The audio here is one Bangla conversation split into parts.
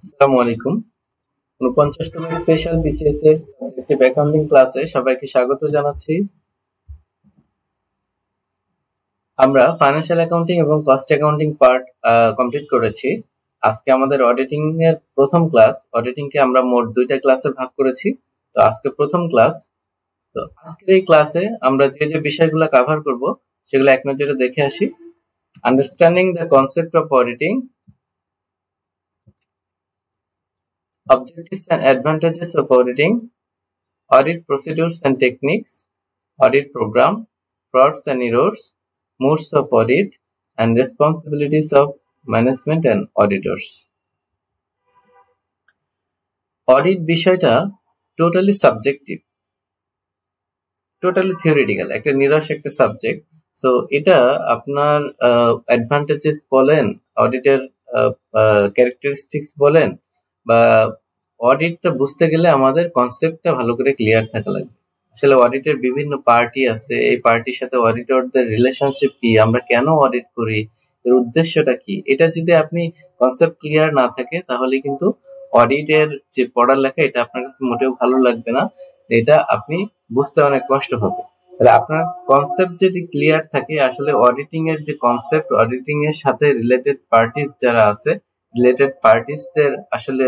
আসসালামু আলাইকুম। ৪৯তম স্পেশাল বিসিএস এর সাবজেক্টিভ অ্যাকাউন্টিং ক্লাসে সবাইকে স্বাগত জানাচ্ছি। আমরা ফাইন্যান্সিয়াল অ্যাকাউন্টিং এবং কস্ট অ্যাকাউন্টিং পার্ট কমপ্লিট করেছি। আজকে আমাদের অডিটিং এর প্রথম ক্লাস। অডিটিং কে আমরা মোট ২টা ক্লাসে ভাগ করেছি। তো আজকে প্রথম ক্লাস। তো আজকের এই ক্লাসে আমরা যে বিষয়গুলো কভার করব সেগুলো এক নজরে দেখে আসি। Understanding the concept of auditing, objectives and advantages of auditing, audit procedures and techniques, audit program, frauds and errors, modes of audit, and responsibilities of management and auditors. Audit বিষয়টা টোটালি সাবজেক্টিভ, টোটালি থিওরিটিক্যাল, একটা নিরস একটা সাবজেক্ট। সো এটা আপনার অ্যাডভান্টেজেস বলেন, অডিটের ক্যারেক্টারিস্টিক্স বলেন, বা অডিটটা বুঝতে গেলে আমাদের কনসেপ্টটা ভালো করে ক্লিয়ার থাকা লাগবে। আসলে অডিটের বিভিন্ন পার্টি আছে, এই পার্টির সাথে অডিটরদের রিলেশনশিপ কি, আমরা কেন অডিট করি, এর উদ্দেশ্যটা কি, এটা যদি আপনি কনসেপ্ট ক্লিয়ার না থাকে তাহলে কিন্তু অডিটের যে পড়ালেখা এটা আপনার কাছে মোটেও ভালো লাগবে না, এটা আপনি বুঝতে অনেক কষ্ট হবে। তাহলে আপনার কনসেপ্ট যদি ক্লিয়ার থাকে, আসলে অডিটিং এর যে কনসেপ্ট, অডিটিং এর সাথে রিলেটেড পার্টিস যারা আছে, রিলেটেড পার্টিসদের আসলে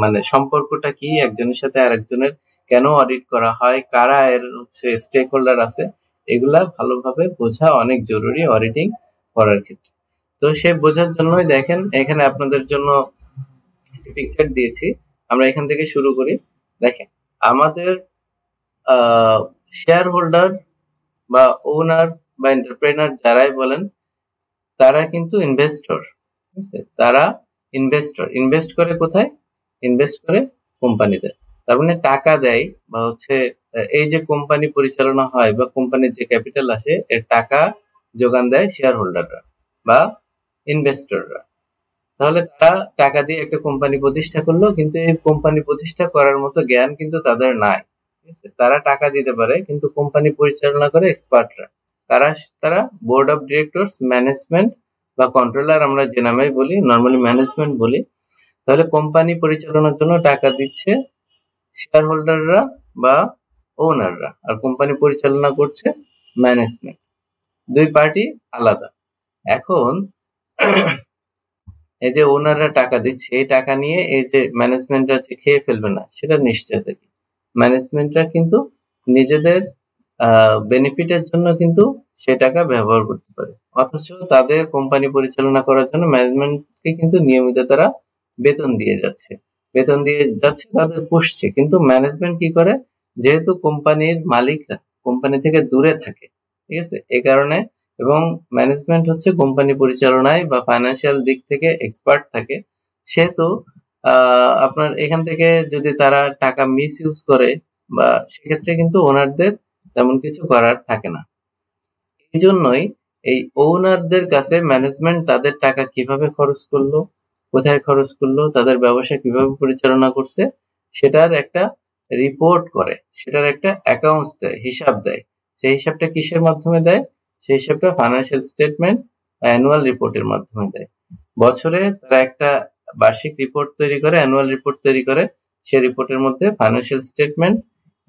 মানে সম্পর্কটা কি, একজনের সাথে আরেকজনের কেন অডিট করা হয়, কারা এর হচ্ছে স্টেক হোল্ডার আছে, এগুলা ভালোভাবে বোঝা অনেক জরুরি অডিটিং করার ক্ষেত্রে। তো সে বোঝার জন্যই দেখেন এখানে আপনাদের জন্য একটি পিকচার দিয়েছি। আমরা এখান থেকে শুরু করি। দেখেন আমাদের শেয়ার হোল্ডার বা ওনার বা এন্টারপ্রেনার যারাই বলেন, তারা কিন্তু ইনভেস্টর। ঠিক আছে, তারা ইনভেস্টর। ইনভেস্ট করে কোথায়? ইনভেস্ট করে কোম্পানিতে। তার মানে টাকা দেয়, বা হচ্ছে এই যে কোম্পানি পরিচালনা হয় বা কোম্পানির যে ক্যাপিটাল আসে, এর টাকা যোগান দেয় শেয়ার হোল্ডাররা বা ইনভেস্টররা। তাহলে তারা টাকা দিয়ে একটা কোম্পানি প্রতিষ্ঠা করলো, কিন্তু এই কোম্পানি প্রতিষ্ঠা করার মতো জ্ঞান কিন্তু তাদের নাই। ঠিক আছে, তারা টাকা দিতে পারে কিন্তু কোম্পানি পরিচালনা করে এক্সপার্টরা। তারা তারা বোর্ড অফ ডিরেক্টরস, ম্যানেজমেন্ট বা কন্ট্রোলার, আমরা যে নামেই বলি, নর্মালি ম্যানেজমেন্ট বলি। তাহলে কোম্পানি পরিচালনার জন্য টাকা দিচ্ছে শেয়ার হোল্ডাররা বা ওনাররা, আর কোম্পানি পরিচালনা করছে ম্যানেজমেন্ট। দুই পার্টি আলাদা। এখন এই যে ওনাররা টাকা দিচ্ছে, এই টাকা নিয়ে এই যে ম্যানেজমেন্টরা যে খেয়ে ফেলবে না সেটা নিশ্চয় থাকি। ম্যানেজমেন্টরা কিন্তু নিজেদের বেনিফিটের জন্য কিন্তু সে টাকা ব্যবহার করতে পারে, অথচ তাদের কোম্পানি পরিচালনা করার জন্য ম্যানেজমেন্টকে কিন্তু নিয়মিত তারা বেতন দিয়ে যাচ্ছে, তাদের পুষছে। কিন্তু ম্যানেজমেন্ট কি করে, যেহেতু কোম্পানির মালিকরা কোম্পানি থেকে দূরে থাকে, ঠিক আছে, এই কারণে, এবং ম্যানেজমেন্ট হচ্ছে কোম্পানি পরিচালনায় বা ফাইন্যান্সিয়াল দিক থেকে এক্সপার্ট থাকে, সেহেতু আপনার এখান থেকে যদি তারা টাকা মিস ইউজ করে, বা সেক্ষেত্রে কিন্তু ওনারদের তেমন কিছু করার থাকে না। এই জন্যই এই ওনারদের কাছে ম্যানেজমেন্ট তাদের টাকা কিভাবে খরচ করলো, কোথায় খরচ করলো, তাদের ব্যবসা কিভাবে পরিচালনা করছে, সেটার একটা রিপোর্ট করে, সেটার একটা অ্যাকাউন্টস দেয়, হিসাব দেয়। সেই হিসাবটা কিসের মাধ্যমে দেয়? সেই হিসাবটা ফাইন্যান্সিয়াল স্টেটমেন্ট, অ্যানুয়াল রিপোর্টের মাধ্যমে দেয়। বছরে তারা একটা বার্ষিক রিপোর্ট তৈরি করে, অ্যানুয়াল রিপোর্ট তৈরি করে। সেই রিপোর্টের মধ্যে ফাইন্যান্সিয়াল স্টেটমেন্ট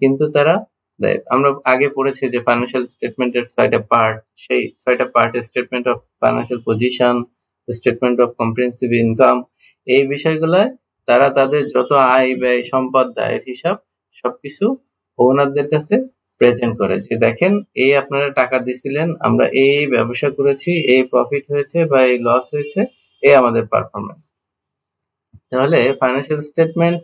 কিন্তু তারা দেয়। আমরা আগে পড়েছি যে ফাইন্যান্সিয়াল স্টেটমেন্টের ৬টা পার্ট, সেই ৬টা পার্টের statement of financial position, statement of comprehensive income, এই বিষয়গুলায় তারা তাদের যত আয় ব্যয় সম্পদ দায়ের হিসাব সবকিছু ওনারদের কাছে প্রেজেন্ট করে, যে দেখেন এই আপনারা টাকা দিছিলেন, আমরা এই ব্যবসা করেছি, এই প্রফিট হয়েছে বা এই লস হয়েছে, এই আমাদের পারফরমেন্স। তাহলে ফাইন্যান্সিয়াল স্টেটমেন্ট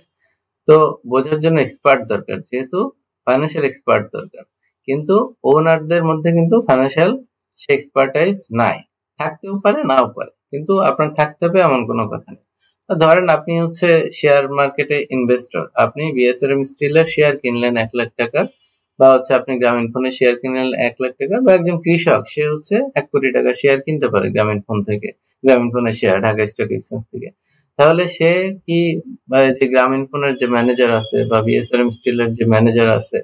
তো বোঝার জন্য এক্সপার্ট দরকার, যেহেতু ফাইন্যান্সিয়াল এক্সপার্ট দরকার, কিন্তু ওনারদের মধ্যে কিন্তু ফাইন্যান্সিয়াল সে এক্সপার্টাইজ নাই। থাকতেও পারে, নাও পারে, কিন্তু আপনার থাকতে হবে এমন কোনো কথা নেই। ধরেন আপনি হচ্ছে শেয়ার মার্কেটে ইনভেস্টর, আপনি বিএসআরএম স্টিলের শেয়ার কিনলেন ১ লাখ টাকার, বা হচ্ছে আপনি গ্রামীণ ফোনের শেয়ার কিনলেন ১ লাখ টাকার, বা একজন কৃষক সে হচ্ছে ১ কোটি টাকার শেয়ার কিনতে পারে গ্রামীণ ফোন থেকে, গ্রামীণ ফোনের শেয়ার ঢাকা স্টক এক্সচেঞ্জ থেকে। তাহলে সে কি, যে গ্রামীণ ফোনের যে ম্যানেজার আছে বা বিএসআরএম স্টিলের যে ম্যানেজার আছে,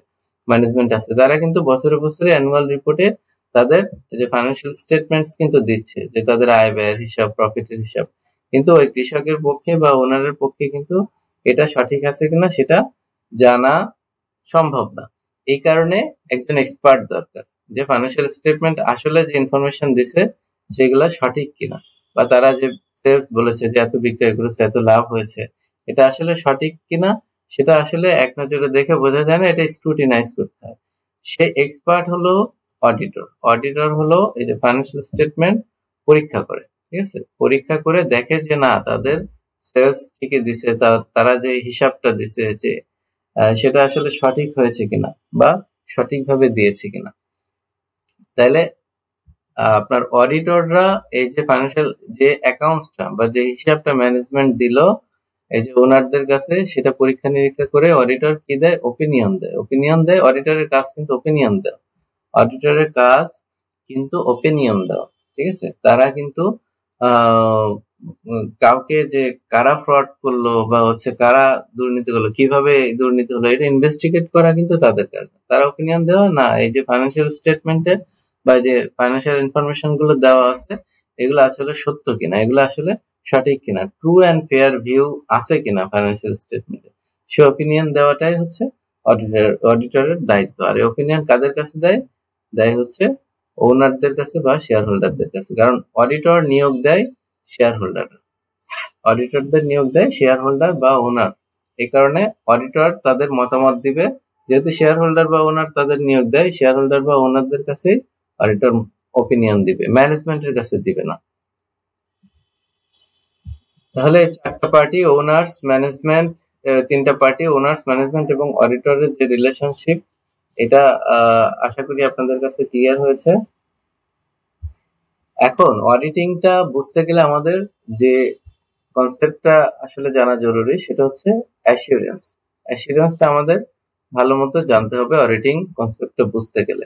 ম্যানেজমেন্ট আছে, তারা কিন্তু বছরে বছরে অ্যানুয়াল রিপোর্টে তাদের যে ফাইন্যান্সিয়াল স্টেটমেন্টস কিন্তু দিচ্ছে, যে তাদের আয় ব্যয়ের হিসাব, প্রফিটের হিসাব। কিন্তু ওই কৃষকের পক্ষে বা ওনারের পক্ষে কিন্তু এটা সঠিক আছে কিনা সেটা জানা সম্ভব না। এই কারণে একজন এক্সপার্ট দরকার, যে ফাইন্যান্সিয়াল স্টেটমেন্ট আসলে যে ইনফরমেশন দিছে সেগুলা সঠিক কিনা, বা তারা যে সেলস বলেছে যে এত বিক্রয় করেছে, এত লাভ হয়েছে, এটা আসলে সঠিক কিনা সেটা আসলে এক নজরে দেখে বোঝা যায় না, এটা স্ক্রুটিনাইজ করতে হয়। সে এক্সপার্ট হলো অডিটর। অডিটর হলো এই যে ফাইন্যান্সিয়াল স্টেটমেন্ট পরীক্ষা করে, ঠিক আছে, পরীক্ষা করে দেখে যে না তাদের সেলস ঠিকই দিছে, তারা যে হিসাবটা দিছে যে সেটা আসলে সঠিক হয়েছে কিনা বা সঠিকভাবে দিয়েছে কিনা। তাইলে আপনার অডিটররা এই যে ফাইন্যান্সিয়াল যে অ্যাকাউন্টসটা বা যে হিসাবটা ম্যানেজমেন্ট দিল এই যে ওনারদের কাছে, সেটা পরীক্ষা নিরীক্ষা করে অডিটর কি দেয়, ওপিনিয়ন দেয়। ওপিনিয়ন দেয়, অডিটরের কাজ কিন্তু ওপিনিয়ন দেওয়া। অডিটরের কাজ কিন্তু ওপিনিয়ন দেওয়া, ঠিক আছে। তারা কিন্তু কাউকে যে কারা ফ্রড করলো বা হচ্ছে কারা দুর্নীতি করলো, কিভাবে দুর্নীতি হলো, এটা ইনভেস্টিগেট করা কিন্তু তাদের কাজ। তারা ওপিনিয়ন দেওয়া না, এই যে ফাইন্যান্সিয়াল স্টেটমেন্টে বা যে ফাইন্যান্সিয়াল ইনফরমেশন গুলো দেওয়া আছে এগুলো আসলে সত্য কিনা, এগুলো আসলে সঠিক কিনা, ট্রু অ্যান্ড ফেয়ার ভিউ আছে কিনা ফাইন্যান্সিয়াল স্টেটমেন্টে, সে ওপিনিয়ন দেওয়াটাই হচ্ছে অডিটরের দায়িত্ব। আর এই ওপিনিয়ন কাদের কাছে দেয়, দেয় হচ্ছে ওনারদের কাছে বা শেয়ার হোল্ডারদের কাছে। কারণ অডিটর নিয়োগ দেয় শেয়ার হোল্ডার, অডিটরদের নিয়োগ দেয় শেয়ার হোল্ডার বা ওনার। এই কারণে অডিটর তাদের মতামত দিবে, যেহেতু শেয়ার হোল্ডার বা ওনার তাদের নিয়োগ দেয়, শেয়ার হোল্ডার বা ওনারদের কাছে অডিটর ওপিনিয়ন দিবে, ম্যানেজমেন্টের কাছে দিবে না। তাহলে চারটা পার্টি, ওনার্স, ম্যানেজমেন্ট, তিনটা পার্টি, ওনার্স, ম্যানেজমেন্ট এবং অডিটরের যে রিলেশনশিপ, এটা আশা করি আপনাদের কাছে ক্লিয়ার হয়েছে। এখন অডিটিংটা বুঝতে গেলে আমাদের যে কনসেপ্টটা আসলে জানা জরুরি সেটা হচ্ছে অ্যাসিউরেন্স। অ্যাসিউরেন্সটা আমাদের ভালো মতো জানতে হবে অডিটিং কনসেপ্টটা বুঝতে গেলে।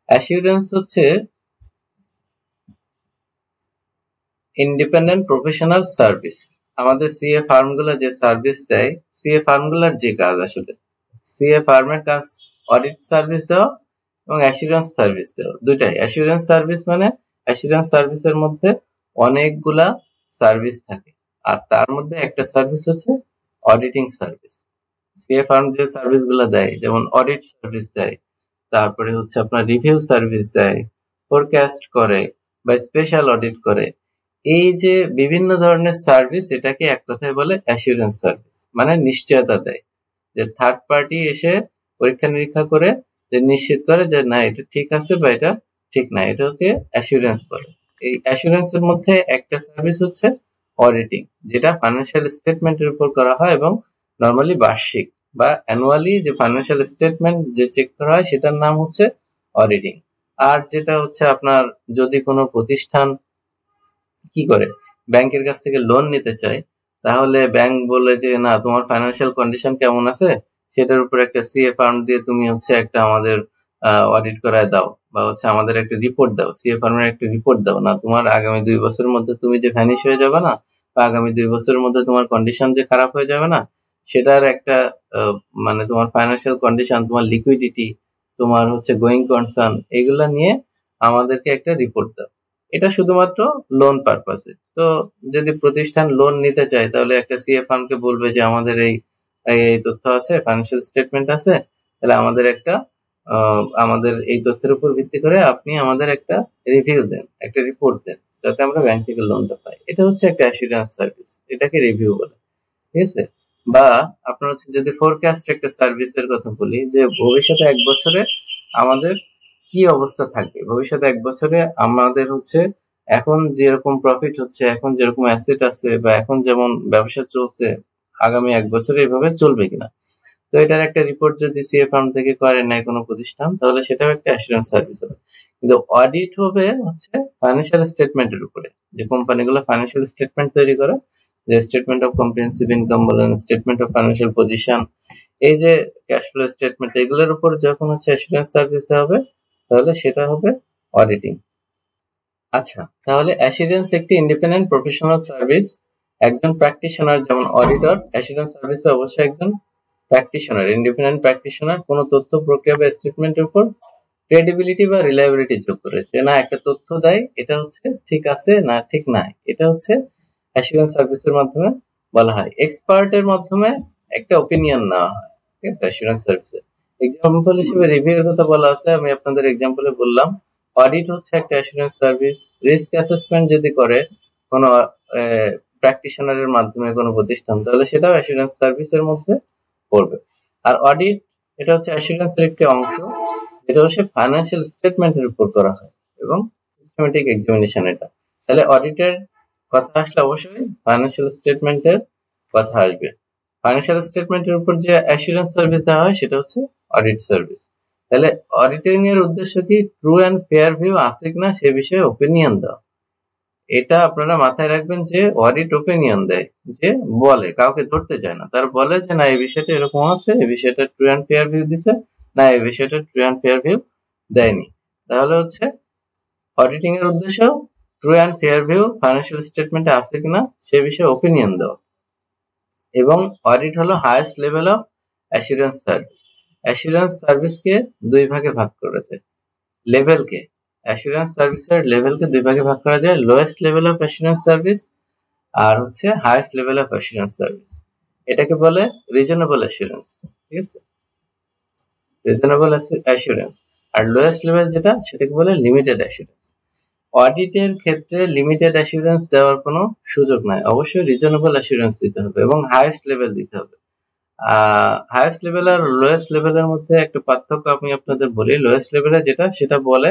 অ্যাসিউরেন্স হচ্ছে ইন্ডিপেন্ডেন্ট প্রফেশনাল সার্ভিস। আমাদের সিএ ফার্মগুলো যে সার্ভিস দেয়, সিএ ফার্মগুলোর যে কাজ আসলে, সিএ ফার্মের কাজ অডিট সার্ভিস দেওয়া এবং অ্যাসিউরেন্স সার্ভিস দেওয়া, দুইটাই। অ্যাসিউরেন্স সার্ভিস মানে অ্যাসিউরেন্স সার্ভিসের মধ্যে অনেকগুলা সার্ভিস থাকে, আর তার মধ্যে একটা সার্ভিস হচ্ছে অডিটিং সার্ভিস। সিএ ফার্ম যে সার্ভিস গুলা দেয়, যেমন অডিট সার্ভিস দেয়, তারপরে হচ্ছে আপনার রিভিউ সার্ভিস দেয়, ফোরকাস্ট করে বা স্পেশাল অডিট করে, এই যে বিভিন্ন ধরনের সার্ভিস, এটাকে এক কথায় বলে অ্যাসিউরেন্স সার্ভিস। মানে নিশ্চয়তা দেয়, যে থার্ড পার্টি এসে পরীক্ষা নিরীক্ষা করে যে নিশ্চিত করে যে না এটা ঠিক আছে বা এটা ঠিক না, এটাকে অ্যাসিউরেন্স বলে। এই অ্যাসিউরেন্স এর মধ্যে একটা সার্ভিস হচ্ছে অডিটিং, যেটা ফাইন্যান্সিয়াল স্টেটমেন্টের উপর করা হয় এবং নর্মালি বার্ষিক বা অ্যানুয়ালি যে ফাইন্যান্সিয়াল স্টেটমেন্ট যে চেক করা হয় সেটার নাম হচ্ছে অডিটিং। আর যেটা হচ্ছে আপনার যদি কোনো প্রতিষ্ঠান কি করে ব্যাংকের কাছ থেকে লোন নিতে চায়, তাহলে ব্যাংক বলে যে না তোমার ফাইন্যান্সিয়াল কন্ডিশন কেমন আছে সেটার উপর একটা সিএ ফার্ম দিয়ে তুমি হচ্ছে একটা আমাদের অডিট করায় দাও, বা হচ্ছে আমাদের একটা রিপোর্ট দাও, সিএ ফার্মের একটা রিপোর্ট দাও, না তোমার আগামী 2 বছরের মধ্যে তুমি যে ভ্যানিশ হয়ে যাবে না, বা আগামী 2 বছরের মধ্যে তোমার কন্ডিশন যে খারাপ হয়ে যাবে না, সেটার একটা মানে তোমার ফাইন্যান্সিয়াল কন্ডিশন, তোমার লিকুইডিটি, তোমার হচ্ছে গোয়িং কনসার্ন, এগুলা নিয়ে আমাদেরকে একটা রিপোর্ট দাও। এটা শুধুমাত্র লোন পারপাসে। তো যদি প্রতিষ্ঠান লোন নিতে চায় তাহলে একটা সিএ ফার্মকে বলবে যে আমাদের এই এই তথ্য আছে, ফাইন্যান্সিয়াল স্টেটমেন্ট আছে, তাহলে আমাদের একটা আমাদের এই তথ্যের উপর ভিত্তি করে আপনি আমাদের একটা রিভিউ দেন, একটা রিপোর্ট দেন, যাতে আমরা ব্যাংক থেকে লোনটা পাই। এটা হচ্ছে একটা অ্যাসুরেন্স সার্ভিস, এটাকে রিভিউ বলে, ঠিক আছে। বা আপনার হচ্ছে যদি ফোরকাস্ট একটা সার্ভিসের কথা বলি, যে ভবিষ্যতে 1 বছরে আমাদের কি অবস্থা থাকবে, ভবিষ্যতে 1 বছরে আমাদের হচ্ছে এখন যেরকম প্রফিট হচ্ছে, এখন যেরকম অ্যাসেট আছে, বা এখন যেমন ব্যবসা চলছে, আগামী 1 বছরে এভাবে চলবে কিনা। তো এটার একটা রিপোর্ট যদি সিএ ফার্ম থেকে করে নেয় কোনো প্রতিষ্ঠান, তাহলে সেটাও একটা অ্যাসুরেন্স সার্ভিস হবে। কিন্তু অডিট হবে হচ্ছে ফাইন্যান্সিয়াল স্টেটমেন্টের উপরে, যে কোম্পানিগুলো ফাইন্যান্সিয়াল স্টেটমেন্ট তৈরি করে, যে স্টেটমেন্ট অফ কম্প্রিহেনসিভ ইনকাম বলেন, স্টেটমেন্ট অফ ফাইন্যান্সিয়াল পজিশন, এই যে ক্যাশ ফ্লো স্টেটমেন্ট, এগুলোর উপর যখন হচ্ছে অ্যাসুরেন্স সার্ভিস দেওয়া হবে, তাহলে সেটা হবে অডিটিং। আচ্ছা, তাহলে অ্যাসুরেন্স একটি ইন্ডিপেন্ডেন্ট প্রফেশনাল সার্ভিস। একজন প্র্যাকটিশনার যেমন অডিটর, অ্যাসুরেন্স সার্ভিসে অবশ্যই একজন প্র্যাকটিশনার, ইন্ডিপেন্ডেন্ট প্র্যাকটিশনার কোনো তথ্য প্রক্রিয়া বা স্টেটমেন্টের উপর ক্রেডিবিলিটি বা রিলায়েবিলিটি যোগ করেছে। না একটা তথ্য দেয়, এটা হচ্ছে ঠিক আছে না ঠিক নাই, এটা হচ্ছে অ্যাসুরেন্স সার্ভিসের মাধ্যমে বলা হয়। এক্সপার্টের মাধ্যমে একটা ওপিনিয়ন নেওয়া হয়, ঠিক আছে, অ্যাসুরেন্স সার্ভিসে। এক্সাম্পল হিসেবে রিভিউয়ের কথা বলা আছে, আমি আপনাদের এক্সাম্পলে বললাম। অডিট হচ্ছে একটা অ্যাসুরেন্স সার্ভিস। রিস্ক অ্যাসেসমেন্ট যদি করে কোনো প্র্যাকটিশনারের মাধ্যমে কোনো প্রতিষ্ঠান, তাহলে সেটাও অ্যাসুরেন্স সার্ভিসের মধ্যে পড়বে। আর অডিট এটা হচ্ছে অ্যাসুরেন্সের একটি অংশ, যেটা হচ্ছে ফাইন্যান্সিয়াল স্টেটমেন্টের উপর করা হয় এবং সিস্টেমেটিক এক্সামিনেশন এটা। তাহলে অডিটের কথা আসলে অবশ্যই ফাইন্যান্সিয়াল স্টেটমেন্টের কথা আসবে। ফাইন্যান্সিয়াল স্টেটমেন্টের উপর যে অ্যাসুরেন্স সার্ভিস দেওয়া হয় সেটা হচ্ছে অডিট সার্ভিস। তাহলে অডিটিং এর উদ্দেশ্য কি? ট্রু অ্যান্ড ফেয়ার ভিউ আছে কিনা সে বিষয়ে ওপিনিয়ন দেওয়া। এটা আপনারা মাথায় রাখবেন যে অডিট ওপিনিয়ন দেয়, যে বলে, কাউকে ধরতে চায় না, তার বলে যে না এই বিষয়টা এরকম আছে, এই বিষয়টা ট্রু অ্যান্ড ফেয়ার ভিউ দিছে, না এই বিষয়টা ট্রু অ্যান্ড ফেয়ার ভিউ দেয়নি। তাহলে হচ্ছে অডিটিং এর উদ্দেশ্য true and fair view financial স্টেটমেন্টে আছে কিনা সে বিষয়ে ওপিনিয়ন দেওয়া। এবং অডিট হলো highest level of assurance service. Assurance সার্ভিসকে দুই ভাগে ভাগ করেছে, লেভেলকে। অ্যাসুরেন্স সার্ভিসের লেভেলকে দুই ভাগে ভাগ করা যায়, lowest level of assurance service আর হচ্ছে highest level of assurance service. এটাকে বলে রিজনেবল অ্যাসুরেন্স, ঠিক আছে, রিজনেবল অ্যাসুরেন্স। আর লোয়েস্ট লেভেল যেটা, সেটাকে বলে লিমিটেড অ্যাসুরেন্স। অডিটের ক্ষেত্রে লিমিটেড অ্যাসুরেন্স দেওয়ার কোনো সুযোগ নাই, অবশ্যই রিজনেবল অ্যাসুরেন্স দিতে হবে এবং হাইয়েস্ট লেভেল দিতে হবে। হাইয়েস্ট লেভেল আর লোয়েস্ট লেভেলের মধ্যে একটা পার্থক্য আমি আপনাদের বলি। লোয়েস্ট লেভেলে যেটা, সেটা বলে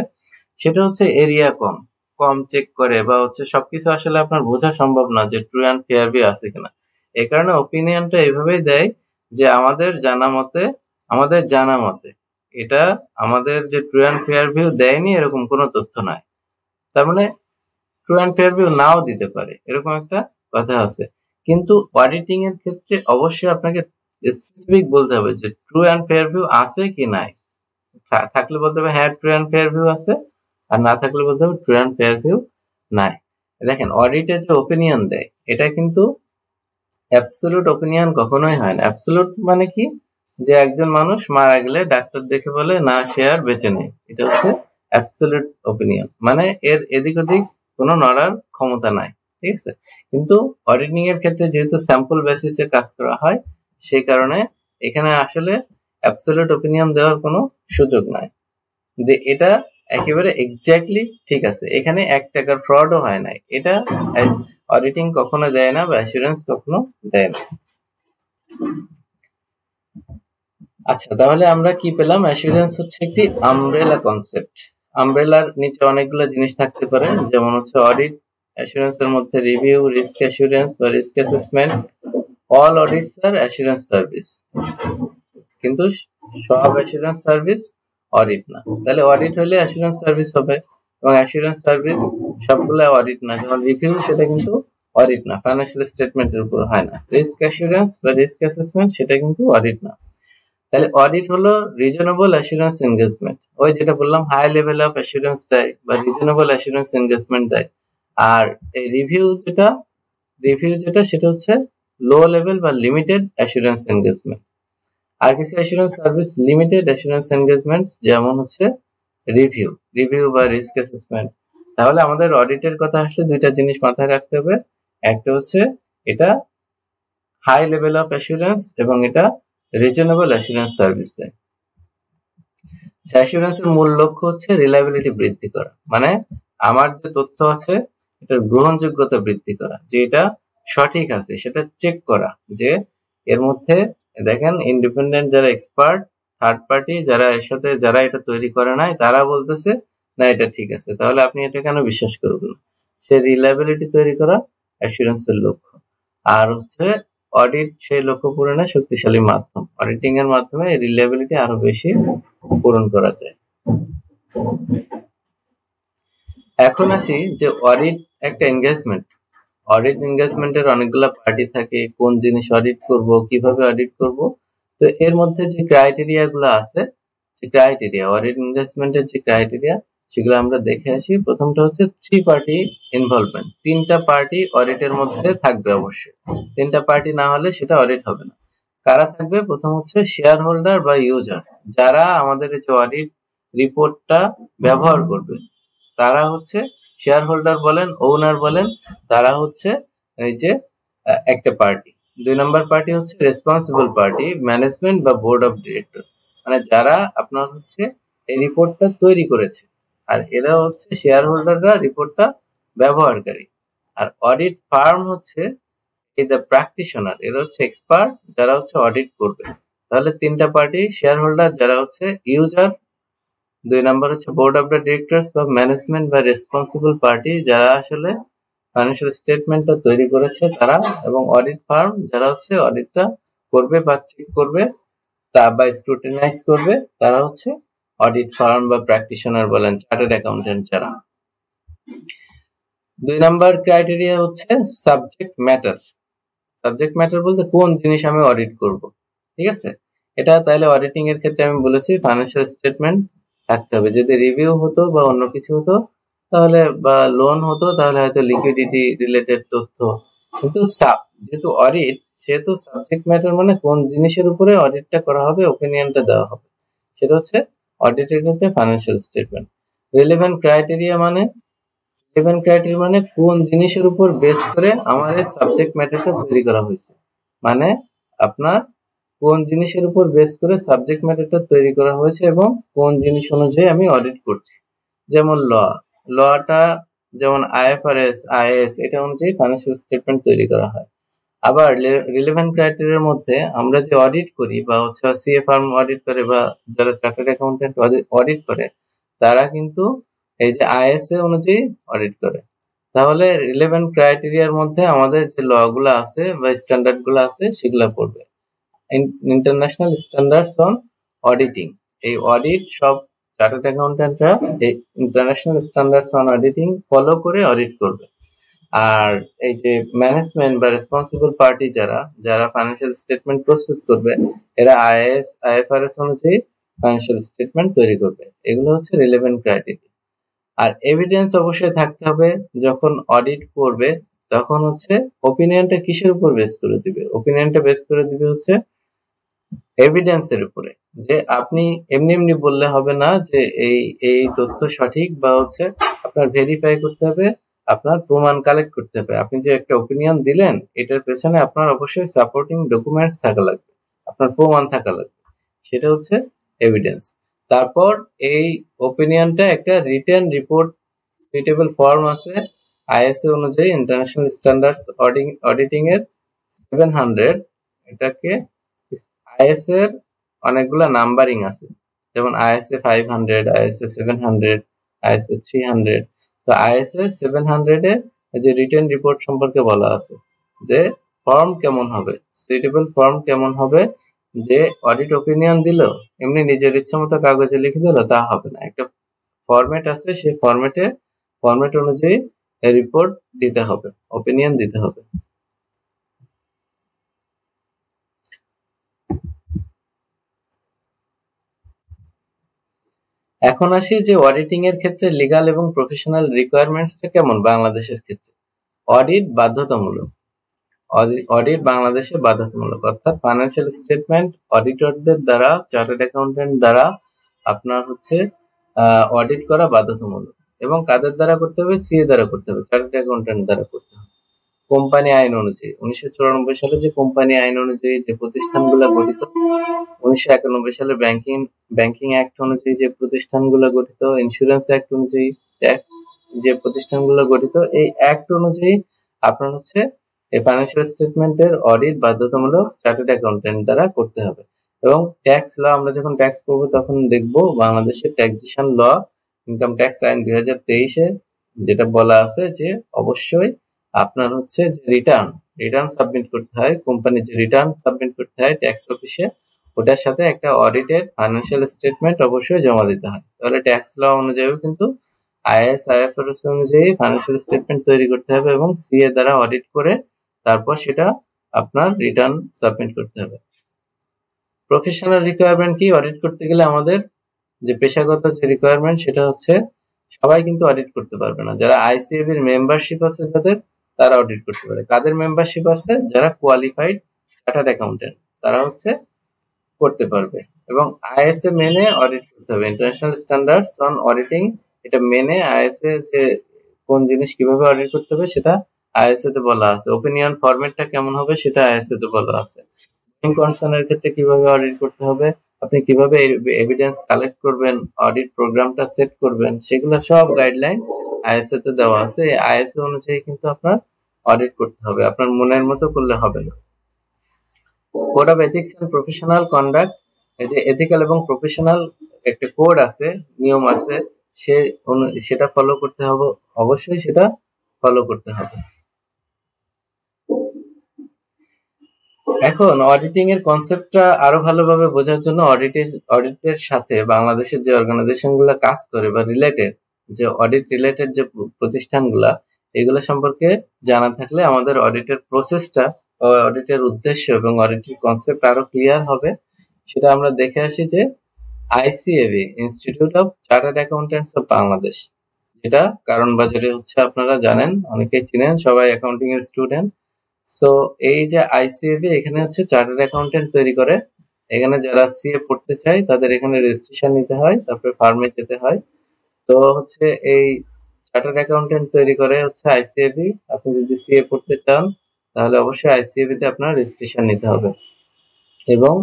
সেটা হচ্ছে এরিয়া কম কম চেক করে, বা হচ্ছে সবকিছু আসলে আপনার বোঝা সম্ভব না যে ট্রু অ্যান্ড ফেয়ার ভিউ আছে কিনা। এই কারণে ওপিনিয়নটা এইভাবেই দেয় যে আমাদের জানা মতে এটা আমাদের যে ট্রু অ্যান্ড ফেয়ার ভিউ দেয়নি এরকম কোনো তথ্য নাই। তার মানে ট্রু অ্যান্ড ফেয়ার ভিউ নাও দিতে পারে, এরকম একটা কথা আছে। কিন্তু অডিটিং এর ক্ষেত্রে অবশ্যই আপনাকে স্পেসিফিক বলতে হবে যে ট্রু অ্যান্ড ফেয়ার ভিউ আছে কি নাই। থাকলে বলতে হবে হ্যাঁ ট্রু অ্যান্ড ফেয়ার ভিউ আছে, আর না থাকলে বলতে হবে ট্রু অ্যান্ড ফেয়ার ভিউ নাই। দেখেন অডিটে যে ওপিনিয়ন দেয় এটা কিন্তু অ্যাবসলিউট ওপিনিয়ন কখনোই হয় না। অ্যাবসলিউট মানে কি? যে একজন মানুষ মারা গেলে ডাক্তার দেখে বলে না সে আর বেঁচে নেই, এটা হচ্ছে অ্যাবসলিউট ওপিনিয়ন, মানে এর এদিক ওদিক কোনো নড়ার ক্ষমতা নাই, ঠিক আছে। কিন্তু অডিটিং এর ক্ষেত্রে যেহেতু স্যাম্পল বেসিসে কাজ করা হয়, সেই কারণে এখানে আসলে অ্যাবসলিউট ওপিনিয়ন দেওয়ার কোনো সুযোগ নাই। এটা একেবারে এক্স্যাক্টলি ঠিক আছে, এখানে 1 টাকার ফ্রডও হয় নাই, এটা অডিটিং কখনো দেয় না বা অ্যাসুরেন্স কখনো দেয় না। আচ্ছা, তাহলে আমরা কি পেলাম? অ্যাসুরেন্স হচ্ছে একটি আমব্রেলা কনসেপ্ট। আমব্রেলার নিচে অনেকগুলো জিনিস থাকতে পারে, যেমন হচ্ছে অডিট, অ্যাসুরেন্সের মধ্যে রিভিউ, রিস্ক অ্যাসুরেন্স বা রিস্ক অ্যাসেসমেন্ট। অল অডিটস আর অ্যাসুরেন্স সার্ভিস, কিন্তু সব অ্যাসুরেন্স সার্ভিস অডিট না। তাহলে অডিট হলে অ্যাসুরেন্স সার্ভিস হবে, এবং অ্যাসুরেন্স সার্ভিস সবগুলো অডিট না। যেমন রিভিউ, সেটা কিন্তু অডিট না, ফাইন্যান্সিয়াল স্টেটমেন্টের উপর হয় না। রিস্ক অ্যাসুরেন্স বা রিস্ক অ্যাসেসমেন্ট, সেটা কিন্তু অডিট না। তাহলে অডিট হলো রিজনেবল অ্যাসুরেন্স এনগেজমেন্ট, ওই যেটা বললাম হাই লেভেল অফ অ্যাসুরেন্স দেয় বা রিজনেবল অ্যাসুরেন্স এনগেজমেন্ট দেয়। আর এই রিভিউ যেটা সেটা হচ্ছে লো লেভেল বা লিমিটেড অ্যাসুরেন্স এনগেজমেন্ট। আর কিছু assurance service limited assurance engagement, যেমন হচ্ছে রিভিউ বা রিস্ক অ্যাসেসমেন্ট। তাহলে আমাদের অডিটের কথা আসলে দুইটা জিনিস মাথায় রাখতে হবে, একটা হচ্ছে এটা হাই লেভেল অফ অ্যাসুরেন্স এবং এটা রিজনেবল অ্যাসুরেন্স সার্ভিস দেয়। অ্যাসুরেন্সের মূল লক্ষ্য হচ্ছে রিলায়েবিলিটি বৃদ্ধি করা, মানে আমার যে তথ্য আছে এটার গ্রহণযোগ্যতা বৃদ্ধি করা, যে এটা সঠিক আছে সেটা চেক করা, যে এর মধ্যে দেখেন ইন্ডিপেন্ডেন্ট যারা এক্সপার্ট, থার্ড পার্টি যারা এটা তৈরি করে নাই, তারা বলতেছে না এটা ঠিক আছে, তাহলে আপনি এটা কেন বিশ্বাস করবেন না? সে রিলায়েবিলিটি তৈরি করা অ্যাসুরেন্সের লক্ষ্য। আর হচ্ছে অডিট সেই লক্ষ্য পূরণের শক্তিশালী মাধ্যম। অডিটিং এর মাধ্যমে রিলায়েবিলিটি আরো বেশি পূরণ করা যায়। এখন আসি যে অডিট একটা এনগেজমেন্ট। অডিট এনগেজমেন্টের অনেকগুলো পার্টি থাকে, কোন জিনিস অডিট করব, কিভাবে অডিট করব। তো এর মধ্যে যে ক্রাইটেরিয়া গুলো আছে, যে ক্রাইটেরিয়া অডিট এনগেজমেন্টের যে ক্রাইটেরিয়া, সেগুলো আমরা দেখে আসি। প্রথমটা হচ্ছে 3 পার্টি ইনভলভমেন্ট, 3টা পার্টি অডিটের মধ্যে থাকবে অবশ্যই। 3টা পার্টি না হলে সেটা অডিট হবে না। কারা থাকবে? প্রথম হচ্ছে শেয়ার হোল্ডার বা ইউজার, যারা আমাদের এই যে অডিট রিপোর্টটা ব্যবহার করবে, তারা হচ্ছে শেয়ার হোল্ডার বলেন, ওনার বলেন, তারা হচ্ছে এই যে একটা পার্টি। 2 নম্বর পার্টি হচ্ছে রেসপন্সিবল পার্টি, ম্যানেজমেন্ট বা বোর্ড অফ ডিরেক্টর, মানে যারা আপনার হচ্ছে এই রিপোর্টটা তৈরি করেছে, আর এরা হচ্ছে শেয়ার হোল্ডাররা রিপোর্টটা ব্যবহারকারী। আর অডিট ফার্ম হচ্ছে এই দ্য প্র্যাকটিশনার, এরা হচ্ছে এক্সপার্ট যারা হচ্ছে অডিট করবে। তাহলে তিনটা পার্টি, শেয়ার হোল্ডার যারা হচ্ছে ইউজার, 2 নাম্বার হচ্ছে বোর্ড অফ দ্য ডিরেক্টরস বা ম্যানেজমেন্ট বা রেসপন্সিবল পার্টি যারা আসলে ফাইন্যান্সিয়াল স্টেটমেন্টটা তৈরি করেছে তারা, এবং অডিট ফার্ম যারা হচ্ছে অডিটটা করবে বা চেক করবে তা বা স্ক্রুটিনাইজ করবে, তারা হচ্ছে অডিট ফার্ম বা প্র্যাকটিশনার বলেন, চার্টার্ড অ্যাকাউন্টেন্ট যারা। 2 নাম্বার ক্রাইটেরিয়া হচ্ছে সাবজেক্ট ম্যাটার। সাবজেক্ট ম্যাটার বলতে কোন জিনিস আমি অডিট করব, ঠিক আছে। এটা তাহলে অডিটিং এর ক্ষেত্রে আমি বলেছি ফাইন্যান্সিয়াল স্টেটমেন্ট থাকতে হবে। যদি রিভিউ হতো বা অন্য কিছু হতো তাহলে, বা লোন হতো তাহলে হয়তো লিকুইডিটি রিলেটেড তথ্য, কিন্তু যেহেতু অডিট সেহেতু সাবজেক্ট ম্যাটার মানে কোন জিনিসের উপরে অডিটটা করা হবে, ওপিনিয়নটা দেওয়া হবে, সেটা হচ্ছে অডিটের ক্ষেত্রে ফাইন্যান্সিয়াল স্টেটমেন্ট। রিলেভেন্ট ক্রাইটেরিয়া মানে কোন জিনিসের উপর বেস করে আমার এই সাবজেক্ট ম্যাটারটা তৈরি করা হয়েছে, মানে আপনার কোন জিনিসের উপর বেস করে সাবজেক্ট ম্যাটারটা তৈরি করা হয়েছে এবং কোন জিনিস অনুযায়ী আমি অডিট করছি। যেমন লটা যেমন আইএফআরএস, আইএস, এটা অনুযায়ী ফাইন্যান্সিয়াল স্টেটমেন্ট তৈরি করা হয়। আবার রিলেভেন্ট ক্রাইটেরিয়ার মধ্যে আমরা যে অডিট করি বা হচ্ছে সিএ ফার্ম অডিট করে বা যারা চার্টার্ড অ্যাকাউন্টেন্ট অডিট করে, তারা কিন্তু এই যে আইএসএ অনুযায়ী অডিট করে। তাহলে রিলেভেন্ট ক্রাইটেরিয়ার মধ্যে আমাদের যে ল গুলো আছে বা স্ট্যান্ডার্ড গুলো আছে সেগুলো পড়বে। ইন্টারন্যাশনাল স্ট্যান্ডার্ডস অন অডিটিং, এই অডিট সব চার্টার্ড অ্যাকাউন্টেন্টরা এই international standards on auditing follow করে অডিট করবে। আর এই যে ম্যানেজমেন্ট বা রেসপন্সিবল পার্টি যারা যারা ফাইন্যান্সিয়াল স্টেটমেন্ট প্রস্তুত করবে, এরা আইএস আইএফআরএস অনুযায়ী ফাইন্যান্সিয়াল স্টেটমেন্ট তৈরি করবে। এগুলো হচ্ছে রিলেভেন্ট ক্রাইটেরিয়া। আর এভিডেন্স অবশ্যই থাকতে হবে। যখন অডিট করবে তখন হচ্ছে ওপিনিয়নটা কিসের উপর বেস করে দিবে, ওপিনিয়নটা বেস করে দিবে হচ্ছে এভিডেন্সের উপরে। যে আপনি এমনি এমনি বললে হবে না যে এই এই তথ্য সঠিক, বা হচ্ছে আপনার ভেরিফাই করতে হবে, আপনার প্রমাণ কালেক্ট করতে হবে। আপনি যে একটা ওপিনিয়ন দিলেন এটার পেছনে আপনার অবশ্যই সাপোর্টিং ডকুমেন্টস থাকা লাগবে, আপনার প্রমাণ থাকা লাগবে, সেটা হচ্ছে এভিডেন্স। তারপর এই ওপিনিয়নটা একটা রিটেন রিপোর্ট, সুইটেবল ফর্ম আছে আইএসএ অনুযায়ী, ইন্টারন্যাশনাল স্ট্যান্ডার্ডস অডিটিং এর 700, এটাকে আইএসএ এর অনেকগুলা নাম্বারিং আছে, যেমন আইএসএ 500, আইএসএ 700, আইএসএ 300। তো আইএসএ 700 এ যে রিটেন রিপোর্ট সম্পর্কে বলা আছে যে ফর্ম কেমন হবে, সুইটেবল ফর্ম কেমন হবে, যে অডিট ওপিনিয়ন দিল এমনি নিজের ইচ্ছা মতো কাগজে লিখে দিল তা হবে না। একটা ফরম্যাট আছে, সেই ফরম্যাট অনুযায়ী রিপোর্ট দিতে হবে, ওপিনিয়ন দিতে হবে। এখন আসি যে অডিটিং এর ক্ষেত্রে লিগ্যাল এবং প্রফেশনাল রিকোয়ারমেন্টসটা কেমন বাংলাদেশের ক্ষেত্রে। অডিট বাধ্যতামূলক, অডিট বাংলাদেশে বাধ্যতামূলক, অর্থাৎ ফাইন্যান্সিয়াল স্টেটমেন্ট অডিটরদের দ্বারা, চার্টার্ড অ্যাকাউন্টেন্ট দ্বারা আপনার হচ্ছে অডিট করা বাধ্যতামূলক। এবং কাদের দ্বারা করতে হবে, সিএ দ্বারা করতে হবে, চার্টার্ড অ্যাকাউন্টেন্ট দ্বারা করতে হবে। কোম্পানি আইন অনুযায়ী 1994 সালে যে কোম্পানি আইন অনুযায়ী যে প্রতিষ্ঠানগুলো গঠিত, 1991 সালে ব্যাংকিং অ্যাক্ট অনুযায়ী যে প্রতিষ্ঠানগুলো গঠিত, ইন্স্যুরেন্স অ্যাক্ট অনুযায়ী ট্যাক্স যে প্রতিষ্ঠানগুলো গঠিত, এই অ্যাক্ট অনুযায়ী আপনার হচ্ছে এই ফাইন্যান্সিয়াল স্টেটমেন্টের অডিট বাধ্যতামূলক চার্টার্ড অ্যাকাউন্টেন্ট দ্বারা করতে হবে। এবং ট্যাক্স ল, আমরা যখন ট্যাক্স করবো তখন দেখবো বাংলাদেশের ট্যাক্সেশন ল, ইনকাম ট্যাক্স আইন 2023-এ যেটা বলা আছে যে অবশ্যই আপনার হচ্ছে যে রিটার্ন সাবমিট করতে হয়, কোম্পানির যে রিটার্ন সাবমিট করতে হয় ট্যাক্স অফিসে, ওটার সাথে একটা অডিটেড ফাইন্যান্সিয়াল স্টেটমেন্ট অবশ্যই জমা দিতে হয়। তাহলে ট্যাক্স ল অনুযায়ীও কিন্তু আইএস আইএফআরএস অনুযায়ী ফাইন্যান্সিয়াল স্টেটমেন্ট তৈরি করতে হবে এবং সিএ দ্বারা অডিট করে তারপর সেটা আপনার রিটার্ন সাবমিট করতে হবে। প্রফেশনাল রিকোয়ারমেন্ট কি, অডিট করতে গেলে আমাদের যে পেশাগত যে রিকোয়ারমেন্ট সেটা হচ্ছে সবাই কিন্তু অডিট করতে পারবে না। যারা আইসিএবি এর মেম্বারশিপ আছে যাদের, তারা অডিট করতে পারে। কাদের মেম্বারশিপ আছে, যারা কোয়ালিফাইড চার্টার্ড অ্যাকাউন্টেন্ট তারা হচ্ছে করতে পারবে। এবং আইএসএ মেনে অডিট করতে হবে, ইন্টারন্যাশনাল স্ট্যান্ডার্ডস অন অডিটিং, এটা মেনে আইএসএ যে কোন জিনিস কিভাবে অডিট করতে হবে সেটা আইএসএ তে বলা আছে। ওপিনিয়ন ফরম্যাটটা কেমন হবে সেটা আইএসএ তে বলা আছে। কনসার্নের ক্ষেত্রে কিভাবে অডিট করতে হবে, আপনি কিভাবে এভিডেন্স কালেক্ট করবেন, অডিট প্রোগ্রামটা সেট করবেন, সেগুলো সব গাইডলাইন আইএসএ তে দেওয়া আছে। এই আইএসএ অনুযায়ী কিন্তু আপনার অডিট করতে হবে, আপনার মনের মতো করলে হবে না। Code of ethics and professional conduct, এই যে এথিক্যাল এবং প্রফেশনাল একটা কোড আছে, নিয়ম আছে, সেটা ফলো করতে হবে, অবশ্যই সেটা ফলো করতে হবে। এখন অডিটিং এর কনসেপ্টটা আরো ভালোভাবে বোঝার জন্য অডিটের সাথে বাংলাদেশের যে অর্গানাইজেশন গুলা কাজ করে বা রিলেটেড, যে অডিট রিলেটেড যে প্রতিষ্ঠানগুলা, এগুলো সম্পর্কে জানা থাকলে আমাদের অডিটের প্রসেসটা, অডিটের উদ্দেশ্য এবং অডিটের কনসেপ্ট আরো ক্লিয়ার হবে। সেটা আমরা দেখে আসি যে ICAB, institute of chartered accountants of Bangladesh, যেটা কারণ বাজারে হচ্ছে, আপনারা জানেন, অনেকেই চিনেন, সবাই অ্যাকাউন্টিং এর স্টুডেন্ট। সো এই যে আইসিএবি এখানে হচ্ছে চার্টার্ড অ্যাকাউন্টেন্ট তৈরি করে। এখানে যারা সিএ পড়তে চায় তাদের এখানে রেজিস্ট্রেশন নিতে হয়, তারপরে ফার্মে যেতে হয়। তো হচ্ছে এই চার্টার্ড অ্যাকাউন্টেন্ট তৈরি করে হচ্ছে আইসিএবি। আপনি যদি সিএ পড়তে চান তাহলে অবশ্যই আইসিএবি তে আপনার রেজিস্ট্রেশন নিতে হবে, এবং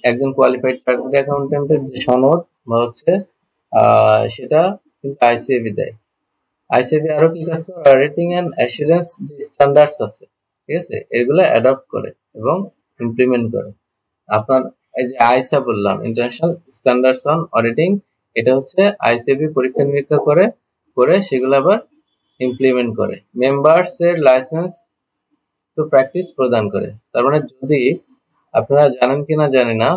একজন কোয়ালিফাইড চার্টার্ড অ্যাকাউন্টেন্টের যে সনদ বা হচ্ছে সেটা কিন্তু আইসিএবি দেয়। আইসিএবি আরো কি কাজ করে, অডিটিং এন্ড অ্যাসুরেন্স যে স্ট্যান্ডার্ডস আছে, ঠিক আছে, এগুলো অ্যাডপ্ট করে এবং ইমপ্লিমেন্ট করে। আপনার এই যে আইসা বললাম, ইন্টারন্যাশনাল স্ট্যান্ডার্ডস অন অডিটিং, এটা হচ্ছে আইসিএবি পরীক্ষা নিরীক্ষা করে করে সেগুলো আবার ইমপ্লিমেন্ট করে, মেম্বার্স এর লাইসেন্স টু প্র্যাকটিস প্রদান করে। তার মানে যদি আপনারা জানেন কিনা জানি না,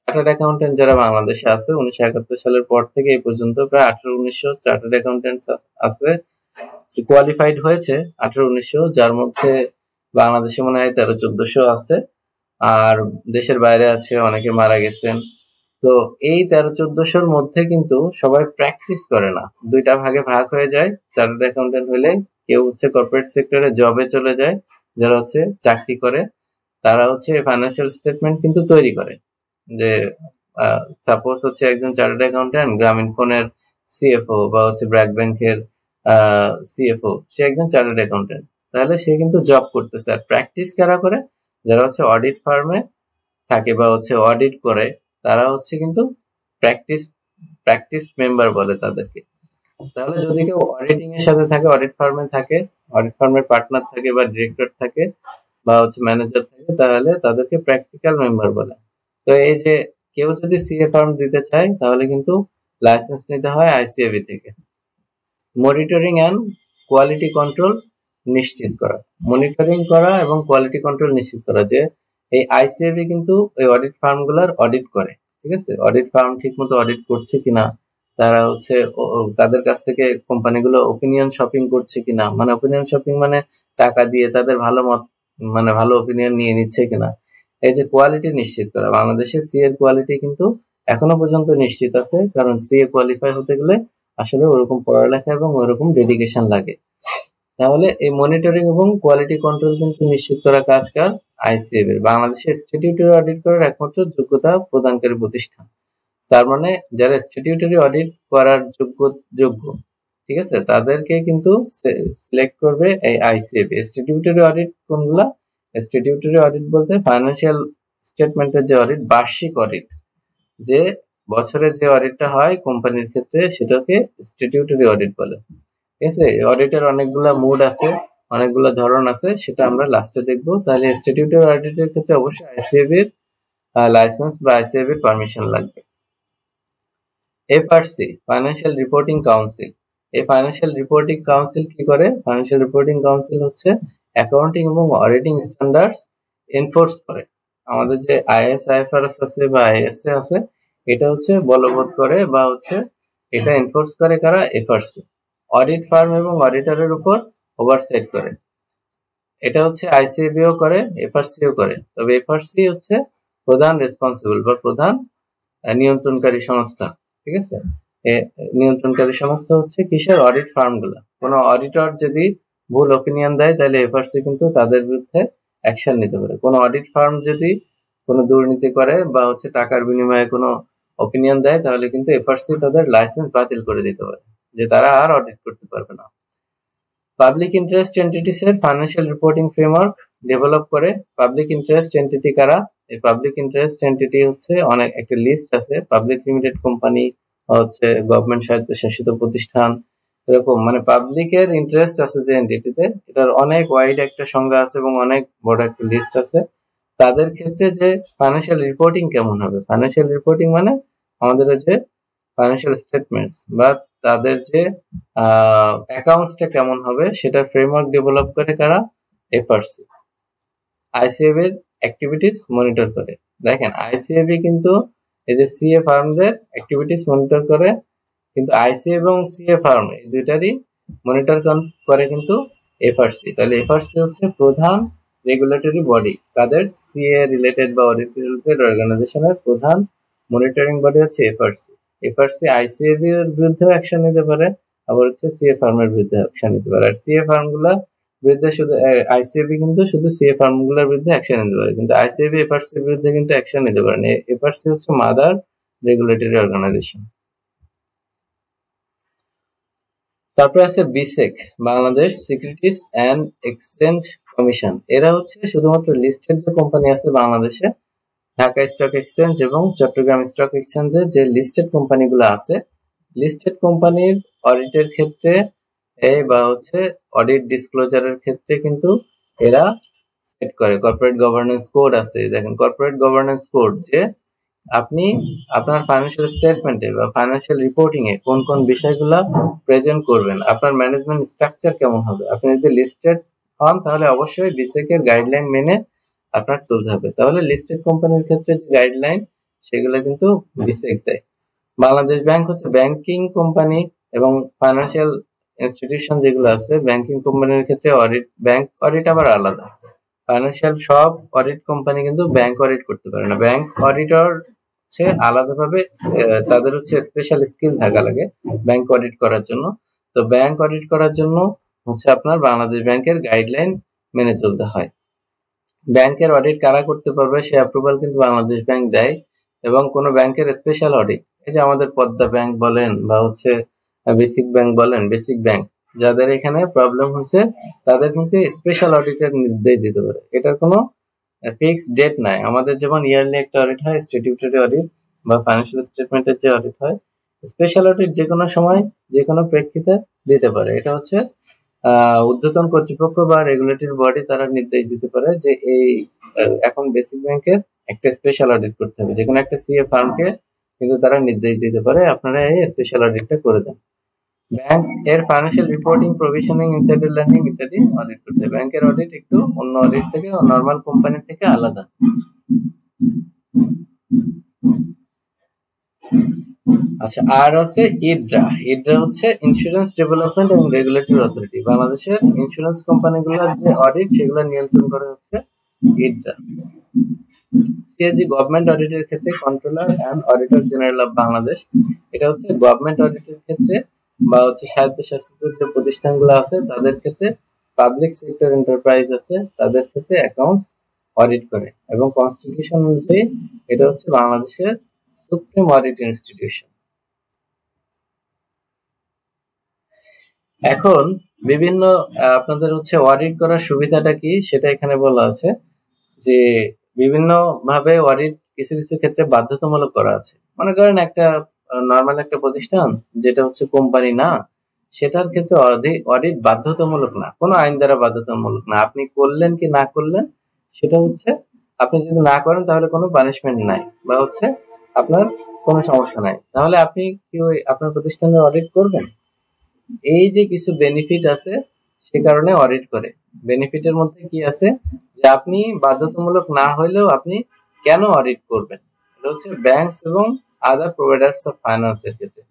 চার্টার্ড অ্যাকাউন্টেন্ট যারা বাংলাদেশে আছে 1971 সালের পর থেকে এই পর্যন্ত প্রায় 1800-1900 চার্টার্ড অ্যাকাউন্টেন্টস আছে, কোয়ালিফাইড হয়েছে 1800-1900, যার মধ্যে বাংলাদেশে মনে হয় 1300-1400 আছে, আর দেশের বাইরে আছে, অনেকে মারা গেছেন। তো এই 1300-1400-র মধ্যে কিন্তু সবাই প্র্যাকটিস করে না, দুইটা ভাগে ভাগ হয়ে যায়। চার্টার্ড অ্যাকাউন্টেন্ট হলে কেউ হচ্ছে কর্পোরেট সেক্টরে জবে চলে যায়, যারা হচ্ছে চাকরি করে, তারা হচ্ছে ফাইন্যান্সিয়াল স্টেটমেন্ট কিন্তু তৈরি করে। যে সাপোজ হচ্ছে একজন চার্টার্ড অ্যাকাউন্টেন্ট গ্রামীণ ফোনের সিএফও বা হচ্ছে ব্র্যাক ব্যাংকের সিএফও, সে একজন চার্টার্ড অ্যাকাউন্টেন্ট, তাহলে সে কিন্তু জব করতেছে। আর প্র্যাকটিস কারা করে, যারা হচ্ছে অডিট ফার্মে থাকে বা হচ্ছে অডিট করে, তারা হচ্ছে কিন্তু প্র্যাকটিস প্র্যাকটিস মেম্বার বলে তাদেরকে। তাহলে যদি কেউ অডিটিং এর সাথে থাকে, অডিট ফার্মে থাকে, অডিট ফার্মের পার্টনার থাকে বা ডিরেক্টর থাকে বা হচ্ছে ম্যানেজার থাকে, তাহলে তাদেরকে প্র্যাকটিক্যাল মেম্বার বলে। তো এই যে কেউ যদি সিএ ফার্ম দিতে চায় তাহলে কিন্তু লাইসেন্স নিতে হয় আইসিএবি থেকে। মনিটরিং অ্যান্ড কোয়ালিটি কন্ট্রোল নিশ্চিত করা, মনিটরিং করা এবং কোয়ালিটি কন্ট্রোল নিশ্চিত করা, যে এই আইসিএবি কিন্তু এই অডিট ফার্মগুলোর অডিট করে, ঠিক আছে, অডিট ফার্ম ঠিক মতো অডিট করছে কিনা, তারা হচ্ছে তাদের কাছ থেকে কোম্পানিগুলো ওপিনিয়ন শপিং করছে কিনা, মানে ওপিনিয়ন শপিং মানে টাকা দিয়ে তাদের ভালো মত, মানে ভালো ওপিনিয়ন নিয়ে নিচ্ছে কিনা, এই যে কোয়ালিটি নিশ্চিত করা। বাংলাদেশের সি এর কোয়ালিটি কিন্তু এখনো পর্যন্ত নিশ্চিত আছে, কারণ সিএ কোয়ালিফাই হতে গেলে আসলে ওরকম পড়ালেখা এবং ওরকম ডেডিকেশন লাগে। তাহলে এই মনিটরিং এবং কোয়ালিটি কন্ট্রোল কিন্তু নিশ্চিত করা কাজ কার, আইসিএবি এর। বাংলাদেশের স্ট্যাটিউটরি অডিট করার একমাত্র যোগ্যতা প্রদানকারী প্রতিষ্ঠান। তার মানে যারা স্ট্যাটিউটরি অডিট করার যোগ্য, ঠিক আছে, তাদেরকে কিন্তু সিলেক্ট করবে এই আইসিএবি। স্ট্যাটিউটরি অডিট কোনগুলা, স্ট্যাটিউটরি অডিট বলতে ফাইন্যান্সিয়াল স্টেটমেন্টের যে অডিট, বার্ষিক অডিট, যে বছরে যে অডিটটা হয় কোম্পানির ক্ষেত্রে, সেটাকে স্ট্যাটিউটরি অডিট বলে। ঠিক আছে, অডিটের অনেকগুলা মুড আছে, অনেকগুলা ধরন আছে, সেটা আমরা লাস্টে দেখবো। তাহলে স্ট্যাটিউটরি অডিটের ক্ষেত্রে অবশ্যই আইসিএবি এর লাইসেন্স বা আইসিএবি এর পারমিশন লাগবে। FRC, financial reporting council. এই ফাইন্যান্সিয়াল রিপোর্টিং কাউন্সিল কি করে? ফাইন্যান্সিয়াল রিপোর্টিং কাউন্সিল হচ্ছে অ্যাকাউন্টিং এবং অডিটিং স্ট্যান্ডার্ডস এনফোর্স করে। আমাদের যে আইএস আইএফআরএস আছে বা আইএসএ আছে, এটা হচ্ছে বলবৎ করে বা হচ্ছে এটা এনফোর্স করে কারা? এফআরসি। অডিট ফার্ম এবং অডিটরের উপর ওভারসাইট করে। এটা হচ্ছে আইসিএবিও করে, এফআরসিও করে। তবে এফআরসি হচ্ছে প্রধান রেসপন্সিবল বা প্রধান নিয়ন্ত্রণকারী সংস্থা, ঠিক আছে। নিয়ন্ত্রণকারী সংস্থা হচ্ছে কিসের? অডিট ফার্মগুলো। কোনো অডিটর যদি ভুল ওপিনিয়ন দেয় তাহলে এফআরসি কিন্তু তাদের বিরুদ্ধে অ্যাকশন নিতে পারে। কোনো অডিট ফার্ম যদি কোনো দুর্নীতি করে বা হচ্ছে টাকার বিনিময়ে কোনো ওপিনিয়ন দেয় তাহলে কিন্তু এফআরসি তাদের লাইসেন্স বাতিল করে দিতে পারে, যে তারা আর অডিট করতে পারবে না। পাবলিক ইন্টারেস্ট এন্টিটিস এর ফাইন্যান্সিয়াল রিপোর্টিং ফ্রেমওয়ার্ক ডেভেলপ করে। পাবলিক ইন্টারেস্ট এন্টিটি কারা? এই পাবলিক ইন্টারেস্ট এন্টিটি হচ্ছে অনেক একটা লিস্ট আছে, পাবলিক লিমিটেড কোম্পানি হচ্ছে গভর্নমেন্ট স্বায়ত্তশাসিত প্রতিষ্ঠান, এরকম মানে পাবলিকের ইন্টারেস্ট আছে যে এন্টিটিতে, এটার অনেক ওয়াইড একটা সংজ্ঞা আছে এবং অনেক বড় একটা লিস্ট আছে। তাদের ক্ষেত্রে যে ফাইন্যান্সিয়াল রিপোর্টিং কেমন হবে, ফাইন্যান্সিয়াল রিপোর্টিং মানে আমাদের যে ফাইন্যান্সিয়াল স্টেটমেন্টস বা তাদের যে অ্যাকাউন্টসটা কেমন হবে সেটার ফ্রেমওয়ার্ক ডেভেলপ করে কারা? এফআরসি। আইসিএবি এর অ্যাক্টিভিটিস মনিটর করে। দেখেন আইসিএবি কিন্তু এই যে সিএ ফার্মদের অ্যাক্টিভিটিস মনিটর করে, কিন্তু আইসি এবং সিএ ফার্ম এই দুইটারই মনিটর করে কিন্তু এফআরসি। তাহলে এফআরসি হচ্ছে প্রধান রেগুলেটরি বডি, তাদের সিএ রিলেটেড বা অডিট রিলেটেড অর্গানাইজেশনের প্রধান মনিটরিং বডি হচ্ছে এফআরসি। এফআরসি আইসিএবি এর বিরুদ্ধে অ্যাকশন নিতে পারে, আবার হচ্ছে সিএ ফার্মের বিরুদ্ধে অ্যাকশন নিতে পারে। আর সিএ ফার্মগুলা বিরুদ্ধে শুধু আইসিএবি কিন্তু শুধু সিএ ফার্মগুলোর বিরুদ্ধে অ্যাকশন নিতে পারে, কিন্তু আইসিএবি এফআরসির বিরুদ্ধে কিন্তু অ্যাকশন নিতে পারে না। এফআরসি হচ্ছে মাদার রেগুলেটরি অর্গানাইজেশন। তারপরে আছে BSEC, Bangladesh securities and exchange commission. এরা হচ্ছে শুধুমাত্র লিস্টেড যে কোম্পানি আছে বাংলাদেশে, ঢাকা স্টক এক্সচেঞ্জ এবং চট্টগ্রাম স্টক এক্সচেঞ্জে যে লিস্টেড কোম্পানিগুলো আছে, লিস্টেড কোম্পানির অডিটের ক্ষেত্রে বা হচ্ছে অডিট ডিসক্লোজারের ক্ষেত্রে কিন্তু এরা সেট করে। কর্পোরেট গভর্নেন্স কোড আছে, দেখেন কর্পোরেট গভর্নেন্স কোড, যে আপনি আপনার ফাইন্যান্সিয়াল স্টেটমেন্টে বা ফাইন্যান্সিয়াল রিপোর্টিং এ কোন কোন বিষয়গুলো প্রেজেন্ট করবেন, আপনার ম্যানেজমেন্ট স্ট্রাকচার কেমন হবে। আপনি যদি লিস্টেড হন তাহলে অবশ্যই বিসেক এর গাইডলাইন মেনে আপনার চলতে হবে। তাহলে লিস্টেড কোম্পানির ক্ষেত্রে যে গাইডলাইন সেগুলো কিন্তু বিসেক দেয়। বাংলাদেশ ব্যাংক হচ্ছে ব্যাংকিং কোম্পানি এবং ফাইন্যান্সিয়াল ইনস্টিটিউশন যেগুলো আছে ব্যাংকিং কোম্পানির ক্ষেত্রে অডিট, ব্যাংক অডিট আবার আলাদা। ফাইন্যান্সিয়াল সব অডিট কোম্পানি কিন্তু ব্যাংক অডিট করতে পারে না। ব্যাংক অডিটর হচ্ছে আলাদাভাবে তাদের হচ্ছে স্পেশাল স্কিল থাকা লাগে ব্যাংক অডিট করার জন্য। তো ব্যাংক অডিট করার জন্য হচ্ছে আপনার বাংলাদেশ ব্যাংকের গাইডলাইন মেনে চলতে হয়। ব্যাংকের অডিট কারা করতে পারবে সে অ্যাপ্রুভাল কিন্তু বাংলাদেশ ব্যাংক দেয়। এবং কোনো ব্যাংকের স্পেশাল অডিট, এই যে আমাদের পদ্মা ব্যাংক বলেন বা হচ্ছে বেসিক ব্যাংক বলেন, বেসিক ব্যাংক যাদের এখানে প্রবলেম হচ্ছে তাদের কিন্তু স্পেশাল অডিটের নির্দেশ দিতে পারে। এটার কোনো ফিক্সড ডেট নাই। আমাদের যেমন ইয়ারলি একটা অডিট হয় স্ট্যাটিউটরি অডিট বা ফাইন্যান্সিয়াল স্টেটমেন্টের যে অডিট হয়, স্পেশাল অডিট যে কোনো সময় যে কোনো প্রেক্ষিতে দিতে পারে। এটা হচ্ছে ঊর্ধ্বতন কর্তৃপক্ষ বা রেগুলেটরি বডি তারা নির্দেশ দিতে পারে যে এই এখন বেসিক ব্যাংকের একটা স্পেশাল অডিট করতে হবে, যে কোনো একটা সিএ ফার্মকে কিন্তু তারা নির্দেশ দিতে পারে আপনারা এই স্পেশাল অডিটটা করে দেন। ব্যাংক এর financial reporting, provisioning, insider learning ইত্যাদি অডিট করতে হবে। ব্যাংকের অডিট একটু অন্য অডিট থেকে নরমাল কোম্পানি থেকে আলাদা। আচ্ছা, আর আছে ইডরা। ইডরা হচ্ছে ইন্স্যুরেন্স ডেভেলপমেন্ট এবং রেগুলেটরি অথরিটি। বাংলাদেশের ইন্স্যুরেন্স কোম্পানিগুলোর যে অডিট সেগুলো নিয়ন্ত্রণ করে হচ্ছে ইডরা। সিএজি গভর্নমেন্ট অডিটের ক্ষেত্রে controller and auditor general of Bangladesh. এটা হচ্ছে গভর্নমেন্ট অডিটের ক্ষেত্রে বা হচ্ছে স্বায়ত্তশাসিত যে প্রতিষ্ঠানগুলো আছে তাদের ক্ষেত্রে, পাবলিক সেক্টর এন্টারপ্রাইজ আছে তাদের ক্ষেত্রে অ্যাকাউন্টস অডিট করে। এবং কনস্টিটিউশন অনুযায়ী এটা হচ্ছে বাংলাদেশের সুপ্রিম অডিট ইনস্টিটিউশন। এখন বিভিন্ন আপনাদের হচ্ছে অডিট করার সুবিধাটা কি সেটা এখানে বলা আছে, যে বিভিন্ন ভাবে অডিট কিছু কিছু ক্ষেত্রে বাধ্যতামূলক করা আছে। মনে করেন একটা নর্মাল একটা প্রতিষ্ঠান যেটা হচ্ছে কোম্পানি না, সেটার ক্ষেত্রে অডিট বাধ্যতামূলক না, কোনো আইন দ্বারা বাধ্যতামূলক না। আপনি করলেন কি না করলেন সেটা হচ্ছে, আপনি যদি না করেন তাহলে কোনো পানিশমেন্ট নাই বা হচ্ছে আপনার কোনো সমস্যা নাই, তাহলে আপনি কি ওই আপনার প্রতিষ্ঠানের অডিট করবেন। এই যে কিছু বেনিফিট আছে সে কারণে অডিট করে। বেনিফিটের মধ্যে কি আছে, যে আপনি বাধ্যতামূলক না হইলেও আপনি কেন অডিট করবেন, এটা হচ্ছে ব্যাংকস এবং আদার প্রোভাইডার্স অফ ফাইন্যান্স এর ক্ষেত্রে।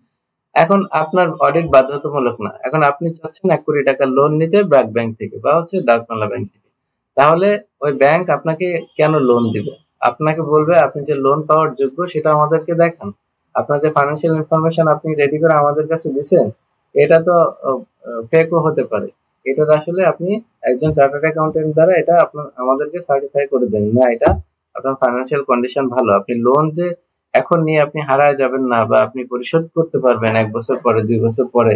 এখন আপনার অডিট বাধ্যতামূলক না, এখন আপনি চাচ্ছেন 1 কোটি টাকা লোন নিতে ব্র্যাক ব্যাংক থেকে বা হচ্ছে ডাকবাংলা ব্যাংক থেকে, তাহলে ওই ব্যাংক আপনাকে কেন লোন দিবে, আপনাকে বলবে আপনি যে লোন পাওয়ার যোগ্য সেটা আমাদেরকে দেখান, আপনার যে ফাইন্যান্সিয়াল ইনফরমেশন আপনি রেডি করে আমাদের কাছে দিছেন এটা তো ফেকও হতে পারে, এটা আসলে আপনি একজন চার্টার্ড অ্যাকাউন্টেন্ট দ্বারা এটা আপনার আমাদেরকে সার্টিফাই করে দেন না এটা আপনার ফাইন্যান্সিয়াল কন্ডিশন ভালো, আপনি লোন যে এখন নিয়ে আপনি হারায় যাবেন না বা আপনি পরিশোধ করতে পারবেন 1 বছর পরে 2 বছর পরে,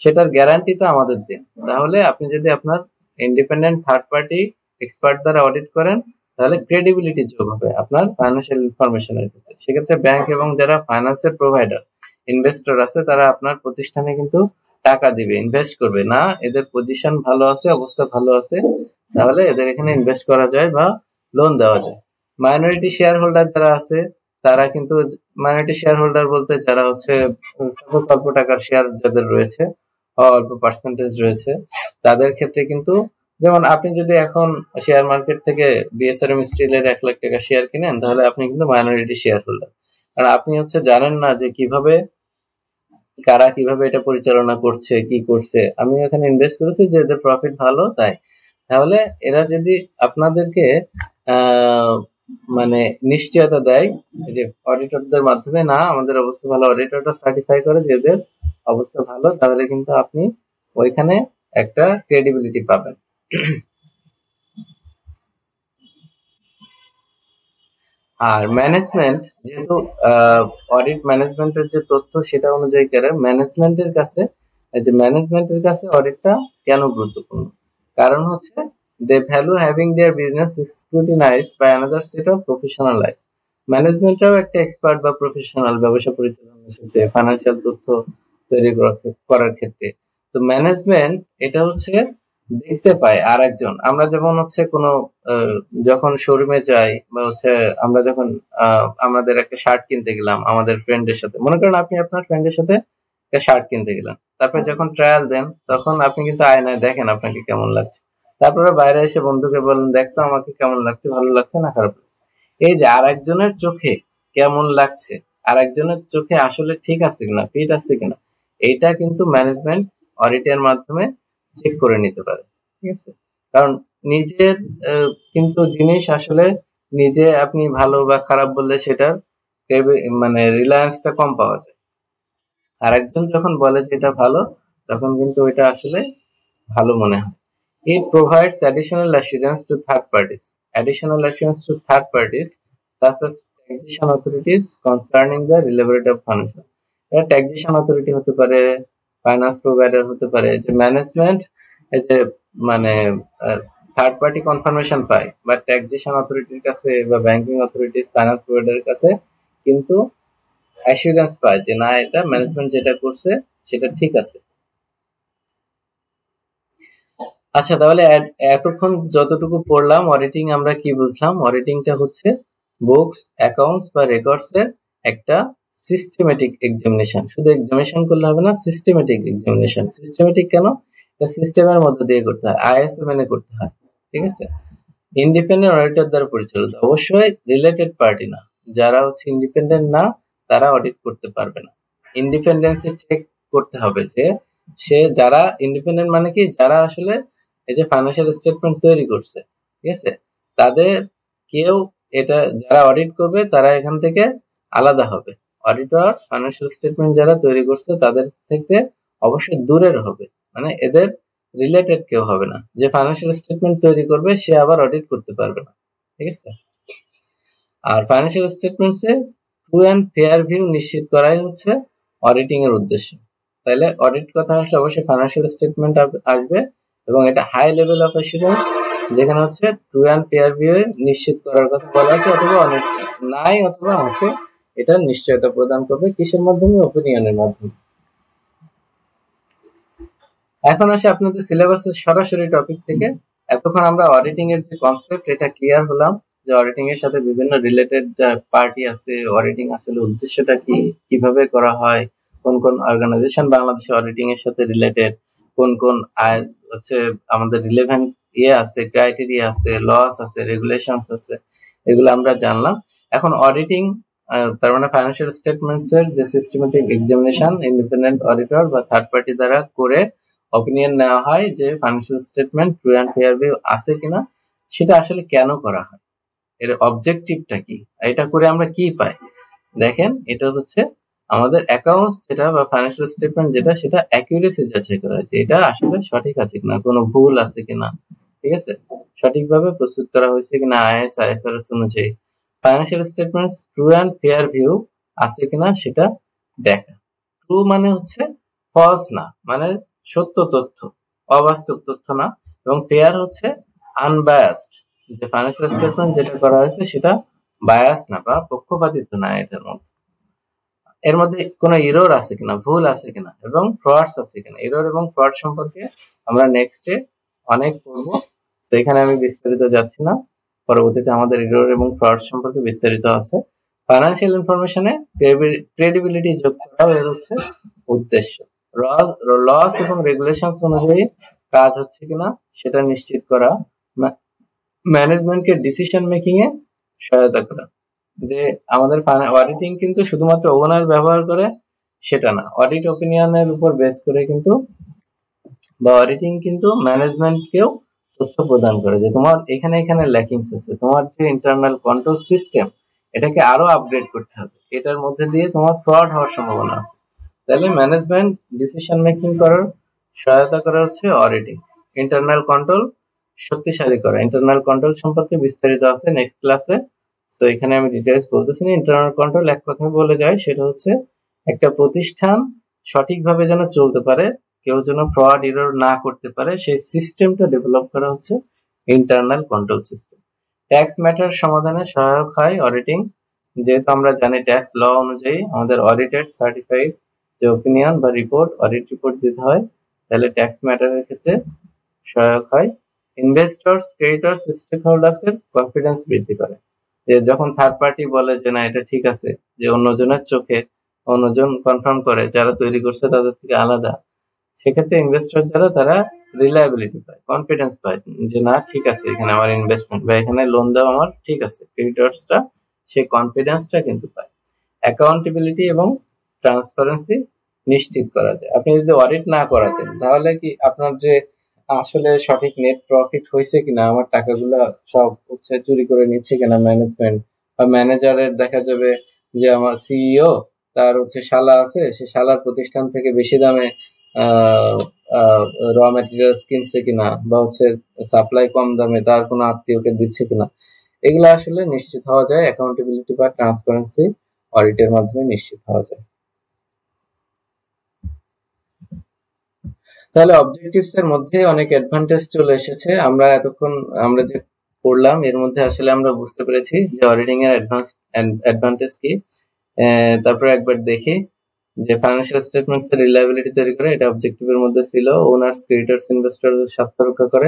সেটার গ্যারান্টিটা আমাদের দিন। তাহলে আপনি যদি আপনার ইন্ডিপেন্ডেন্ট থার্ড পার্টি এক্সপার্ট দ্বারা অডিট করেন, তাহলে ক্রেডিবিলিটি যোগ হবে আপনার ফাইন্যান্সিয়াল ইনফরমেশনের ক্ষেত্রে। সেক্ষেত্রে ব্যাংক এবং যারা ফাইন্যান্সের প্রোভাইডার, ইনভেস্টর আছে, তারা আপনার প্রতিষ্ঠানে কিন্তু টাকা দিবে, ইনভেস্ট করবে না। এদের পজিশন ভালো আছে, অবস্থা ভালো আছে, তাহলে এদের এখানে ইনভেস্ট করা যায় বা লোন দেওয়া যায়। মাইনরিটি শেয়ার হোল্ডার যারা আছে, তারা কিন্তু, মাইনরিটি শেয়ার হোল্ডার বলতে যারা হচ্ছে অল্প টাকার শেয়ার যাদের রয়েছে, অল্প পার্সেন্টেজ রয়েছে, তাদের ক্ষেত্রে কিন্তু, যেমন আপনি যদি এখন শেয়ার মার্কেট থেকে বিএসআরএম স্টিলের 1 লাখ টাকা শেয়ার কিনেন, তাহলে আপনি কিন্তু মাইনরিটি শেয়ার হোল্ডার। কারণ আপনি হচ্ছে জানেন না যে কারা কিভাবে এটা পরিচালনা করছে, কি করছে। আমি এখানে ইনভেস্ট করেছি যে এদের প্রফিট ভালো, তাই। তাহলে এরা যদি আপনাদেরকে মানে নিশ্চয়তা দেয় যে অডিটরদের মাধ্যমে, না আমাদের অবস্থা ভালো, অডিটরটা সার্টিফাই করে যে এদের অবস্থা ভালো, তাহলে কিন্তু আপনি ওইখানে একটা ক্রেডিবিলিটি পাবেন। আর ম্যানেজমেন্ট যেহেতু অডিট ম্যানেজমেন্টের যে তথ্য সেটা অনুযায়ী করে ম্যানেজমেন্টের কাছে অডিটটা কেন গুরুত্বপূর্ণ, কারণ হচ্ছে they value having their business scrutinised by another set of professional eyes. ম্যানেজমেন্টটাও একটা এক্সপার্ট বা প্রফেশনাল ব্যবসা পরিচালনার ক্ষেত্রে, ফাইন্যান্সিয়াল তথ্য তৈরি করার ক্ষেত্রে। তো ম্যানেজমেন্ট এটা হচ্ছে দেখতে পায় আর একজন। আমরা যেমন হচ্ছে কোনো যখন শোরুমে যাই বা হচ্ছে আমরা যখন আমাদের একটা শার্ট কিনতে গেলাম আমাদের ফ্রেন্ডের সাথে, মনে করেন আপনি আপনার ফ্রেন্ডের সাথে একটা শার্ট কিনতে গেলেন, তারপরে যখন ট্রায়াল দেন তখন আপনি কিন্তু আয়নায় দেখেন আপনাকে কেমন লাগছে, তারপরে বাইরে এসে বন্ধুকে বলেন দেখতো আমাকে কেমন লাগছে, ভালো লাগছে না খারাপ লাগছে। এই যে আরেকজনের চোখে কেমন লাগছে, আরেকজনের চোখে আসলে ঠিক আছে কিনা, ফিট আছে কিনা, এইটা কিন্তু ম্যানেজমেন্ট অডিটের মাধ্যমে চেক করে নিতে পারে। ঠিক আছে, কারণ নিজের কিন্তু জিনিস আসলে নিজে আপনি ভালো বা খারাপ বললে সেটার মানে রিলায়েন্সটা কম পাওয়া যায়। আরেকজন যখন বলে যে এটা ভালো, তখন কিন্তু ওইটা আসলে ভালো মনে হয়। It provides additional assurance to third parties such as taxation authorities concerning the relevant of function. এটা ট্যাক্সেশন অথরিটি হতে পারে, ফাইন্যান্স প্রোভাইডার হতে পারে, যে ম্যানেজমেন্ট এই যে মানে থার্ড পার্টি কনফার্মেশন পায় বা ট্যাক্সেশন অথরিটির কাছে বা ব্যাংকিং অথরিটিস, ফাইন্যান্স প্রোভাইডারের কাছে কিন্তু অ্যাসুরেন্স পায় যে না, এটা ম্যানেজমেন্ট যেটা করছে সেটা ঠিক আছে। আচ্ছা, তাহলে এতক্ষণ যতটুকু পড়লাম অডিটিং, আমরা কি বুঝলাম? অডিটিংটা হচ্ছে বুকস, অ্যাকাউন্টস বা রেকর্ডস এর একটা সিস্টেমেটিক এক্সামিনেশন। শুধু এক্সামিনেশন করলে হবে না, সিস্টেমেটিক এক্সামিনেশন। সিস্টেমেটিক কেন? এটা সিস্টেমের মধ্যে দিয়ে করতে হয়, আইএসও মেনে করতে হয়। ঠিক আছে, ইন্ডিপেন্ডেন্ট অডিটর দ্বারা পরিচালিত, অবশ্যই রিলেটেড পার্টি না। যারা হচ্ছে ইন্ডিপেন্ডেন্ট না তারা অডিট করতে পারবে না। ইন্ডিপেন্ডেন্সে চেক করতে হবে যে যারা ইন্ডিপেন্ডেন্ট মানে কি, যারা আসলে এই যে ফাইন্যান্সিয়াল স্টেটমেন্ট তৈরি করছে, ঠিক আছে, তাদের কেউ এটা যারা অডিট করবে তারা এখান থেকে আলাদা হবে। অডিটর ফাইন্যান্সিয়াল স্টেটমেন্ট যারা তৈরি করছে তাদের থেকে অবশ্যই দূরের হবে, মানে এদের রিলেটেড কেউ হবে না। যে ফাইন্যান্সিয়াল স্টেটমেন্ট তৈরি করবে সে আবার অডিট করতে পারবে না। ঠিক আছে, আর ফাইন্যান্সিয়াল স্টেটমেন্টসে ট্রু অ্যান্ড ফেয়ার ভিউ নিশ্চিত করাই হচ্ছে অডিটিং এর উদ্দেশ্য। তাহলে অডিট কথা আসলে অবশ্যই ফাইন্যান্সিয়াল স্টেটমেন্ট আসবে, এবং এটা হাই লেভেল অফ অ্যাসুরেন্স, যেখানে হচ্ছে ট্রু অ্যান্ড ফেয়ার ভিউ নিশ্চিত করার কথা বলা আছে, অথবা অনেক নাই অথবা আছে, এটা নিশ্চয়তা প্রদান করবে কিসের মাধ্যমে? ওপিনিয়নের মাধ্যমে। এখন আসে আপনাদের সিলেবাসের সরাসরি টপিক থেকে। এতক্ষণ আমরা অডিটিং এর যে কনসেপ্ট এটা ক্লিয়ার হলাম, যে অডিটিং এর সাথে বিভিন্ন রিলেটেড পার্টি আছে, অডিটিং আসলে উদ্দেশ্যটা কি, কিভাবে করা হয়, কোন কোন অর্গানাইজেশন বাংলাদেশে অডিটিং এর সাথে রিলেটেড, কোন কোন হচ্ছে আমাদের রিলেভেন্ট আছে, ক্রাইটেরিয়া আছে, লস আছে, রেগুলেশনস আছে, এগুলো আমরা জানলাম। এখন অডিটিং তার মানে ফাইন্যান্সিয়াল স্টেটমেন্টস এর যে সিস্টেমেটিক এক্সামিনেশন ইন্ডিপেন্ডেন্ট অডিটর বা থার্ড পার্টি দ্বারা করে অপিনিয়ন নেওয়া হয় যে financial statement true and fair view আছে কিনা, সেটা আসলে কেন করা হয়, এর অবজেক্টিভটা কি, এটা করে আমরা কি পাই। দেখেন, এটা হচ্ছে আমাদের অ্যাকাউন্টস যেটা বা ফাইন্যান্সিয়াল স্টেটমেন্ট যেটা, সেটা অ্যাকুরেসি যাচাই করা হয়েছে, এটা আসলে সঠিক আছে কিনা, কোনো ভুল আছে কিনা, ঠিক আছে, সঠিকভাবে প্রস্তুত করা হয়েছে কিনা আইএস আইএফআরএস অনুযায়ী। Financial statements true and fair view আছে কিনা সেটা দেখা। ট্রু মানে হচ্ছে ফলস না, মানে সত্য তথ্য, অবাস্তব তথ্য না, এবং ফেয়ার হচ্ছে আনবায়াসড, যে ফাইন্যান্সিয়াল স্টেটমেন্ট যেটা করা হয়েছে সেটা বায়াসড না বা পক্ষপাতিত্ব না এর মধ্যে কোনো এরর আছে কিনা, ভুল আছে কিনা, এবং ফ্রডস আছে কিনা। এরর এবং ফ্রড সম্পর্কে আমরা নেক্সটে অনেক পড়বো, তো এখানে আমি বিস্তারিত যাচ্ছি না। পরবর্তীতে আমাদের এরর এবং ফ্রড সম্পর্কে বিস্তারিত আছে। ফাইন্যান্সিয়াল ইনফরমেশনে ক্রেডিবিলিটি যোগ করাও এর হচ্ছে উদ্দেশ্য। লস এবং রেগুলেশনস অনুযায়ী কাজ হচ্ছে কিনা সেটা নিশ্চিত করা, ম্যানেজমেন্টকে ডিসিশন মেকিং এ সহায়তা করা। যে আমাদের অডিটিং কিন্তু শুধুমাত্র ওনার ব্যবহার করে সেটা না, অডিট ওপিনিয়নের উপর বেস করে কিন্তু, বা অডিটিং কিন্তু ম্যানেজমেন্টকেও তথ্য প্রদান করে যে তোমার এখানে এখানে ল্যাকিংস আছে, তোমার যে ইন্টারনাল কন্ট্রোল সিস্টেম এটাকে আরো আপগ্রেড করতে হবে, এটার মধ্যে দিয়ে তোমার ফ্রড হওয়ার সম্ভাবনা আছে। তাহলে ম্যানেজমেন্ট ডিসিশন মেকিং করার সহায়তা করা হচ্ছে অডিটিং। ইন্টারনাল কন্ট্রোল শক্তিশালী করা, ইন্টারনাল কন্ট্রোল সম্পর্কে বিস্তারিত আছে নেক্সট ক্লাসে, তো এখানে আমি ডিটেইলস বলতেছি না। ইন্টারনাল কন্ট্রোল এক কথায় বলে যায় সেটা হচ্ছে একটা প্রতিষ্ঠান সঠিকভাবে যেন চলতে পারে, কেউ যেন ফ্রড এরর না করতে পারে, সেই সিস্টেমটা ডেভেলপ করা হচ্ছে internal control system. Tax matter সমাধানে সহায়ক হয় অডিটিং, যেহেতু আমরা জানি ট্যাক্স ল অনুযায়ী আমাদের অডিটেড সার্টিফাইড যে ওপিনিয়ন বা রিপোর্ট, অডিট রিপোর্ট দিতে হয়, তাহলে ট্যাক্স ম্যাটারের ক্ষেত্রে সহায়ক হয়। ইনভেস্টরস, ক্রেডিটরস, স্টেক হোল্ডার্স এর কনফিডেন্স বৃদ্ধি করে, যে যখন থার্ড পার্টি বলে যে না এটা ঠিক আছে, যে অন্যজনের চোখে অন্যজন কনফার্ম করে যারা তৈরি করছে তাদের থেকে আলাদা, সেক্ষেত্রে ইনভেস্টর যারা তারা রিলায়েবিলিটি পায়, কনফিডেন্স পায় যে না ঠিক আছে এখানে আমার ইনভেস্টমেন্ট বা এখানে লোন দেওয়া আমার ঠিক আছে। ক্রেডিটরসরা সেই কনফিডেন্সটা কিন্তু পায়। অ্যাকাউন্টেবিলিটি এবং ট্রান্সপারেন্সি নিশ্চিত করা যায়। আপনি যদি অডিট না করাতেন তাহলে কি আপনার যে আসলে সঠিক নেট প্রফিট হয়েছে কিনা, আমার টাকাগুলো সব হচ্ছে চুরি করে নিচ্ছে কিনা ম্যানেজমেন্ট বা ম্যানেজারের, দেখা যাবে যে আমার সিইও তার হচ্ছে শালা আছে, সে শালার প্রতিষ্ঠান থেকে বেশি দামে র ম্যাটেরিয়ালস কিনছে কিনা, বা হচ্ছে সাপ্লাই কম দামে তার কোনো আত্মীয়কে দিচ্ছে কিনা, এগুলো আসলে নিশ্চিত হওয়া যায় অ্যাকাউন্টেবিলিটি বা ট্রান্সপারেন্সি অডিটের মাধ্যমে নিশ্চিত হওয়া যায়। তাহলে অবজেক্টিভস এর মধ্যে অনেক অ্যাডভান্টেজ চলে এসেছে। আমরা এতক্ষণ আমরা যে পড়লাম এর মধ্যে আসলে আমরা বুঝতে পেরেছি যে অডিটিং এর অ্যাডভান্টেজ কি। তারপরে একবার দেখি যে ফাইন্যান্সিয়াল স্টেটমেন্টস এর রিলায়েবিলিটি তৈরি করে, এটা অবজেক্টিভের মধ্যে ছিল। ওনার্স, ক্রেডিটরস, ইনভেস্টরদের স্বার্থ রক্ষা করে,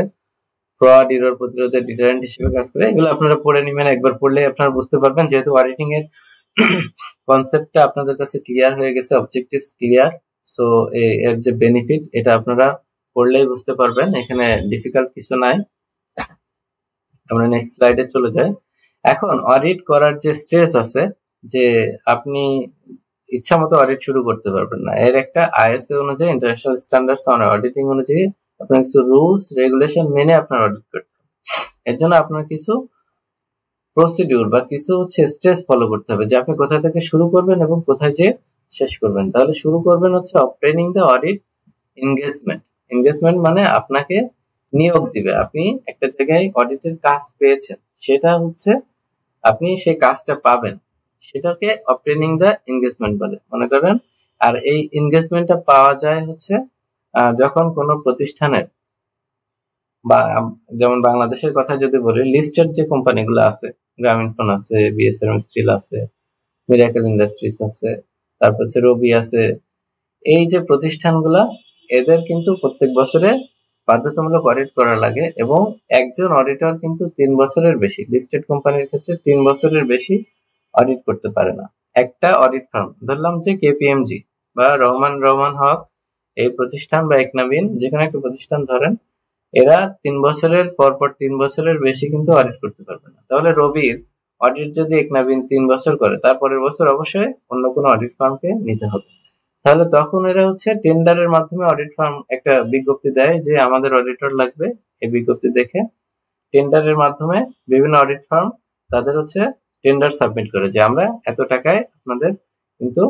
ফ্রড এরর প্রতিরোধে ডিটারেন্ট হিসেবে কাজ করে। এগুলো আপনারা পড়ে নেবেন, একবার পড়লে আপনারা বুঝতে পারবেন। যেহেতু অডিটিং এর কনসেপ্টটা আপনাদের কাছে ক্লিয়ার হয়ে গেছে, অবজেক্টিভস ক্লিয়ার, সো এর যে বেনিফিট এটা আপনারা পড়লেই বুঝতে পারবেন, এখানে ডিফিকাল্ট কিছু নাই। আমরা নেক্সট স্লাইডে চলে যাই। এখন অডিট করার যে স্ট্রেস আছে, যে আপনি ইচ্ছা মতো অডিট শুরু করতে পারবেন না, এর একটা আইএসএ অনুযায়ী, ইন্টারন্যাশনাল স্ট্যান্ডার্ডস অন অডিটিং অনুযায়ী আপনার কিছু রুলস রেগুলেশন মেনে আপনার অডিট করতে হবে। এর জন্য আপনার কিছু প্রসিডিউর বা কিছু হচ্ছে স্টেজ ফলো করতে হবে, যে আপনি কোথা থেকে শুরু করবেন এবং কোথায় যে শেষ করবেন। তাহলে শুরু করবেন হচ্ছে obtaining the audit engagement. Engagement মানে আপনাকে নিয়োগ দিবে, আপনি একটা জায়গায় অডিটের কাজ পেয়েছেন, সেটা হচ্ছে আপনি সেই কাজটা পাবেন, সেটাকে অবটেইনিং দ্য এনগেজমেন্ট বলে মনে করেন। আর এই এনগেজমেন্টটা পাওয়া যায় হচ্ছে যখন কোনো প্রতিষ্ঠানের, বা যেমন বাংলাদেশের কথা যদি বলি, লিস্টেড যে কোম্পানিগুলো আছে, গ্রামীণফোন আছে, বিএসআরএম স্টিল আছে, মিরাকেল ইন্ডাস্ট্রিজ আছে, তারপর রবি আছে, এই যে প্রতিষ্ঠানগুলা, এদের কিন্তু প্রত্যেক বছরে বাধ্যতামূলক অডিট করা লাগে, এবং একজন অডিটর কিন্তু 3 বছরের বেশি, লিস্টেড কোম্পানির ক্ষেত্রে 3 বছরের বেশি অডিট করতে পারে না। একটা অডিট ফার্ম ধরলাম যে কেপিএমজি বা রহমান হক, এই প্রতিষ্ঠান বা একনাবিন যে কোনো একটা প্রতিষ্ঠান ধরেন, এরা 3 বছরের পর 3 বছরের বেশি কিন্তু অডিট করতে পারবে না। তাহলে রবির অডিট যদি একনাবিন 3 বছর করে, তারপরের বছর অবশ্যই অন্য কোনো অডিট ফার্মকে নিতে হবে। তাহলে তখন এরা হচ্ছে টেন্ডারের মাধ্যমে অডিট ফার্ম একটা বিজ্ঞপ্তি দেয় যে আমাদের অডিটর লাগবে, এই বিজ্ঞপ্তি দেখে টেন্ডারের মাধ্যমে বিভিন্ন অডিট ফার্ম তাদের হচ্ছে টেন্ডার সাবমিট করে যে আমরা এত টাকায় আপনাদের কিন্তু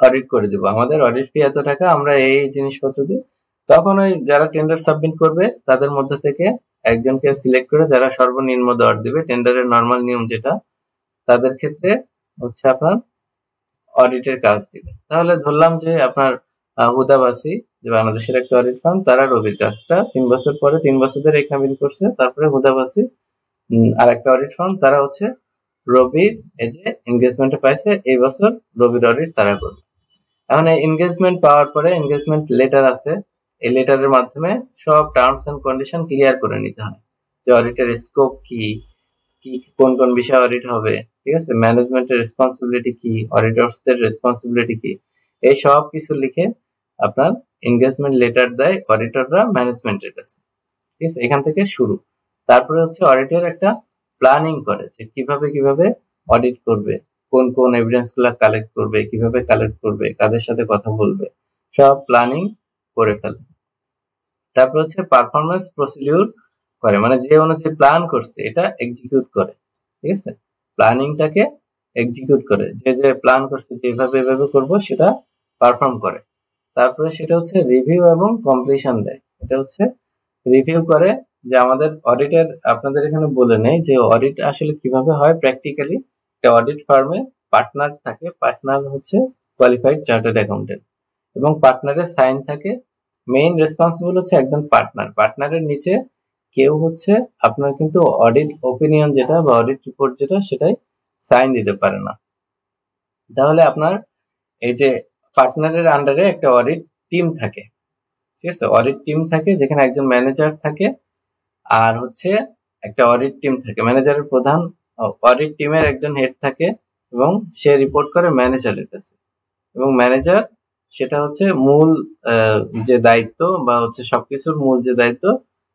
অডিট করে দিব, আমাদের অডিট ফি এত টাকা, আমরা এই জিনিসপত্র দিই। তখন ওই যারা টেন্ডার সাবমিট করবে তাদের মধ্যে থেকে একজনকে সিলেক্ট করে যারা সর্বনিম্ন দর দিবে, টেন্ডারের নর্মাল নিয়ম যেটা, তাদের ক্ষেত্রে আপনার অডিটের কাজ দিবে। তাহলে ধরলাম যে আপনার হুদাবাসী যে বাংলাদেশের একটা অডিট ফার্ম, তারা রবির কাজটা 3 বছর পরে 3 বছর ধরে এক্সামিন করছে, তারপরে হুদাবাসী আর একটা অডিট ফার্ম তারা হচ্ছে রবির এই যে এনগেজমেন্টে পাইছে, এই বছর রবির অডিট তারা করবে। এখন এই এনগেজমেন্ট পাওয়ার পরে এনগেজমেন্ট লেটার আছে, এই লেটারের মাধ্যমে সব টার্মস এন্ড কন্ডিশন ক্লিয়ার করে নিতে হয়, যে অডিটের স্কোপ কি, কি কোন কোন বিষয়ে অডিট হবে, ঠিক আছে, ম্যানেজমেন্টের রেসপন্সিবিলিটি কি, অডিটরসদের রেসপন্সিবিলিটি কি, এই সব কিছু লিখে আপনার এনগেজমেন্ট লেটার দেয় অডিটররা ম্যানেজমেন্টের কাছে, ঠিক আছে। এখান থেকে শুরু। তারপরে হচ্ছে অডিটর একটা প্ল্যানিং করে যে কিভাবে কিভাবে অডিট করবে, কোন কোন এভিডেন্স গুলা কালেক্ট করবে, কিভাবে কালেক্ট করবে, কাদের সাথে কথা বলবে, সব প্ল্যানিং করে ফেলে। তারপর হচ্ছে পারফরমেন্স প্রসিডিউর করে, মানে যে অনুযায়ী প্ল্যান করছে এটা এক্সিকিউট করে, ঠিক আছে, প্ল্যানিংটাকে এক্সিকিউট করে, যে যে প্ল্যান করছে যে এভাবে এভাবে করবো সেটা পারফর্ম করে। তারপরে সেটা হচ্ছে রিভিউ এবং কমপ্লিশন দেয়। এটা হচ্ছে রিভিউ করে, যে আমাদের অডিটের আপনাদের এখানে বলে নেই যে অডিট আসলে কিভাবে হয় প্র্যাকটিক্যালি। একটা অডিট ফার্মে পার্টনার থাকে, পার্টনার হচ্ছে কোয়ালিফাইড চার্টার্ড অ্যাকাউন্টেন্ট, এবং পার্টনারের সাইন থাকে। মেইন রেসপন্সিবল হচ্ছে একজন পার্টনার, পার্টনারের নিচে কেউ হচ্ছে আপনার কিন্তু অডিট ওপিনিয়ন যেটা বা অডিট রিপোর্ট যেটা সেটাই সাইন দিতে পারে না। তাহলে আপনার এই যে পার্টনারের আন্ডারে একটা অডিট টিম থাকে, ঠিক আছে, অডিট টিম থাকে যেখানে একজন ম্যানেজার থাকে আর হচ্ছে একটা অডিট টিম থাকে, ম্যানেজারের প্রধান অডিট টিমের একজন হেড থাকে এবং সে রিপোর্ট করে ম্যানেজারের কাছে, এবং ম্যানেজার সেটা হচ্ছে মূল যে দায়িত্ব বা হচ্ছে সবকিছুর মূল যে দায়িত্ব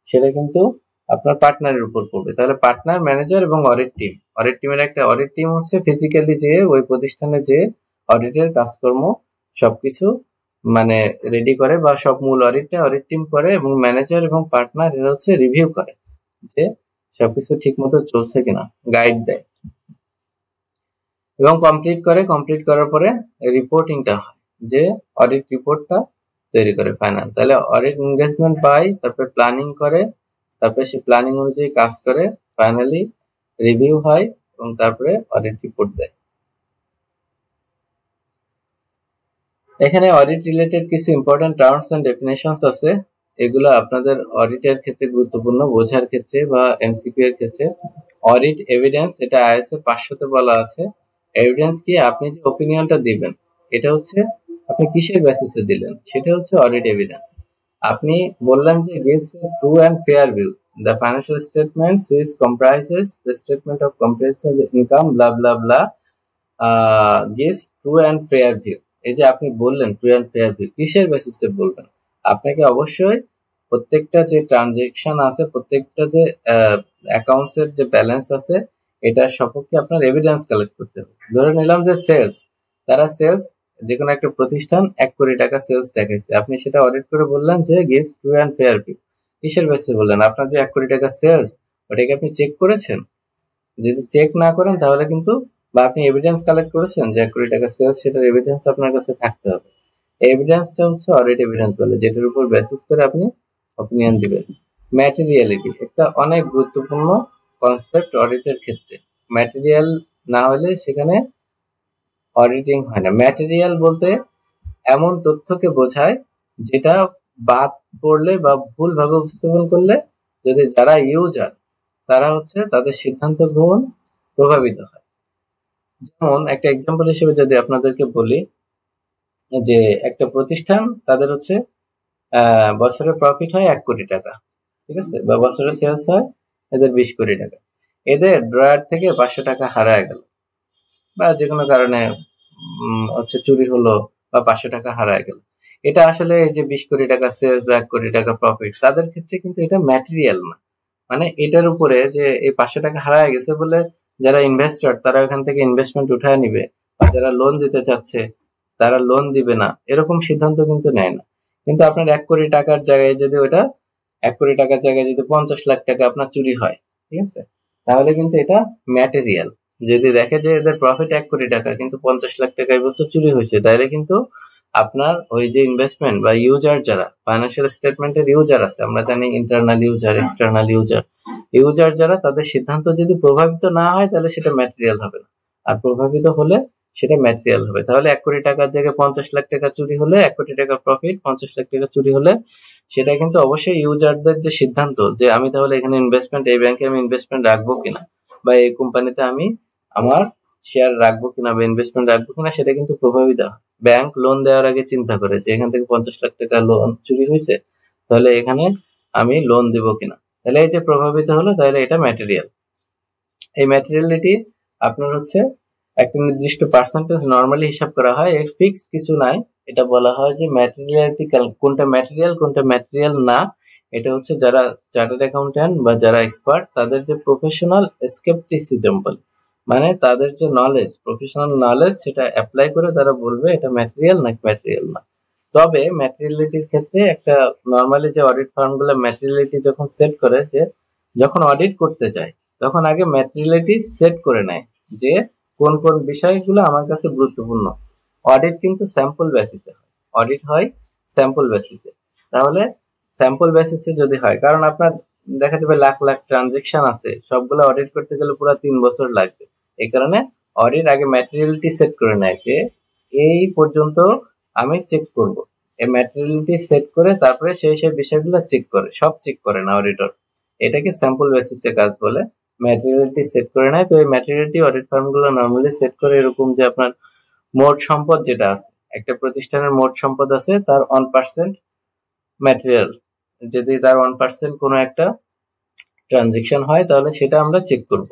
সেটা কিন্তু আপনার পার্টনারের উপর পড়বে। তাহলে পার্টনার, ম্যানেজার এবং অডিট টিম, অডিট টিমের একটা অডিট টিম হচ্ছে ফিজিক্যালি যে ওই প্রতিষ্ঠানে যে অডিটের কাজকর্ম সবকিছু মানে রেডি করে বা সব মূল অডিটটা অডিট টিম করে, এবং ম্যানেজার এবং পার্টনার এরা হচ্ছে রিভিউ করে যে সবকিছু ঠিক মতো চলছে কিনা, গাইড দেয় এবং কমপ্লিট করে। কমপ্লিট করার পরে রিপোর্টিংটা হয়, যে অডিট রিপোর্টটা তৈরি করে ফাইনাল। তাহলে অডিট এনগেজমেন্ট পায়, তারপরে প্ল্যানিং করে, তারপরে সে প্ল্যানিং অনুযায়ী কাজ করে, ফাইনালি রিভিউ হয় এবং তারপরে অডিট রিপোর্ট দেয়। এখানে অডিট রিলেটেড কিছু ইম্পর্টেন্ট টার্মস এন্ড ডেফিনেশনস আছে, এগুলো আপনাদের অডিটের ক্ষেত্রে গুরুত্বপূর্ণ বোঝার ক্ষেত্রে বা এমসিকিউ এর ক্ষেত্রে। অডিট এভিডেন্স, এটা আইএসএ 500 বলা আছে। এভিডেন্স কি, আপনি যে ওপিনিয়নটা দিবেন এটা হচ্ছে আপনি কিসের বেসিসে দিলেন, সেটা হচ্ছে অডিট এভিডেন্স। আপনি বললেন যে gives a true and fair view the financial statements which comprises the statement of comprehensive income blah blah blah gives true and fair view। এই যে আপনি বললেন ট্রু অ্যান্ড ফেয়ার ভিউ, কিসের বেসিসে বলবেন? আপনাকে অবশ্যই প্রত্যেকটা যে ট্রানজেকশন আছে, প্রত্যেকটা যে অ্যাকাউন্টস এর যে ব্যালেন্স আছে এটার সপক্ষে আপনার এভিডেন্স কালেক্ট করতে হবে। ধরে নিলাম যে সেলস, তারা সেলস, যে কোনো একটা প্রতিষ্ঠান 1 কোটি টাকা সেলস দেখাইছে, আপনি সেটা অডিট করে বললেন যে gives true and fair view. কিসের বেসিসে বললেন? আপনার যে 1 কোটি টাকা সেলস ওটাকে আপনি চেক করেছেন? যদি চেক না করেন তাহলে কিন্তু, বা আপনি এভিডেন্স কালেক্ট করেছেন যে 1 কোটি টাকা সেলস, সেটার এভিডেন্স আপনার কাছে থাকতে হবে। এই এভিডেন্সটা হচ্ছে অডিট এভিডেন্স বলে, যেটার উপর বেসিস করে আপনি অপিনিয়ন দিবেন। ম্যাটেরিয়ালিটি একটা অনেক গুরুত্বপূর্ণ কনসেপ্ট অডিটের ক্ষেত্রে। ম্যাটেরিয়াল না হলে সেখানে অডিটিং হয় না। ম্যাটেরিয়াল বলতে এমন তথ্যকে বোঝায় যেটা বাদ পড়লে বা ভুলভাবে উপস্থাপন করলে যদি যারা ইউজার তারা হচ্ছে তাদের সিদ্ধান্ত গ্রহণ প্রভাবিত হয়। যেমন একটা এক্সাম্পল হিসেবে যদি আপনাদেরকে বলি যে একটা প্রতিষ্ঠান তাদের হচ্ছে বছরে প্রফিট হয় 1 কোটি টাকা, ঠিক আছে, বা বছরে সেলস হয় এদের 20 কোটি টাকা, এদের ড্রয়ার থেকে 500 টাকা হারায় গেল বা যে কোনো কারণে হচ্ছে চুরি হলো বা 500 টাকা হারায় গেল। এটা আসলে এই যে 20 কোটি টাকা সেলস বা 1 কোটি টাকা প্রফিট, তাদের ক্ষেত্রে কিন্তু এটা ম্যাটেরিয়াল না। মানে এটার উপরে যে এই 500 টাকা হারায় গেছে বলে যারা ইনভেস্টর তারা ওখান থেকে ইনভেস্টমেন্ট উঠায় নিবে, বা যারা লোন দিতে চাচ্ছে তারা লোন দিবে না, এরকম সিদ্ধান্ত কিন্তু নেয় না। কিন্তু আপনার 1 কোটি টাকার জায়গায় যদি ওটা 1 কোটি টাকার জায়গায় যদি 50 লাখ টাকা আপনার চুরি হয়, ঠিক আছে, তাহলে কিন্তু এটা ম্যাটেরিয়াল। যদি দেখে যে এদের প্রফিট 1 কোটি টাকা কিন্তু 50 লাখ টাকা এই বছর চুরি হয়েছে, তাহলে কিন্তু আপনার ওই যে ইনভেস্টমেন্ট বা ইউজার যারা ফাইন্যান্সিয়াল স্টেটমেন্টের ইউজার আছে, আমরা জানি internal user, external user, user যারা তাদের সিদ্ধান্ত যদি প্রভাবিত না হয় তাহলে সেটা ম্যাটেরিয়াল হবে না, আর প্রভাবিত হলে সেটা ম্যাটেরিয়াল হবে। তাহলে 1 কোটি টাকার জায়গায় 50 লাখ টাকা চুরি হলে 1 কোটি টাকা প্রফিট, 50 লাখ টাকা চুরি হলে সেটা কিন্তু অবশ্যই ইউজারদের যে সিদ্ধান্ত যে আমি তাহলে এখানে ইনভেস্টমেন্ট, এই ব্যাংকে আমি ইনভেস্টমেন্ট রাখবো কিনা, বা এই কোম্পানিতে আমি আমার শেয়ার রাখবো কিনা বা ইনভেস্টমেন্ট রাখবো কিনা, সেটা কিন্তু প্রভাবিত হয়। ব্যাংক লোন দেওয়ার আগে চিন্তা করে যে এখান থেকে 50 লাখ টাকা লোন চুরি হয়েছে, তাহলে এখানে আমি লোন দিব কিনা। তাহলে এই যে প্রভাবিত হলো, তাহলে এটা ম্যাটেরিয়াল। এই ম্যাটেরিয়ালিটি আপনার হচ্ছে একটা নির্দিষ্ট পার্সেন্টেজ নরমালি হিসাব করা হয়, এর ফিক্সড কিছু নাই। এটা বলা হয় যে ম্যাটেরিয়ালিটি কোনটা ম্যাটেরিয়াল কোনটা ম্যাটেরিয়াল না, এটা হচ্ছে যারা চার্টার্ড অ্যাকাউন্ট্যান্ট বা যারা এক্সপার্ট তাদের যে প্রফেশনাল স্কেপটিসিজম বলে, মানে তাদের যে নলেজ, প্রফেশনাল নলেজ, সেটা অ্যাপ্লাই করে তারা বলবে এটা ম্যাটেরিয়াল নাকি ম্যাটেরিয়াল না। তবে ম্যাটেরিয়ালিটির ক্ষেত্রে একটা নরমালি যে অডিট ফার্মগুলো ম্যাটেরিয়ালিটি যখন সেট করে, যে যখন অডিট করতে যায় তখন আগে ম্যাটেরিয়ালিটি সেট করে নেয় যে কোন কোন বিষয়গুলো আমার কাছে গুরুত্বপূর্ণ। অডিট কিন্তু স্যাম্পল বেসিসে হয়, অডিট হয় স্যাম্পল বেসিসে। তাহলে স্যাম্পল বেসিসে যদি হয়, কারণ আপনার দেখা যাবে লাখ লাখ ট্রানজেকশন আছে, সবগুলো অডিট করতে গেলে পুরো 3 বছর লাগবে। এই কারণে অডিট আগে ম্যাটেরিয়ালিটি সেট করে নেয় যে এই পর্যন্ত আমি চেক করব। এই ম্যাটেরিয়ালিটি সেট করে তারপরে সেই বিষয়গুলো চেক করে, সব চেক করে না অডিটর। এটাকে স্যাম্পল বেসিসে কাজ বলে। ম্যাটেরিয়ালিটি সেট করে নেয়। তো এই ম্যাটেরিয়ালিটি অডিট ফার্মগুলো নরমালি সেট করে এরকম যে আপনার মোট সম্পদ যেটা আছে, একটা প্রতিষ্ঠানের মোট সম্পদ আছে, তার 1% ম্যাটেরিয়াল, যদি তার 1% কোনো একটা ট্রানজেকশন হয় তাহলে সেটা আমরা চেক করব।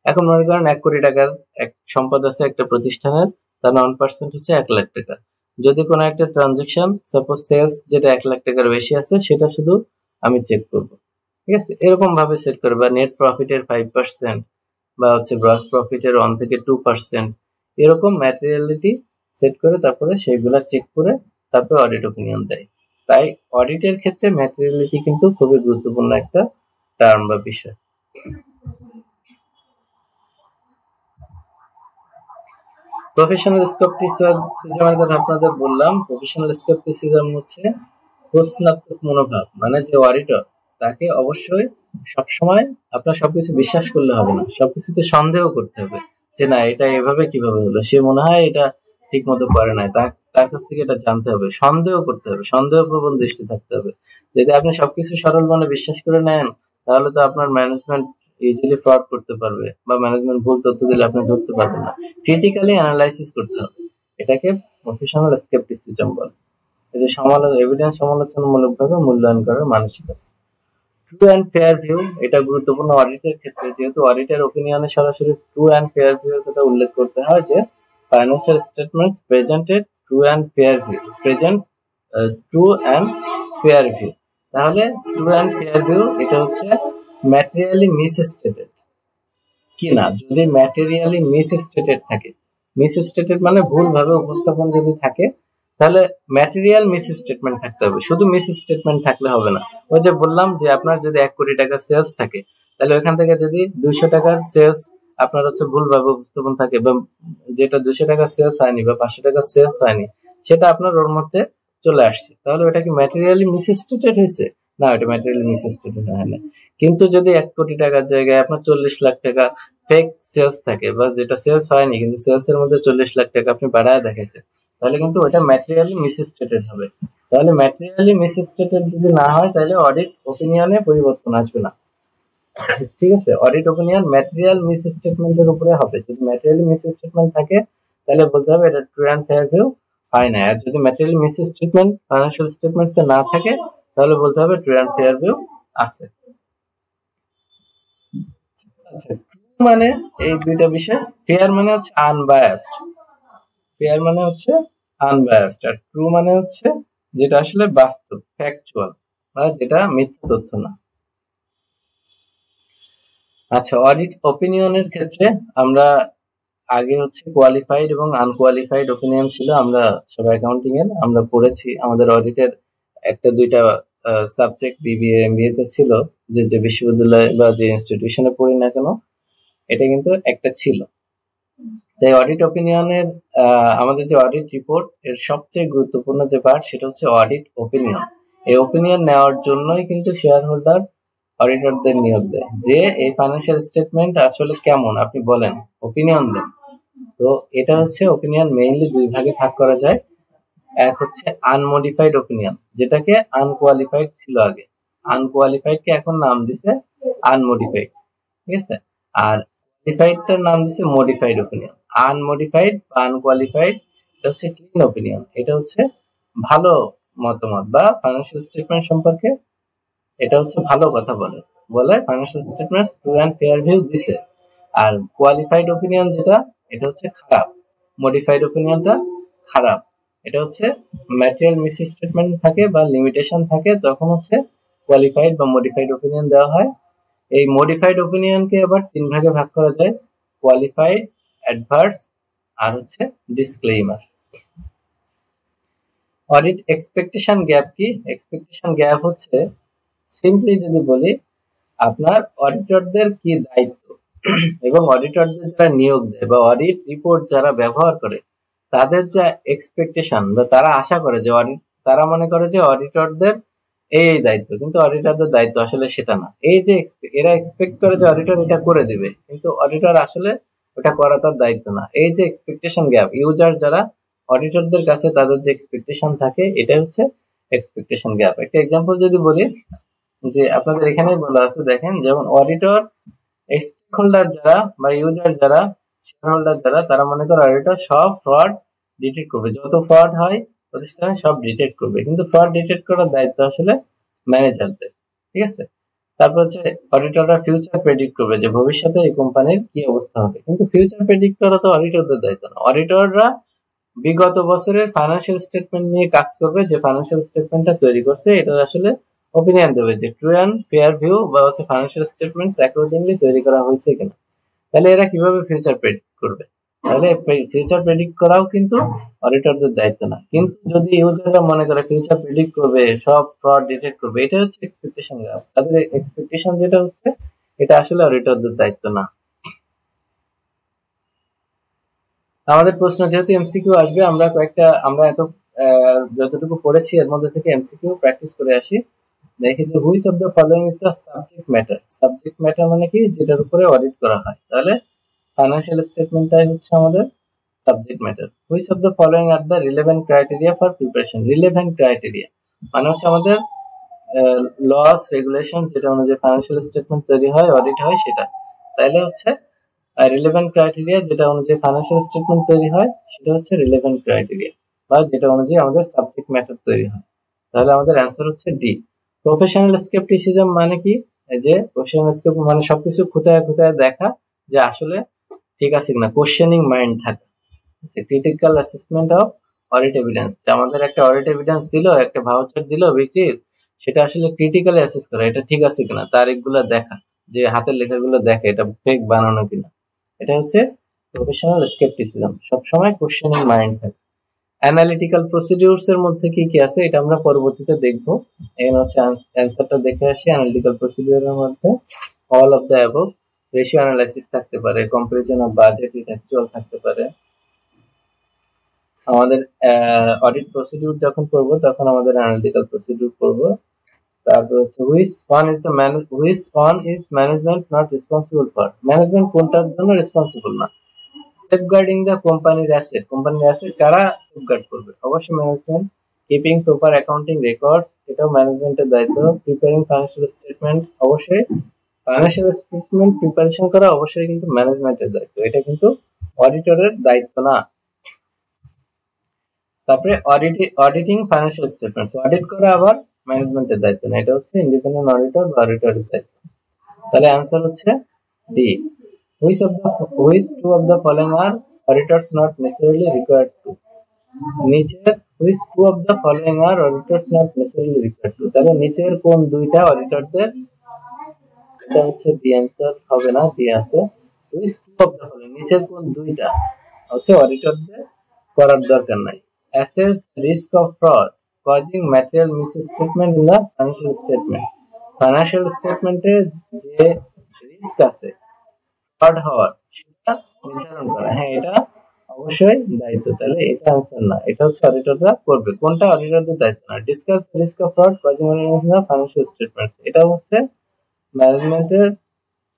এখন মনে করেন 1 কোটি টাকার এক সম্পদ আছে একটা প্রতিষ্ঠানের, তার 1% হচ্ছে 1 লাখ টাকা। যদি কোনো একটা ট্রানজেকশন সাপোজ সেলস যেটা 1 লাখ টাকার বেশি আছে, সেটা শুধু আমি চেক করব। ঠিক আছে, এরকম ভাবে সেট করে, বা নেট প্রফিটের 5% বা হচ্ছে গ্রস প্রফিটের 1 থেকে 2%, এরকম ম্যাটেরিয়ালিটি সেট করে তারপরে সেগুলা চেক করে তারপরে অডিট ওপিনিয়ন দেয়। তাই অডিটের ক্ষেত্রে ম্যাটেরিয়ালিটি কিন্তু খুবই গুরুত্বপূর্ণ একটা টার্ম বা বিষয়। প্রফেশনাল স্কেপটিসিজমের কথা আপনাদের বললাম। প্রফেশনাল স্কেপটিসিজম হচ্ছে প্রশ্নাত্মক মনোভাব, মানে যে অডিটর তাকে অবশ্যই সবসময় আপনার সবকিছু বিশ্বাস করলে হবে না, সবকিছুতে সন্দেহ করতে হবে যে না এটা এভাবে কিভাবে হলো, সে মনে হয় এটা ঠিক মতো করে নাই, তার কাছ থেকে এটা জানতে হবে, সন্দেহ করতে হবে, সন্দেহ প্রবণ দৃষ্টি থাকতে হবে। যদি আপনি সবকিছু সরল মনে বিশ্বাস করে নেন, তাহলে তো আপনার ম্যানেজমেন্ট ইজিলি ফ্রড করতে পারবে, বা ম্যানেজমেন্ট ভুল তথ্য দিলে আপনি ধরতে পারবেন না। ক্রিটিক্যালি অ্যানালাইসিস করতে হবে, এটাকে প্রফেশনাল স্কেপটিসিজম বলে। এই যে এভিডেন্স সমালোচনামূলক ভাবে মূল্যায়ন করার মানসিকতা। ট্রু অ্যান্ড ফেয়ার ভিউ, এটা গুরুত্বপূর্ণ অডিটের ক্ষেত্রে, যেহেতু অডিটের ওপিনিয়নে সরাসরি ট্রু অ্যান্ড ফেয়ার ভিউ এর কথা উল্লেখ করতে হয়, যে financial statements presented true and fair view, present true and fair view. তাহলে ট্রু অ্যান্ড ফেয়ার ভিউ এটা হচ্ছে ম্যাটেরিয়ালি মিসস্টেটেড কিনা। যদি ম্যাটেরিয়ালি মিসস্টেটেড থাকে, মিসস্টেটেড মানে ভুলভাবে উপস্থাপন যদি থাকে, তাহলে ম্যাটেরিয়াল মিসস্টেটমেন্ট থাকতে হবে, শুধু মিসস্টেটমেন্ট থাকলে হবে না। ওই যে বললাম যে আপনার যদি 1 কোটি টাকা সেলস থাকে, তাহলে ওইখান থেকে যদি 200 টাকার সেলস আপনার হচ্ছে ভুলভাবে উপস্থাপন থাকে, বা যেটা 200 টাকা সেলস হয়নি বা 500 টাকা সেলস হয়নি, সেটা আপনার ওর মধ্যে চলে আসছে, তাহলে ওটা কি ম্যাটেরিয়ালি মিসস্টেটেড হয়েছে? না, ওটা ম্যাটেরিয়ালি মিসস্টেটেড হয় না। কিন্তু যদি 1 কোটি টাকার জায়গায় আপনার 40 লাখ টাকা ফেক সেলস থাকে, বা যেটা সেলস হয়নি কিন্তু সেলস এর মধ্যে 40 লাখ টাকা আপনি বাড়ায় দেখাইছেন, তাহলে কিন্তু ওটা ম্যাটেরিয়ালি মিসস্টেটেড হবে। তাহলে ম্যাটেরিয়ালি মিসস্টেটেড যদি না হয়, তাহলে অডিট ওপিনিয়নে পরিবর্তন আসবে না। ঠিক আছে, অডিট ওপিনিয়ন ম্যাটেরিয়াল মিসস্টেটমেন্টের উপরে হবে। যদি ম্যাটেরিয়ালি মিসস্টেটমেন্ট থাকে, তাহলে বলতে হবে এটা ট্রু অ্যান্ড ফেয়ার ভিউ হয় না। আর যদি ম্যাটেরিয়ালি মিসস্টেটমেন্ট ফাইন্যান্সিয়াল স্টেটমেন্টস এ না থাকে, তাহলে বলতে হবে ট্রু অ্যান্ড ফেয়ার ভিউ আছে। আচ্ছা, ট্রু মানে এই দুইটা বিষয়। ফেয়ার মানে হচ্ছে আনবায়াসড, ফেয়ার মানে হচ্ছে আনবায়াসড, আর ট্রু মানে হচ্ছে যেটা আসলে বাস্তব, ফ্যাকচুয়াল, বা যেটা মিথ্যা তথ্য না। আচ্ছা, অডিট ওপিনিয়নের ক্ষেত্রে আমরা আগে হচ্ছে কোয়ালিফাইড এবং আনকোয়ালিফাইড ওপিনিয়ন ছিল, আমরা সবাই অ্যাকাউন্টিং এর আমরা পড়েছি, আমাদের অডিটের একটা দুইটা সাবজেক্ট বিবিএ এমবিএ তে ছিল, যে বিশ্ববিদ্যালয় বা যে ইনস্টিটিউশনে পড়ি না কেন, এটা কিন্তু একটা ছিল। তাই অডিট ওপিনিয়নের আমাদের যে অডিট রিপোর্ট এর সবচেয়ে গুরুত্বপূর্ণ যে পার্ট, সেটা হচ্ছে অডিট ওপিনিয়ন। এই ওপিনিয়ন নেওয়ার জন্যই কিন্তু শেয়ার হোল্ডার অডিটরদের নিয়োগ দেয়, যে এই ফাইন্যান্সিয়াল স্টেটমেন্ট আসলে কেমন আপনি বলেন, ওপিনিয়ন দেন। তো তো এটা হচ্ছে ওপিনিয়ন মেইনলি দুই ভাগে ভাগ করা যায়। এক হচ্ছে আনমডিফাইড ওপিনিয়ন, যেটাকে আনকোয়ালিফাইড ছিল আগে, আনকোয়ালিফাইড কে এখন নাম দিছে আনমডিফাইড, ঠিক আছে। আর কোয়ালিফাইডটার নাম দিছে মডিফাইড ওপিনিয়ন। আনমডিফাইড বা আনকোয়ালিফাইড এটা হচ্ছে ক্লিন ওপিনিয়ন, এটা হচ্ছে ভালো মতামত বা ফাইন্যান্সিয়াল স্টেটমেন্ট সম্পর্কে এটা হচ্ছে ভালো কথা বলে বলে financial statements true and fair view দিছে। আর কোয়ালিফাইড ওপিনিয়ন যেটা, এটা হচ্ছে খারাপ। মডিফাইড ওপিনিয়নটা খারাপ, এটা হচ্ছে ম্যাটেরিয়াল মিস স্টেটমেন্ট থাকে বা লিমিটেশন থাকে, তখন হচ্ছে কোয়ালিফাইড বা মডিফাইড ওপিনিয়ন দেওয়া হয়। এই মডিফাইড ওপিনিয়নকে আবার তিন ভাগে ভাগ করা যায়, কোয়ালিফাইড, অ্যাডভার্স আর হচ্ছে ডিসক্লেইমার। অডিট এক্সপেকটেশন গ্যাপ কি? এক্সপেকটেশন গ্যাপ হচ্ছে সিম্পলি যদি বলি, আপনার অডিটরদের কি দায়িত্ব এবং অডিটরদের যারা নিয়োগ দেয় বা অডিট রিপোর্ট যারা ব্যবহার করে তাদের যা এক্সপেকটেশন বা তারা আশা করে যে তারা মনে করে যে অডিটরদের এই দায়িত্ব, কিন্তু অডিটরদের দায়িত্ব আসলে সেটা না। এই যে এরা এক্সপেক্ট করে যে অডিটর এটা করে দিবে, কিন্তু অডিটর আসলে ওটা করা তার দায়িত্ব না। এই যে এক্সপেকটেশন গ্যাপ, ইউজার যারা অডিটরদের কাছে তাদের যে এক্সপেকটেশন থাকে, এটা হচ্ছে এক্সপেকটেশন গ্যাপ। একটা এক্সাম্পল যদি বলি, যে আপনাদের এখানে বলা আছে দেখেন, যেমন অডিটর স্টেক হোল্ডার যারা বা ইউজার যারা, শেয়ার হোল্ডার যারা, তারা মনে করে অডিটর সব ফ্রড ডিটেক্ট করবে, যত ফ্রড হয় প্রতিষ্ঠানে সব ডিটেক্ট করবে, কিন্তু ফ্রড ডিটেক্ট করার দায়িত্ব আসলে ম্যানেজারদের, ঠিক আছে। তারপর হচ্ছে অডিটররা ফিউচার প্রেডিক্ট করবে যে ভবিষ্যতে এই কোম্পানির কি অবস্থা হবে, কিন্তু ফিউচার প্রেডিক্ট করা তো অডিটরদের দায়িত্ব না। অডিটররা বিগত বছরের ফাইন্যান্সিয়াল স্টেটমেন্ট নিয়ে কাজ করবে, যে ফাইন্যান্সিয়াল স্টেটমেন্টটা তৈরি করছে এটা আসলে ওপিনিয়ন দেবে যে ট্রু অ্যান্ড ফেয়ার ভিউ বা হচ্ছে ফাইন্যান্সিয়াল স্টেটমেন্টস অ্যাকর্ডিংলি তৈরি করা হয়েছে কিনা। তাহলে এরা কিভাবে ফিউচার প্রেডিক্ট করবে? তাহলে ফিউচার প্রেডিক্ট করাও কিন্তু অডিটরদের দায়িত্ব না। কিন্তু যদি ইউজাররা মনে করে ফিউচার প্রেডিক্ট করবে, সব ফ্রড ডিটেক্ট করবে, এটা হচ্ছে এক্সপেকটেশন গ্যাপ। তাদের এক্সপেকটেশন যেটা হচ্ছে, এটা আসলে অডিটরদের দায়িত্ব না। আমাদের প্রশ্ন যেহেতু এমসিকিউ আসবে, আমরা এত যতটুকু পড়েছি এর মধ্যে থেকে এমসিকিউ প্র্যাকটিস করে আসি। দেখি যে which of the following is the subject matter. Subject matter মানে কি? যেটার উপরে অডিট করা হয়। তাহলে ফাইন্যান্সিয়াল স্টেটমেন্টটাই হচ্ছে আমাদের subject matter. Which of the following are the relevant criteria for preparation. Relevant criteria মানে হচ্ছে আমাদের লস রেগুলেশন যেটা অনুযায়ী ফাইন্যান্সিয়াল স্টেটমেন্ট তৈরি হয়, অডিট হয়, সেটা। তাইলে হচ্ছে রিলেভেন্ট ক্রাইটেরিয়া যেটা অনুযায়ী ফাইন্যান্সিয়াল স্টেটমেন্ট তৈরি হয়, সেটা হচ্ছে রিলেভেন্ট ক্রাইটেরিয়া বা যেটা অনুযায়ী আমাদের সাবজেক্ট ম্যাটার তৈরি হয়। তাহলে আমাদের অ্যান্সার হচ্ছে ডি। প্রফেশনাল স্কেপটিসিজম মানে কি? যে প্রফেশনাল স্কেপ মানে সবকিছু খুঁটায় খুঁটায় দেখা যে আসলে ঠিক আছে কিনা, কোশ্চেনিং মাইন্ড থাকা। Critical assessment of audit evidence, যে আমাদের একটা অডিট এভিডেন্স দিল, একটা ভাউচার দিল বিক্রির, সেটা আসলে ক্রিটিক্যালি অ্যাসেস করা, এটা ঠিক আছে কিনা, তারিখগুলো দেখা, যে হাতের লেখাগুলো দেখা, এটা ফেক বানানো কিনা। এটা হচ্ছে প্রফেশনাল স্কেপটিসিজম, সবসময় কোশ্চেনিং মাইন্ড থাকে। অ্যানালিটিক্যাল প্রসিডিউরস এর মধ্যে কি কি আছে এটা আমরা পরবর্তীতে দেখব। এখানে হচ্ছে অ্যান্সারটা দেখে আসি। অ্যানালিটিক্যাল প্রসিডিউরের মধ্যে all of the above, ratio analysis থাকতে পারে, comparison of budget with actual থাকতে পারে। আমাদের অডিট প্রসিডিউর যখন করব তখন আমাদের অ্যানালিটিক্যাল প্রসিডিউর করব। তারপর হচ্ছে which one is management not responsible for. Management কোনটার জন্য রেসপন্সিবল না? সেফগার্ডিং দ্য কোম্পানির অ্যাসেট। কোম্পানির অ্যাসেট কারা সেফগার্ড করবে? অবশ্যই management. Keeping proper accounting records, এটাও ম্যানেজমেন্টের দায়িত্ব। প্রিপেয়ারিং ফাইন্যান্সিয়াল স্টেটমেন্ট, অবশ্যই ফাইন্যান্সিয়াল স্টেটমেন্ট প্রিপারেশন করা অবশ্যই কিন্তু ম্যানেজমেন্টের দায়িত্ব, এটা কিন্তু অডিটরের দায়িত্ব না। তারপরে অডিটিং ফাইন্যান্সিয়াল স্টেটমেন্টস, অডিট করা আবার ম্যানেজমেন্টের দায়িত্ব না, এটা হচ্ছে ইন্ডিপেন্ডেন্ট অডিটর বা অডিটরের দায়িত্ব। তাহলে অ্যান্সার হচ্ছে D. Which two of the following are auditors not necessarily required to? নিচের which two of the following are auditors not necessarily required to? তাহলে নিচের কোন দুইটা অডিটরদের, এটা হচ্ছে ডি অ্যান্সার হবে না, ডি আছে। which two of the following, নিচের কোন দুইটা হচ্ছে অডিটরদের করার দরকার নাই? assess risk of fraud causing material misstatement in the financial statement। Financial স্টেটমেন্টে যে রিস্ক আছে ফ্রড হওয়ার, সেটা নির্ধারণ করা, হ্যাঁ এটা অবশ্যই দায়িত্ব। তাহলে এটা আনসার না, এটা হচ্ছে অডিটররা করবে। কোনটা অডিটরদের দায়িত্ব না? Discuss the risk of fraud causing financial statements, এটা হচ্ছে ম্যানেজমেন্টের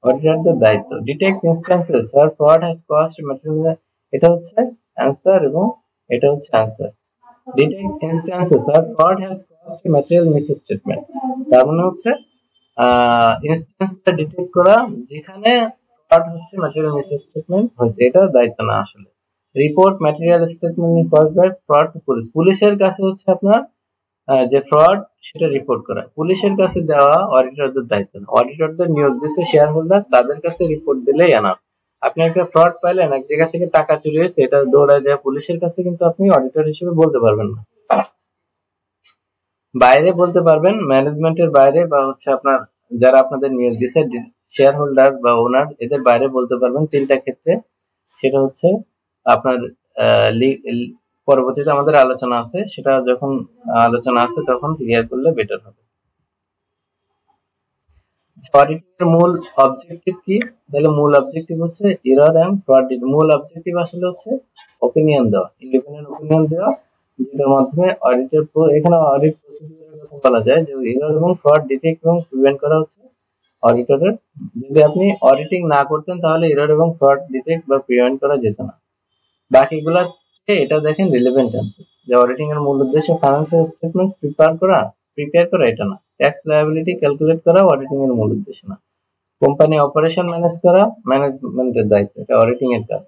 অডিটরদের দায়িত্ব। Detect instances where fraud has caused material, এটা হচ্ছে অ্যান্সার এবং এটা হচ্ছে answer. Detect instances or fraud has caused a material misstatement, তার মানে হচ্ছে ইনস্ট্যান্সটা ডিটেক্ট করা যেখানে ফ্রড হচ্ছে, ম্যাটেরিয়াল মিসস্টেটমেন্ট হয়েছে, এটা দায়িত্ব না আসলে। Report material statement cause by fraud to police, পুলিশের কাছে হচ্ছে আপনার যে ফ্রড সেটা রিপোর্ট করা, পুলিশের কাছে দেওয়া অডিটরদের দায়িত্ব না। অডিটরদের নিয়োগ দিচ্ছে শেয়ার হোল্ডার, তাদের কাছে রিপোর্ট দিলেই এনাফ। আপনি একটা ফ্রড পাইলেন, এক জায়গা থেকে টাকা চুরি হয়েছে, এটা দৌড়ায় যায় পুলিশের কাছে, কিন্তু আপনি অডিটর হিসেবে বলতে পারবেন না। বাইরে বলতে পারবেন, ম্যানেজমেন্টের বাইরে বা হচ্ছে আপনার যারা আপনাদের নিয়োগ দিচ্ছে শেয়ার হোল্ডার বা ওনার, এদের বাইরে বলতে পারবেন তিনটা ক্ষেত্রে। সেটা হচ্ছে আপনার পরবর্তীতে আমাদের আলোচনা আছে, সেটা যখন আলোচনা আছে তখন ক্লিয়ার করলে বেটার হবে। অডিটের মূল অবজেক্টিভ কি? তাহলে মূল অবজেক্টিভ হচ্ছে এরর এন্ড ফ্রড। মূল অবজেক্টিভ আসলে হচ্ছে অপিনিয়ন দেওয়া, ইন্ডিপেন্ডেন্ট অপিনিয়ন দেওয়া, যেটার মাধ্যমে অডিটের এখানে অডিট প্রসিডিউরের কথা বলা যায় যে এরর এবং ফ্রড ডিটেক্ট এবং প্রিভেন্ট করা হচ্ছে অডিটরের। যদি আপনি অডিটিং না করতেন তাহলে এরর এবং ফ্রড ডিটেক্ট বা প্রিভেন্ট করা যেত না। বাকিগুলা এটা দেখেন রিলেভেন্ট অ্যান্সার, যে অডিটিং এর মূল উদ্দেশ্য ফাইন্যান্সিয়াল স্টেটমেন্টস প্রিপেয়ার করা এটা না। ট্যাক্স লায়াবিলিটি ক্যালকুলেট করা অডিটিং এর মূল উদ্দেশ্য না। কোম্পানি অপারেশন ম্যানেজ করা ম্যানেজমেন্টের দায়িত্ব, এটা অডিটিং এর কাজ।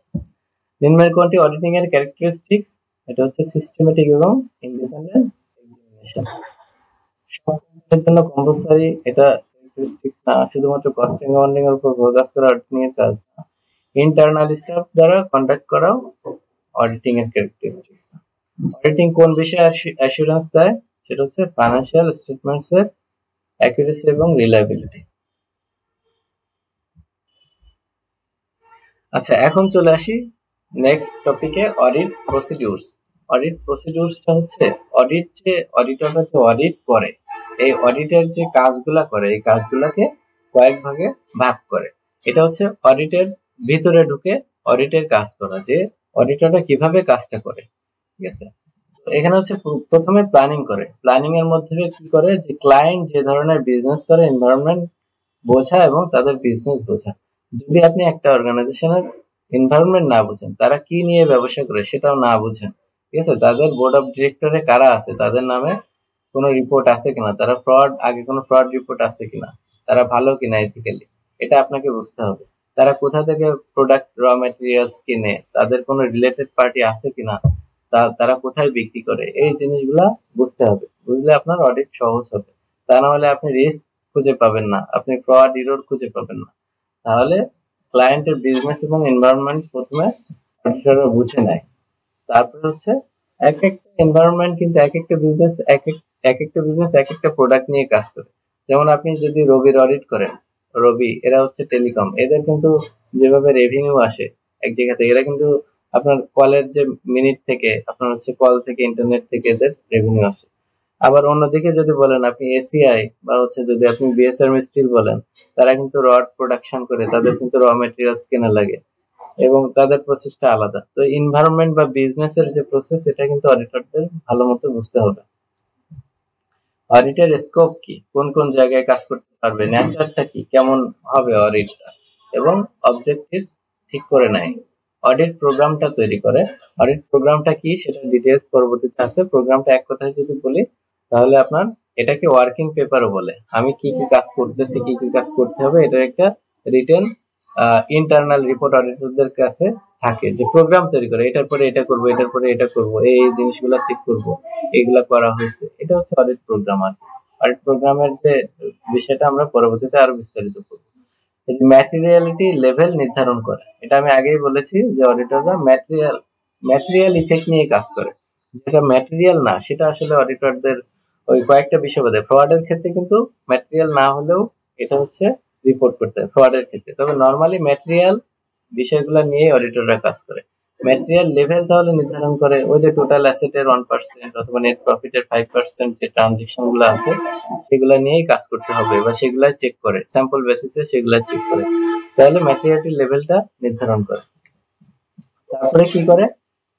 নিম্নের কোনটি অডিটিং এর ক্যারেক্টারিস্টিক্স? এটা হচ্ছে সিস্টেমেটিক এবং ইন্ডিপেন্ডেন্ট এক্সামিনেশন। সব জন্য কম্পালসারি এটা ক্যারেক্টারিস্টিক্স না, শুধুমাত্র কস্টিং অ্যাকাউন্টিং এর উপর ফোকাস করা অডিটিং এর কাজ। ইন্টারনাল স্টাফ দ্বারা কন্ডাক্ট করা অডিটিং এর ক্যারেক্টারিস্টিক্স। অডিটিং কোন বিষয়ে অ্যাসুরেন্স দেয়? সেটা হচ্ছে ফাইন্যান্সিয়াল স্টেটমেন্টস এর অ্যাকুরেসি এবং রিলায়েবিলিটি। আচ্ছা, এখন চলে আসি নেক্সট টপিকে, অডিট প্রসিডিউরস। অডিট প্রসিডিউরসটা হচ্ছে অডিট, যে অডিটররা যে অডিট করে, এই অডিটের যে কাজগুলা করে, এই কাজগুলাকে কয়েক ভাগে ভাগ করে। এটা হচ্ছে অডিটের ভিতরে ঢুকে অডিটের কাজ করা, যে অডিটররা কিভাবে কাজটা করে। ঠিক আছে, এখানে হচ্ছে প্রথমে প্ল্যানিং করে। প্ল্যানিং এর মধ্যে কি করে, যে ক্লায়েন্ট যে ধরনের বিজনেস করে এনভায়রনমেন্ট বোঝা এবং তাদের বিজনেস বোঝা। যদি আপনি একটা অর্গানাইজেশনের এনভায়রনমেন্ট না বুঝেন, তারা কি নিয়ে ব্যবসা করে সেটাও না বুঝেন, ঠিক আছে, তাদের বোর্ড অফ ডিরেক্টরে কারা আছে, তাদের নামে কোনো রিপোর্ট আছে কিনা, তারা আগে কোনো ফ্রড রিপোর্ট আছে কিনা, তারা ভালো কিনা এথিক্যালি, এটা আপনাকে বুঝতে হবে। তারা কোথা থেকে প্রোডাক্ট র ম্যাটেরিয়ালস কিনে, তাদের কোনো রিলেটেড পার্টি আছে কিনা, তারা কোথায় বিক্রি করে, এই জিনিসগুলা বুঝতে হবে। বুঝলে আপনার অডিট সহজ হবে। তা না হলে আপনি রিস্ক খুঁজে পাবেন না, আপনি ফ্রড এরর খুঁজে পাবেন না। তাহলে ক্লায়েন্টের বিজনেস এবং এনভায়রনমেন্ট প্রথমে অডিটররা বুঝে নেয়। তারপরে হচ্ছে এক একটা এনভায়রনমেন্ট কিন্তু এক একটা বিজনেস এক একটা প্রোডাক্ট নিয়ে কাজ করে। যেমন আপনি যদি রবির অডিট করেন, রবি এরা হচ্ছে টেলিকম, এদের কিন্তু যেভাবে রেভিনিউ আসে এক জায়গা থেকে, এরা কিন্তু আপনার কলের যে মিনিট থেকে, আপনার হচ্ছে কল থেকে ইন্টারনেট থেকে এদের রেভিনিউ আসে। আবার অন্যদিকে যদি বলেন আপনি এসিআই বা হচ্ছে যদি আপনি বিএসআর স্টিল বলেন, তারা কিন্তু রড প্রোডাকশন করে, তাদের কিন্তু র মেটেরিয়ালস কেনা লাগে এবং তাদের প্রসেসটা আলাদা। তো এনভায়রনমেন্ট বা বিজনেসের যে প্রসেস, এটা কিন্তু অডিটরদের ভালো মতো বুঝতে হবে। অডিটের স্কোপ কি, কোন কোন জায়গায় কাজ করতে পারবে, নেচারটা কি, কেমন হবে অডিটটা, এবং অবজেক্টিভ ঠিক করে নেয়। অডিট প্রোগ্রামটা তৈরি করে। অডিট প্রোগ্রামটা কি সেটা ডিটেইলস পরবর্তীতে আছে। প্রোগ্রামটা এক কথায় যদি বলি তাহলে আপনার এটাকে ওয়ার্কিং পেপারও বলে। আমি কি কি কাজ করতেছি, কি কি কাজ করতে হবে, এটার একটা রিটেন ইন্টারনাল রিপোর্ট অডিটরদের কাছে থাকে, যে প্রোগ্রাম তৈরি করে, এটার পরে এটা করব, এটার পরে এটা করব, এই জিনিসগুলো চেক করব, এগুলা করা হয়েছে। এটা হচ্ছে অডিট প্রোগ্রাম। আর অডিট প্রোগ্রামের যে বিষয়টা আমরা পরবর্তীতে আরো বিস্তারিত করব। এই যে ম্যাটেরিয়ালিটি লেভেল নির্ধারণ করে, এটা আমি আগেই বলেছি যে অডিটররা ম্যাটেরিয়াল ইফেক্ট নিয়ে কাজ করে। যেটা ম্যাটেরিয়াল না সেটা আসলে অডিটরদের ওই কয়েকটা বিষয় বাদে, ফ্রডের ক্ষেত্রে কিন্তু ম্যাটেরিয়াল না হলেও এটা হচ্ছে রিপোর্ট করতে হয় ফ্রডের ক্ষেত্রে। তবে নর্মালি ম্যাটেরিয়াল বিষয়গুলো নিয়ে অডিটররা কাজ করে। ম্যাটেরিয়াল লেভেল তাহলে নির্ধারণ করে ওই যে টোটাল অ্যাসেটের 1% অথবা নেট প্রফিটের 5% যে ট্রানজেকশন গুলো আছে সেগুলা নিয়েই কাজ করতে হবে, বা সেগুলা চেক করে, স্যাম্পল বেসিসে সেগুলা চেক করে, তাহলে ম্যাটেরিয়ালিটি লেভেলটা নির্ধারণ করে। তারপরে কি করে,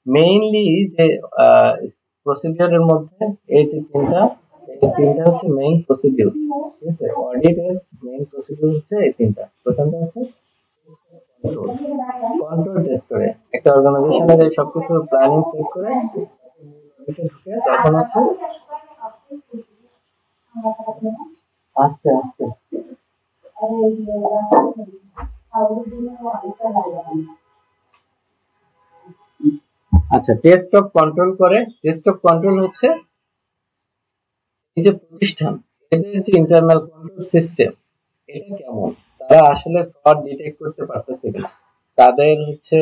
মেইনলি যে প্রসিডিউরের মধ্যে এই যে তিনটা হচ্ছে মেইন প্রসিডিউর। ঠিক আছে, অডিটের মেইন প্রসিডিউর হচ্ছে এই তিনটা। প্রথমটা হচ্ছে কন্ট্রোল টেস্ট করে। একটা অর্গানাইজেশনের এই সবকিছু প্ল্যানিং সেট করে তখন হচ্ছে আস্তে আস্তে আচ্ছা টেস্ট অফ কন্ট্রোল করে। টেস্ট অফ কন্ট্রোল হচ্ছে এই যে প্রতিষ্ঠান এদের যে ইন্টারনাল কন্ট্রোল সিস্টেম এটা কেমন, তারা আসলে ফ্রড ডিটেক্ট করতে পারতেছে কিনা, তাদের হচ্ছে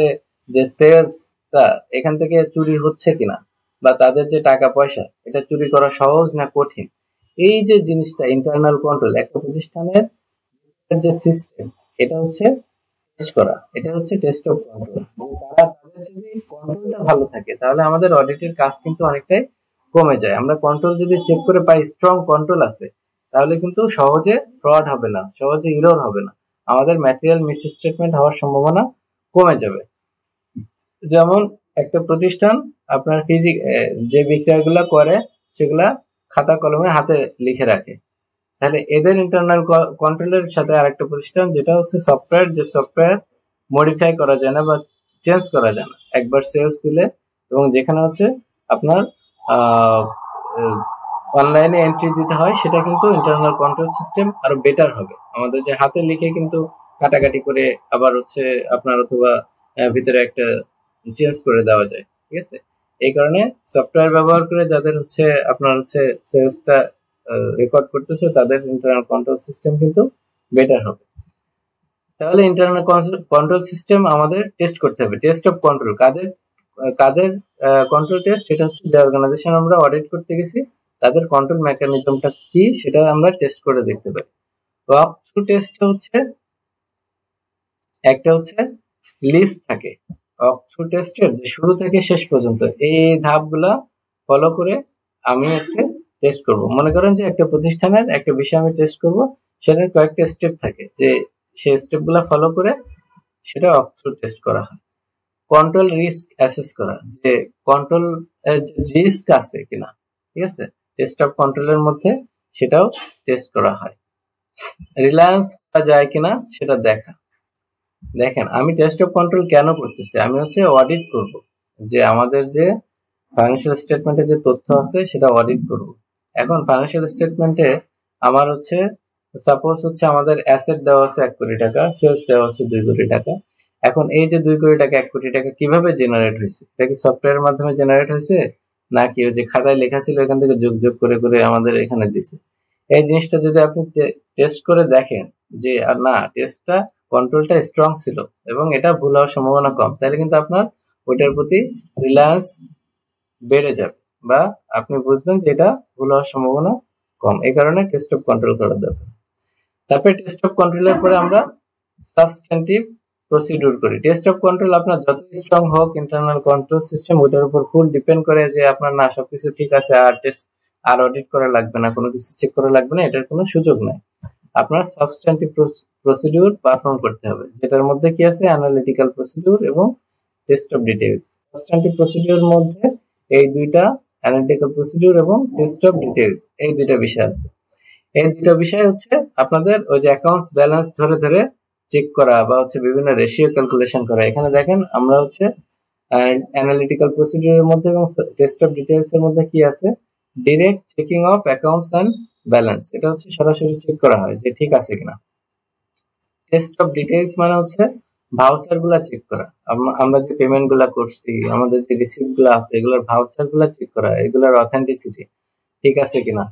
যে সেলসটা এখান থেকে চুরি হচ্ছে কিনা, বা তাদের যে টাকা পয়সা এটা চুরি করা সহজ না কঠিন, এই যে জিনিসটা ইন্টারনাল কন্ট্রোল একটা প্রতিষ্ঠানের যে সিস্টেম এটা হচ্ছে টেস্ট করা, এটা হচ্ছে টেস্ট অফ কন্ট্রোল। তারা তাদের যদি কন্ট্রোলটা ভালো থাকে তাহলে আমাদের অডিটের কাজ কিন্তু অনেকটাই কমে যায়। আমরা কন্ট্রোল যদি চেক করে পাই স্ট্রং কন্ট্রোল আছে তাহলে কিন্তু সহজে ফ্রড হবে না, সহজে ইরর হবে না, আমাদের ম্যাটেরিয়াল মিস স্টেটমেন্ট হওয়ার সম্ভাবনা কমে যাবে। যেমন একটা প্রতিষ্ঠান আপনার যে বিক্রয়গুলো করে সেগুলা খাতা কলমে হাতে লিখে রাখে, তাহলে এদের ইন্টারনাল কন্ট্রোলের সাথে আরেকটা প্রতিষ্ঠান যেটা হচ্ছে সফটওয়্যার, যে সফটওয়্যার মডিফাই করা যায় না বা চেঞ্জ করা যায় না, একবার সেলস দিলে, এবং যেখানে হচ্ছে আপনার অনলাইনে এন্ট্রি দিতে হয়, সেটা কিন্তু ইন্টারনাল কন্ট্রোল সিস্টেম আরো বেটার হবে। আমাদের যে হাতে লিখে কিন্তু কাটাকাটি করে আবার হচ্ছে আপনার অথবা ভিতরে একটা চেঞ্জ করে দেওয়া যায়, ঠিক আছে। এই কারণে সফটওয়্যার ব্যবহার করে যাদের হচ্ছে আপনার হচ্ছে সেলসটা রেকর্ড করতেছে তাদের ইন্টারনাল কন্ট্রোল সিস্টেম কিন্তু বেটার হবে। তাহলে ইন্টারনাল কন্ট্রোল সিস্টেম আমাদের টেস্ট করতে হবে। টেস্ট অফ কন্ট্রোল কাদের কাদের কন্ট্রোল টেস্ট, এটা হচ্ছে যে অর্গানাইজেশন আমরা অডিট করতে গেছি তাদের কন্ট্রোল মেকানিজমটা কি সেটা আমরা টেস্ট করে দেখতে পারি। ওয়াক থ্রু টেস্ট হচ্ছে একটা হচ্ছে লিস্ট থাকে ওয়াক থ্রু টেস্টের, যে শুরু থেকে শেষ পর্যন্ত এই ধাপগুলা ফলো করে আমি একটা টেস্ট করব। মনে করেন যে একটা প্রতিষ্ঠানের একটা বিষয় আমি টেস্ট করব, সেটার কয়েকটা স্টেপ থাকে, যে সেই স্টেপগুলা ফলো করে সেটা ওয়াক থ্রু টেস্ট করা হয়। কন্ট্রোল রিস্ক অ্যাসেস করা, যে কন্ট্রোল রিস্ক আছে কিনা, ঠিক আছে, টেস্ট অফ কন্ট্রোলের মধ্যে সেটাও টেস্ট করা হয়। রিলায়েন্স করা যায় কিনা সেটা দেখা। দেখেন আমি টেস্ট অফ কন্ট্রোল কেন করতেছি, আমি হচ্ছে অডিট করব, যে আমাদের যে ফাইন্যান্সিয়াল স্টেটমেন্টে যে তথ্য আছে সেটা অডিট করব। এখন ফাইন্যান্সিয়াল স্টেটমেন্টে আমার হচ্ছে সাপোজ হচ্ছে আমাদের অ্যাসেট দেওয়া আছে 1 কোটি টাকা, সেলস দেওয়া আছে 2 কোটি টাকা। এখন এই যে 2 কোটি টাকা 1 কোটি টাকা কিভাবে জেনারেট হয়েছে, এটা কি সফটওয়্যারের মাধ্যমে জেনারেট হয়েছে নাকি ওই যে খাতায় লেখা ছিল এখান থেকে যোগ যোগ করে করে আমাদের এখানে দিছে? এই জিনিসটা যদি আপনি টেস্ট করে দেখেন যে আর না টেস্টটা কন্ট্রোলটা স্ট্রং ছিল এবং এটা ভুল হওয়ার সম্ভাবনা কম, তাহলে কিন্তু আপনার ওইটার প্রতি রিলায়েন্স বেড়ে যাবে, বা আপনি বুঝবেন যে এটা ভুল হওয়ার সম্ভাবনা কম। এই কারণে টেস্ট অফ কন্ট্রোল করা দরকার। তারপরে টেস্ট অফ কন্ট্রোলের পরে আমরা সাবস্ট্যান্টিভ প্রসিডিউর করি। টেস্ট অফ কন্ট্রোল আপনার যত স্ট্রং হোক ইন্টারনাল কন্ট্রোল সিস্টেম ওইটার উপর ফুল ডিপেন্ড করে যে আপনার না সবকিছু ঠিক আছে আর টেস্ট আর অডিট করা লাগবে না, কোনো কিছু চেক করা লাগবে না, এটার কোনো সুযোগ নাই। আপনার সাবস্ট্যান্টিভ প্রসিডিউর পারফর্ম করতে হবে, যেটার মধ্যে কি আছে অ্যানালিটিক্যাল প্রসিডিউর এবং টেস্ট অফ ডিটেইলস। সাবস্ট্যান্টিভ প্রসিডিউরের মধ্যে এই দুইটা অ্যানালিটিক্যাল প্রসিডিউর এবং টেস্ট অফ ডিটেইলস এই দুইটা বিষয় আছে। এই দুটো বিষয় হচ্ছে আপনাদের ওই যে অ্যাকাউন্টস ব্যালেন্স ধরে ধরে চেক করা বা হচ্ছে বিভিন্ন রেশিও ক্যালকুলেশন করা। এখানে দেখেন আমরা হচ্ছে অ্যানালিটিক্যাল প্রসিডিউরের মধ্যে এবং টেস্ট অফ ডিটেইলস এর মধ্যে কি আছে, direct checking of accounts and balance, এটা হচ্ছে সরাসরি চেক করা হয় যে ঠিক আছে কিনা। টেস্ট অফ ডিটেইলস মানে হচ্ছে ভাউচার গুলা চেক করা, আমরা যে পেমেন্ট গুলা করছি আমাদের যে রিসিপ্ট গুলা আছে এগুলোর ভাউচার গুলা চেক করা, এগুলোর অথেন্টিসিটি ঠিক আছে কিনা,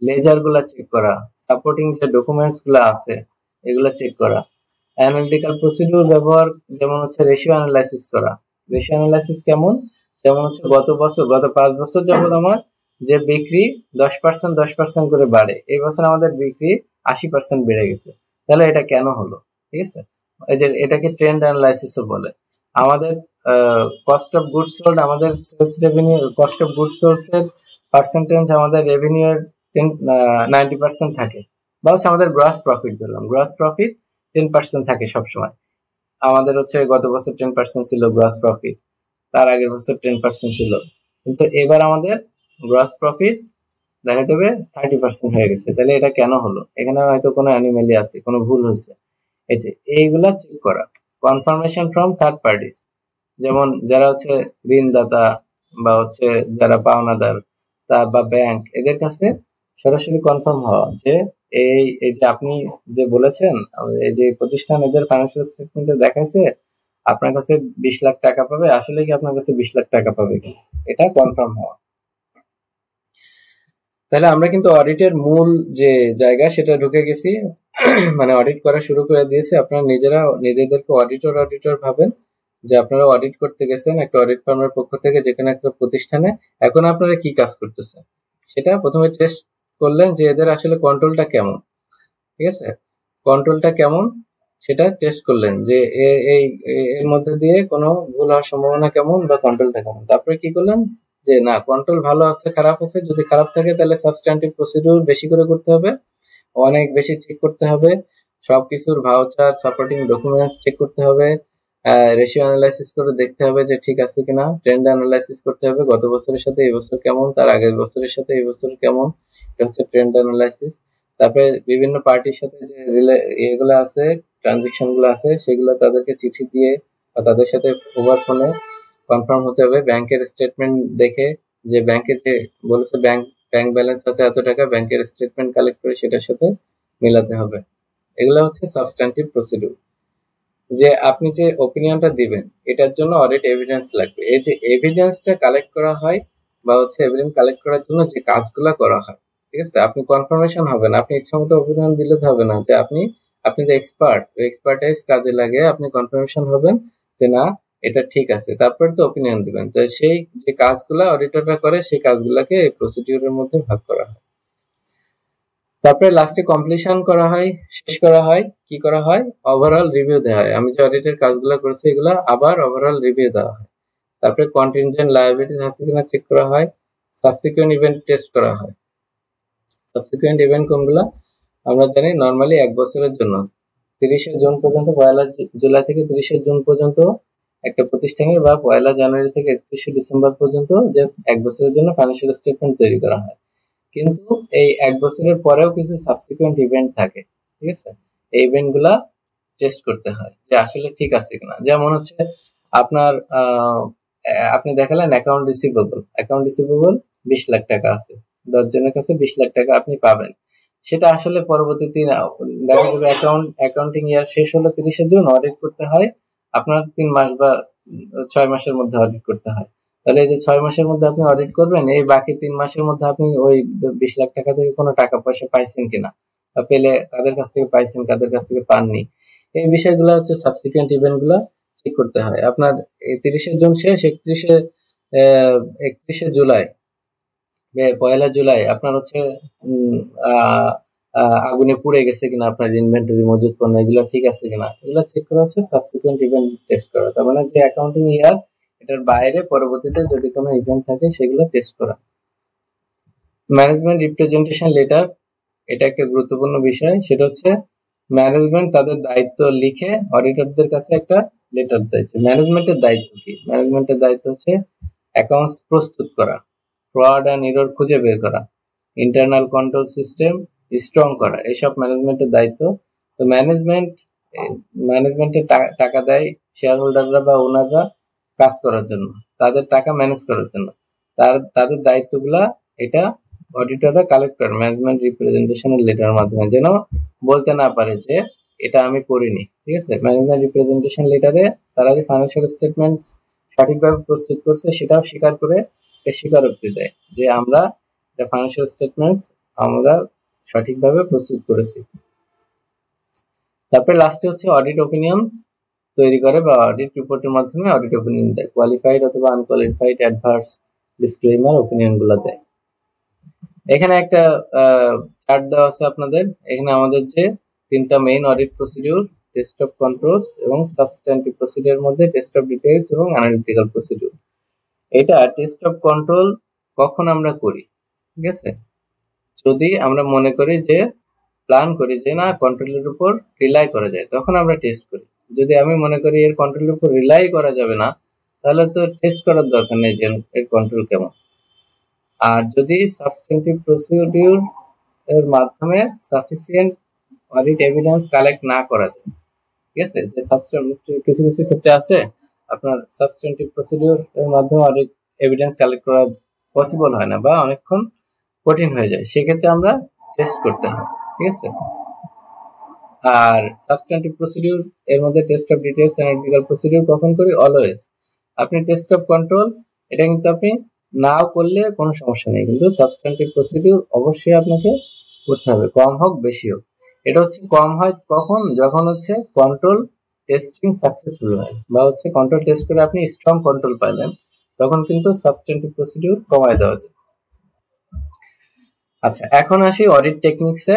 লেজার গুলা চেক করা, সাপোর্টিং যে ডকুমেন্টস গুলা আছে এগুলা চেক করা। অ্যানালিটিক্যাল প্রসিডিউর ব্যবহার যেমন হচ্ছে রেশিও অ্যানালাইসিস করা। রেশিও অ্যানালাইসিস কেমন, যেমন হচ্ছে গত 5 বছর যাবত আমার যে বিক্রি 10% করে বাড়ে, এই বছর আমাদের বিক্রি 80% বেড়ে গেছে, তাহলে এটা কেন হলো, ঠিক আছে। এই যে এটাকে ট্রেন্ড অ্যানালাইসিসও বলে। আমাদের কস্ট অফ গুডস সোল্ড, আমাদের sales revenue cost of goods sold এর পার্সেন্টেজ আমাদের রেভিনিউ এর 90% থাকে, বা হচ্ছে আমাদের গ্রস প্রফিট ধরলাম, গ্রস প্রফিট 10% থাকে সবসময়। আমাদের হচ্ছে গত বছর 10% ছিল গ্রস প্রফিট, তার আগের বছর 10% ছিল, কিন্তু এবার আমাদের গ্রস প্রফিট দেখা যাবে 30% হয়ে গেছে, তাহলে এটা কেন হলো, এখানে হয়তো কোনো অ্যানিমালি আছে, কোনো ভুল হয়েছে। এই যে এইগুলা চেক করা। কনফার্মেশন ফ্রম থার্ড পার্টিস, যেমন যারা হচ্ছে ঋণদাতা বা হচ্ছে যারা পাওনাদার বা ব্যাংক, এদের কাছে সরাসরি কনফার্ম হওয়া যে এই এই যে আপনি যে বলেছেন, এই যে প্রতিষ্ঠান এদের ফাইন্যান্সিয়াল স্টেটমেন্টে দেখাইছে আপনার কাছে 20 লাখ টাকা পাবে, আসলে কি আপনার কাছে 20 লাখ টাকা পাবে কি, এটা কনফার্ম হওয়া। তাহলে আমরা কিন্তু অডিটের মূল যে জায়গা সেটা ঢুকে গেছি। মানে অডিট করা শুরু করে দিয়েছে। আপনারা নিজেরা নিজেদেরকে অডিটর ভাবেন যে আপনারা অডিট করতে গেছেন একটা অডিট ফার্মের পক্ষ থেকে যেখানে একটা প্রতিষ্ঠানে। এখন আপনারা কি কাজ করতেছেন সেটা প্রথমে টেস্ট করলেন যে এদের আসলে কন্ট্রোলটা কেমন, ঠিক আছে? কন্ট্রোলটা কেমন সেটা টেস্ট করলেন যে এর মধ্যে দিয়ে কোনো ভুল হওয়ার সম্ভাবনা কেমন বা কন্ট্রোলটা কেমন। তারপরে কি করলেন যে না, কন্ট্রোল ভালো আছে খারাপ আছে, যদি খারাপ থাকে তাহলে সাবস্ট্যান্টিভ প্রসিডিউর বেশি করে করতে হবে, অনেক বেশি চেক করতে হবে, সবকিছুর ভাউচার সাপোর্টিং ডকুমেন্টস চেক করতে হবে, রেশিও অ্যানালাইসিস করে দেখতে হবে যে ঠিক আছে কিনা, ট্রেন্ড অ্যানালাইসিস করতে হবে গত বছরের সাথে এই বছর কেমন, তার আগের বছরের সাথে এই বছর কেমন, এটা হচ্ছে ট্রেন্ড অ্যানালাইসিস। তারপরে বিভিন্ন পার্টির সাথে যে এগুলো আছে, ট্রানজেকশন গুলো আছে, সেগুলো তাদেরকে চিঠি দিয়ে বা তাদের সাথে ওভার ফোনে কনফার্ম হতে হবে। ব্যাংকের স্টেটমেন্ট দেখে যে ব্যাংকে যে বলেছে ব্যাংক ব্যালেন্স আছে এত টাকা, ব্যাংকের স্টেটমেন্ট কালেক্ট করে সেটার সাথে মিলাতে হবে। এগুলো হচ্ছে সাবস্ট্যান্টিভ প্রসিডিউর। যে আপনি যে ওপিনিয়নটা দিবেন এটার জন্য অডিট এভিডেন্স লাগবে। এই যে এভিডেন্সটা কালেক্ট করা হয় বা হচ্ছে এভিডেন্স কালেক্ট করার জন্য যে কাজগুলো করা হয়, ঠিক আছে? আপনি কনফার্মেশন হবেন, আপনি ইচ্ছা মতো ওপিনিয়ন দিলে হবে না, যে আপনি যে এক্সপার্টাইজ কাজে লাগে আপনি কনফার্মেশন হবেন যে না এটা ঠিক আছে, তারপরে তো ওপিনিয়ন দিবেন। তো সেই যে কাজগুলা অডিটররা করে সেই কাজগুলাকে এই প্রসিডিউরের মধ্যে ভাগ করা হয়। তারপরে লাস্টে কমপ্লিশন করা হয়, শেষ করা হয়, কি করা হয়, ওভারঅল রিভিউ দেওয়া হয়। আমি যে অডিটের কাজগুলো করছি এগুলো আবার ওভারঅল রিভিউ দেওয়া হয়। তারপরে কন্টিনজেন্ট লায়াবিলিটিস আছে কিনা চেক করা হয়, সাবসিকুয়েন্ট ইভেন্ট টেস্ট করা হয়। সাবসিকুয়েন্ট ইভেন্ট কোনগুলো আমরা জানি, নর্মালি 1 বছরের জন্য 30শে জুন পর্যন্ত, 1 জুলাই থেকে 30শে জুন পর্যন্ত একটা প্রতিষ্ঠানের, বা 1 জানুয়ারি থেকে 31শে ডিসেম্বর পর্যন্ত যে 1 বছরের জন্য ফাইন্যান্সিয়াল স্টেটমেন্ট তৈরি করা হয়। কিন্তু এই 1 বছরের পরেও কিছু সাবসিকুয়েন্ট ইভেন্ট থাকে, ঠিক আছে? এই ইভেন্ট গুলা টেস্ট করতে হয় যে আসলে ঠিক আছে কিনা। যেমন হচ্ছে আপনার আপনি দেখালেন অ্যাকাউন্ট রিসিভেবল 20 লাখ টাকা আছে, 10 জনের কাছে 20 লাখ টাকা আপনি পাবেন। সেটা আসলে পরবর্তীতে দেখা যাবে অ্যাকাউন্টিং ইয়ার শেষ হলো 30শে জুন, অডিট করতে হয় আপনার 3 মাস বা 6 মাসের মধ্যে অডিট করতে হয়। তাহলে এই যে 6 মাসের মধ্যে আপনি অডিট করবেন, এই বাকি 3 মাসের মধ্যে আপনি ওই 20 লাখ টাকা থেকে কোনো টাকা পয়সা পাইছেন কিনা, বা পেলে কাদের কাছ থেকে পাইছেন, কাদের কাছ থেকে পাননি, এই বিষয়গুলো হচ্ছে সাবসিকুয়েন্ট ইভেন্ট গুলা ঠিক করতে হয়। আপনার 30শে জুন শেষ, 31শে জুলাই, 1 জুলাই আপনার হচ্ছে আগুনে পুড়ে গেছে কিনা, আপনার ইনভেন্টরি মজুদ পণ্য এগুলো ঠিক আছে কিনা, এগুলো চেক করা হচ্ছে সাবসিকুয়েন্ট ইভেন্ট টেস্ট করা। তার মানে যে অ্যাকাউন্টিং ইয়ার এটার বাইরে পরবর্তীতে যদি কোনো ইভেন্ট থাকে সেগুলো টেস্ট করা। ম্যানেজমেন্ট রিপ্রেজেন্টেশন লেটার, এটা একটা গুরুত্বপূর্ণ বিষয়। সেটা হচ্ছে ম্যানেজমেন্ট তাদের দায়িত্ব লিখে অডিটরদের কাছে একটা লেটার দিয়েছে। ম্যানেজমেন্টের দায়িত্ব কি? ম্যানেজমেন্টের দায়িত্ব হচ্ছে অ্যাকাউন্টস প্রস্তুত করা, ফ্রড অ্যান্ড এরর খুঁজে বের করা, ইন্টারনাল কন্ট্রোল সিস্টেম স্ট্রং করা, এসব ম্যানেজমেন্টের দায়িত্ব। তো ম্যানেজমেন্টের টাকা দেয় শেয়ার হোল্ডাররা বা ওনাররা কাজ করার জন্য, তাদের টাকা ম্যানেজ করার জন্য। তাদের দায়িত্বগুলা এটা অডিটররা কালেক্ট করে ম্যানেজমেন্ট রিপ্রেজেন্টেশনের লেটার মাধ্যমে, যেন বলতে না পারে যে এটা আমি করিনি, ঠিক আছে? ম্যানেজমেন্ট রিপ্রেজেন্টেশন লেটারে তারা যে ফাইন্যান্সিয়াল স্টেটমেন্ট সঠিকভাবে প্রস্তুত করছে সেটাও স্বীকার করে স্বীকারোক্তি দেয় যে আমরা ফাইন্যান্সিয়াল স্টেটমেন্টস আমরা সঠিকভাবে প্রস্তুত করেছি। তারপরে লাস্টে হচ্ছে অডিট ওপিনিয়ন তৈরি করে বা অডিট রিপোর্টের মাধ্যমে অডিট ওপিনিয়ন দেয়, কোয়ালিফাইড অথবা আনকোয়ালিফাইড অ্যাডভার্স ডিসক্লেইমার ওপিনিয়ন গুলো দেয়। এখানে একটা চার্ট দেওয়া আছে আপনাদের। এখানে আমাদের যে 3টা main audit procedure, test of controls এবং সাবস্ট্যান্টিভ প্রসিডিউরের মধ্যে টেস্ট অফ ডিটেইলস এবং অ্যানালিটিক্যাল প্রসিডিউর। এটা টেস্ট অফ কন্ট্রোল কখন আমরা করি, ঠিক আছে? যদি আমরা মনে করি যে প্ল্যান করি যে না কন্ট্রোলের উপর রিলাই করা যায়, তখন আমরা টেস্ট করি। যদি আমি মনে করি এর কন্ট্রোলের উপর রিলাই করা যাবে না, তাহলে তো টেস্ট করার দরকার নেই যে এর কন্ট্রোল কেমন। আর যদি সাবস্ট্যান্টিভ প্রসিডিউর এর মাধ্যমে সাফিসিয়েন্ট অডিট এভিডেন্স কালেক্ট না করা যায়, ঠিক আছে? যে কিছু কিছু ক্ষেত্রে আছে আপনার সাবস্টেন্টিভ প্রসিডিউর এর মাধ্যমে অডিট এভিডেন্স কালেক্ট করা পসিবল হয় না বা অনেকক্ষণ কঠিন হয়ে যায়, সেক্ষেত্রে আমরা টেস্ট করতে হয়। ঠিক আছে, আর সাবস্টেন্টিভ প্রসিডিউর এর মধ্যে test of details analytical procedure কখন করি? অলওয়েজ। আপনি টেস্ট অফ কন্ট্রোল এটা কিন্তু আপনি নাও করলে কোনো সমস্যা নেই, কিন্তু সাবস্টেন্টিভ প্রসিডিউর অবশ্যই আপনাকে করতে হবে, কম হোক বেশি হোক। এটা হচ্ছে কম হয় কখন? যখন হচ্ছে কন্ট্রোল টেস্টিং সাকসেসফুল হয় বা হচ্ছে কন্ট্রোল টেস্ট করে আপনি স্ট্রং কন্ট্রোল পাইলেন, তখন কিন্তু সাবস্টেন্টিভ প্রসিডিউর কমায় দেওয়া যায়। আচ্ছা, এখন আসি অডিট টেকনিক্সে।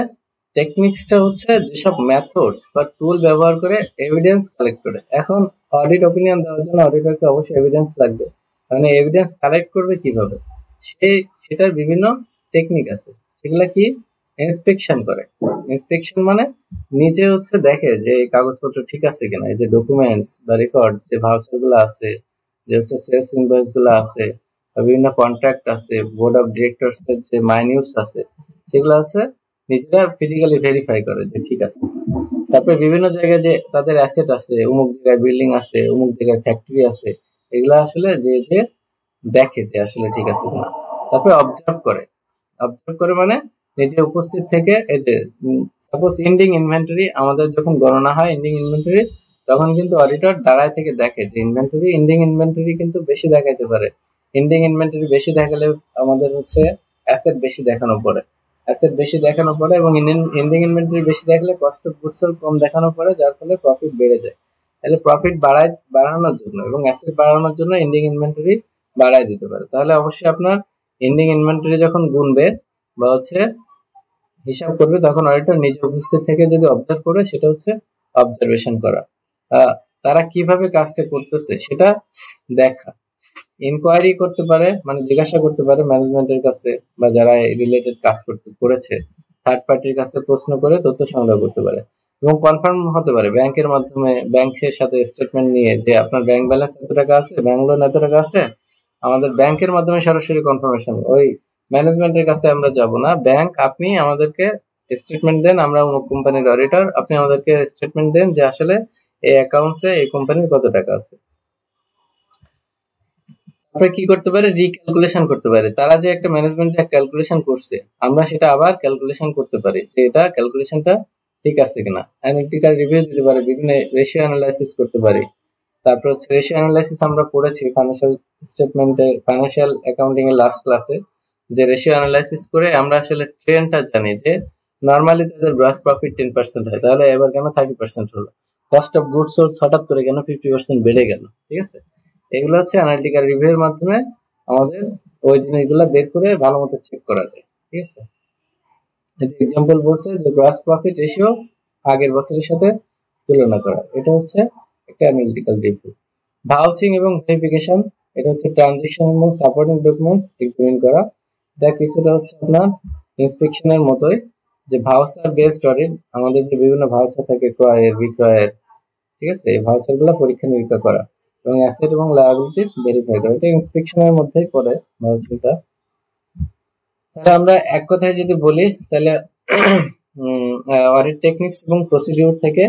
টেকনিক্সটা হচ্ছে যেসব মেথডস বা টুল ব্যবহার করে এভিডেন্স কালেক্ট করে। এখন অডিট অপিনিয়ন দেওয়ার জন্য অডিটরকে অবশ্যই এভিডেন্স লাগবে, মানে এভিডেন্স কালেক্ট করবে কিভাবে, সেটার বিভিন্ন টেকনিক আছে। সেগুলা কি? ইন্সপেকশন করে। ইন্সপেকশন মানে নিজে হচ্ছে দেখে যে কাগজপত্র ঠিক আছে কিনা, এই যে ডকুমেন্টস বা রেকর্ড, যে ভাউচার গুলো আছে, যে হচ্ছে সেলস ইনভয়েস গুলো আছে, বিভিন্ন কন্ট্রাক্ট আছে, বোর্ড অফ ডিরেক্টরস এর যে মাইনিউটস আছে, সেগুলো আছে নিজেরা ফিজিক্যালি ভেরিফাই করে যে ঠিক আছে। তারপরে বিভিন্ন জায়গায় যে তাদের অ্যাসেট আছে, অমুক জায়গায় বিল্ডিং আছে, অমুক জায়গায় ফ্যাক্টরি আছে, এগুলা আসলে যে দেখে যে আসলে ঠিক আছে কিনা। তারপরে অবজার্ভ করে। অবজার্ভ করে মানে নিজে উপস্থিত থেকে, এই যে সাপোজ এন্ডিং ইনভেন্টরি আমাদের যখন গণনা হয় এন্ডিং ইনভেন্টরি, তখন কিন্তু অডিটর দাঁড়ায় থেকে দেখে যে ইনভেন্টরি, এন্ডিং ইনভেন্টরি কিন্তু বেশি দেখাইতে পারে। এন্ডিং ইনভেন্টরি বেশি দেখালে আমাদের হচ্ছে অ্যাসেট বেশি দেখানো পড়ে, অ্যাসেট বেশি দেখানো পড়ে, এবং এন্ডিং ইনভেন্টরি বেশি দেখলে কস্ট অফ গুডস সোল্ড কম দেখানো পড়ে, যার ফলে প্রফিট বেড়ে যায়। তাহলে প্রফিট বাড়ানোর জন্য এবং অ্যাসেট বাড়ানোর জন্য এন্ডিং ইনভেন্টরি বাড়ায় দিতে পারে। তাহলে অবশ্যই আপনার এন্ডিং ইনভেন্টরি যখন গুনবে বা হচ্ছে হিসাব করবে, তখন অডিটর নিজে উপস্থিত থেকে যদি অবজার্ভ করে, সেটা হচ্ছে অবজারভেশন করা। তারা কিভাবে কাজটা করতেছে সেটা দেখা। ইনকোয়ারি করতে পারে, মানে জিজ্ঞাসা করতে পারে ম্যানেজমেন্টের কাছে বা যারা রিলেটেড কাজ করেছে, থার্ড পার্টির কাছে প্রশ্ন করে তথ্য সংগ্রহ করতে পারে, এবং কনফার্ম হতে পারে ব্যাংকের মাধ্যমে, ব্যাংকের সাথে স্টেটমেন্ট নিয়ে যে আপনার ব্যাংক ব্যালেন্স এত টাকা আছে, ব্যাংক লোন এত টাকা আছে, আমাদের ব্যাংকের মাধ্যমে সরাসরি কনফার্মেশন। ওই ম্যানেজমেন্টের কাছে আমরা যাব না, ব্যাংক আপনি আমাদেরকে স্টেটমেন্ট দেন, আমরা অমুক কোম্পানির অডিটর, আপনি আমাদেরকে স্টেটমেন্ট দেন যে আসলে এই অ্যাকাউন্টসে এই কোম্পানির কত টাকা আছে। তারপরে কি করতে পারে? রিক্যালকুলেশন করতে পারে। তারা যে একটা ম্যানেজমেন্ট যে ক্যালকুলেশন করছে, আমরা সেটা আবার ক্যালকুলেশন করতে পারি যে এটা ক্যালকুলেশনটা ঠিক আছে কিনা। অ্যানালিটিক্যাল রিভিউ দিতে পারে, বিভিন্ন রেশিও অ্যানালাইসিস করতে পারি। তারপর হচ্ছে রেশিও অ্যানালাইসিস আমরা পড়েছি ফাইন্যান্সিয়াল স্টেটমেন্টে, ফাইন্যান্সিয়াল অ্যাকাউন্টিং এর লাস্ট ক্লাসে, যে রেশিও অ্যানালাইসিস করে আমরা আসলে ট্রেন্ডটা জানি যে নরমালি তাদের গ্রস প্রফিট 10% হয়, তাহলে এবার কেন 30% হলো, কস্ট অফ গুডস সোল্ড হঠাৎ করে কেন 50% বেড়ে গেল। ঠিক আছে, এগুলো হচ্ছে অ্যানালিটিক্যাল রিভিউর মাধ্যমে আমাদের ওই জিনিসগুলো বের করে ভালো মতো চেক করা যায়। ঠিক আছে, এক্সাম্পল বলছে যে গ্রস প্রফিট রেশিও আগের বছরের সাথে তুলনা করা, এটা হচ্ছে একটা অ্যানালিটিক্যাল রিভিউ। ভাউচিং এবং ভেরিফিকেশন, এটা হচ্ছে ট্রানজেকশন এবং সাপোর্টিং ডকুমেন্টস এক্সামিন করা। এটা কিছুটা হচ্ছে আপনার ইন্সপেকশনের মতোই, যে ভাউচার বেসড অডিট, আমাদের যে বিভিন্ন ভাউচার থাকে ক্রয়ের বিক্রয়ের, ঠিক আছে, এই ভাউচার গুলো পরীক্ষা নিরীক্ষা করা এবং অ্যাসেট এবং লায়াবিলিটিস ভেরিফাই করা, এটা ইন্সপেকশনের মধ্যেই পড়ে ভাউচিংটা। তাহলে আমরা এক কথায় যদি বলি, তাহলে অডিট টেকনিক্স এবং প্রসিডিউর থেকে,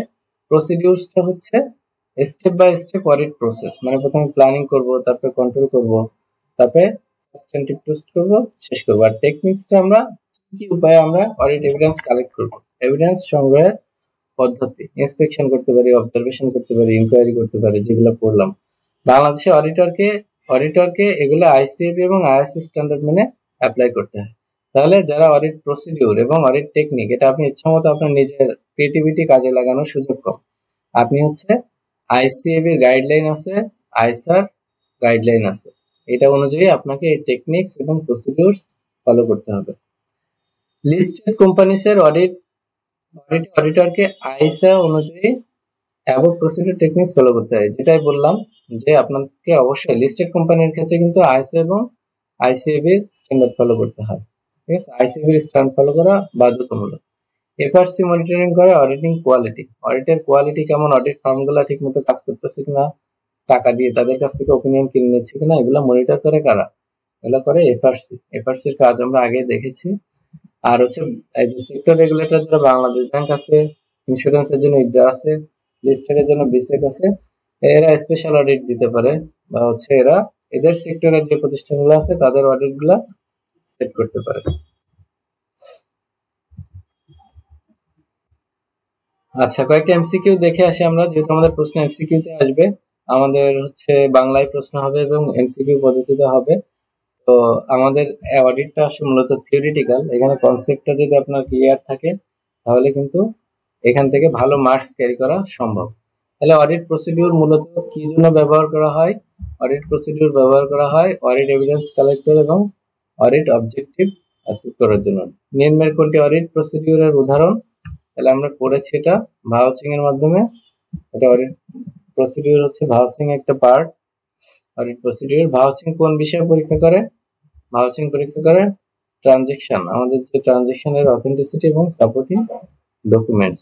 প্রসিডিউরটা হচ্ছে step by step audit process, মানে প্রথমে প্ল্যানিং করব, তারপরে কন্ট্রোল করব, তারপরে সাবস্টেন্টিভ টেস্ট করব, শেষ করব। আর টেকনিক্সটা আমরা কি উপায়ে আমরা অডিট এভিডেন্স কালেক্ট করব, এভিডেন্স সংগ্রহের পদ্ধতি, ইন্সপেকশন করতে পারি, অবজারভেশন করতে পারি, ইনকোয়ারি করতে পারি, যেগুলো পড়লাম। বাংলাদেশে অডিটরকে এগুলো আইসিএবি এবং আইএসসি স্ট্যান্ডার্ড মেনে অ্যাপ্লাই করতে হয়। তাহলে যারা অডিট প্রসিডিউর এবং অডিট টেকনিক, এটা আপনি ইচ্ছামতো আপনার নিজের ক্রিয়েটিভিটি কাজে লাগানোর সুযোগ কম। আপনি হচ্ছে আইসিএবি গাইডলাইন আছে, আইসার গাইডলাইন আছে, এটা অনুযায়ী আপনাকে এই টেকনিক্স এবং প্রসিডিউরস ফলো করতে হবে। লিস্টেড কোম্পানিসের অডিটরকে আইসা অনুযায়ী অ্যাবভ প্রসিডিউর টেকনিক্স ফলো করতে হয়। যেটাই বললাম যে আপনাকে অবশ্যই লিস্টেড কোম্পানির ক্ষেত্রে কিন্তু আইসা এবং আইসিএবি স্ট্যান্ডার্ড ফলো করতে হয়। ঠিক আছে, আইসিএবি স্ট্যান্ডার্ড ফলো করা বাধ্যতামূলক। এফআরসি মনিটরিং করে অডিটিং কোয়ালিটি, অডিটের কোয়ালিটি কেমন, অডিট ফার্মগুলো ঠিকমতো কাজ করতেছে কিনা, টাকা দিয়ে তাদের কাছ থেকে ওপিনিয়ন কিনে নিচ্ছে কিনা, এগুলো মনিটর করে কারা? এগুলো করে এফআরসি। এফআরসির কাজ আমরা আগে দেখেছি। আর হচ্ছে এই যে সেক্টর রেগুলেটর, যারা বাংলাদেশ ব্যাংক আছে, ইন্স্যুরেন্সের জন্য ইডা আছে, লিস্টেডের জন্য বিসেক আছে, এরা স্পেশাল অডিট দিতে পারে, বা হচ্ছে এরা এদের সেক্টরের যে প্রতিষ্ঠানগুলো আছে তাদের অডিট গুলা সেট করতে পারে। আচ্ছা, কয়েকটা এমসিকিউ দেখে আসি আমরা, যেহেতু আমাদের প্রশ্ন এমসিকিউ তে আসবে। আমাদের হচ্ছে বাংলায় প্রশ্ন হবে এবং এমসিকিউ পদ্ধতিতে হবে। তো আমাদের অডিটটা আসলে মূলত থিওরিটিক্যাল। এখানে কনসেপ্টটা যদি আপনার ক্লিয়ার থাকে তাহলে কিন্তু এখান থেকে ভালো মার্কস ক্যারি করা সম্ভব। তাহলে অডিট প্রসিডিউর মূলত কি জন্য ব্যবহার করা হয়? অডিট প্রসিডিউর ব্যবহার করা হয় অডিট এভিডেন্স কালেক্টর এবং অডিট অবজেক্টিভ অ্যাচিভ করার জন্য। নিম্নের কোনটি অডিট প্রসিডিউরের উদাহরণ? তাহলে আমরা পড়েছি এটা ভাউচিং এর মাধ্যমে। এটা অডিট প্রসিডিউর হচ্ছে ভাউচিং একটা পার্ট। অডিট প্রসিডিউর ভাউচিং কোন বিষয়ে পরীক্ষা করে? ভাউচিং পরীক্ষা করে ট্রানজেকশন, আমাদের যে ট্রানজেকশনের অথেন্টিসিটি এবং সাপোর্টিং ডকুমেন্টস।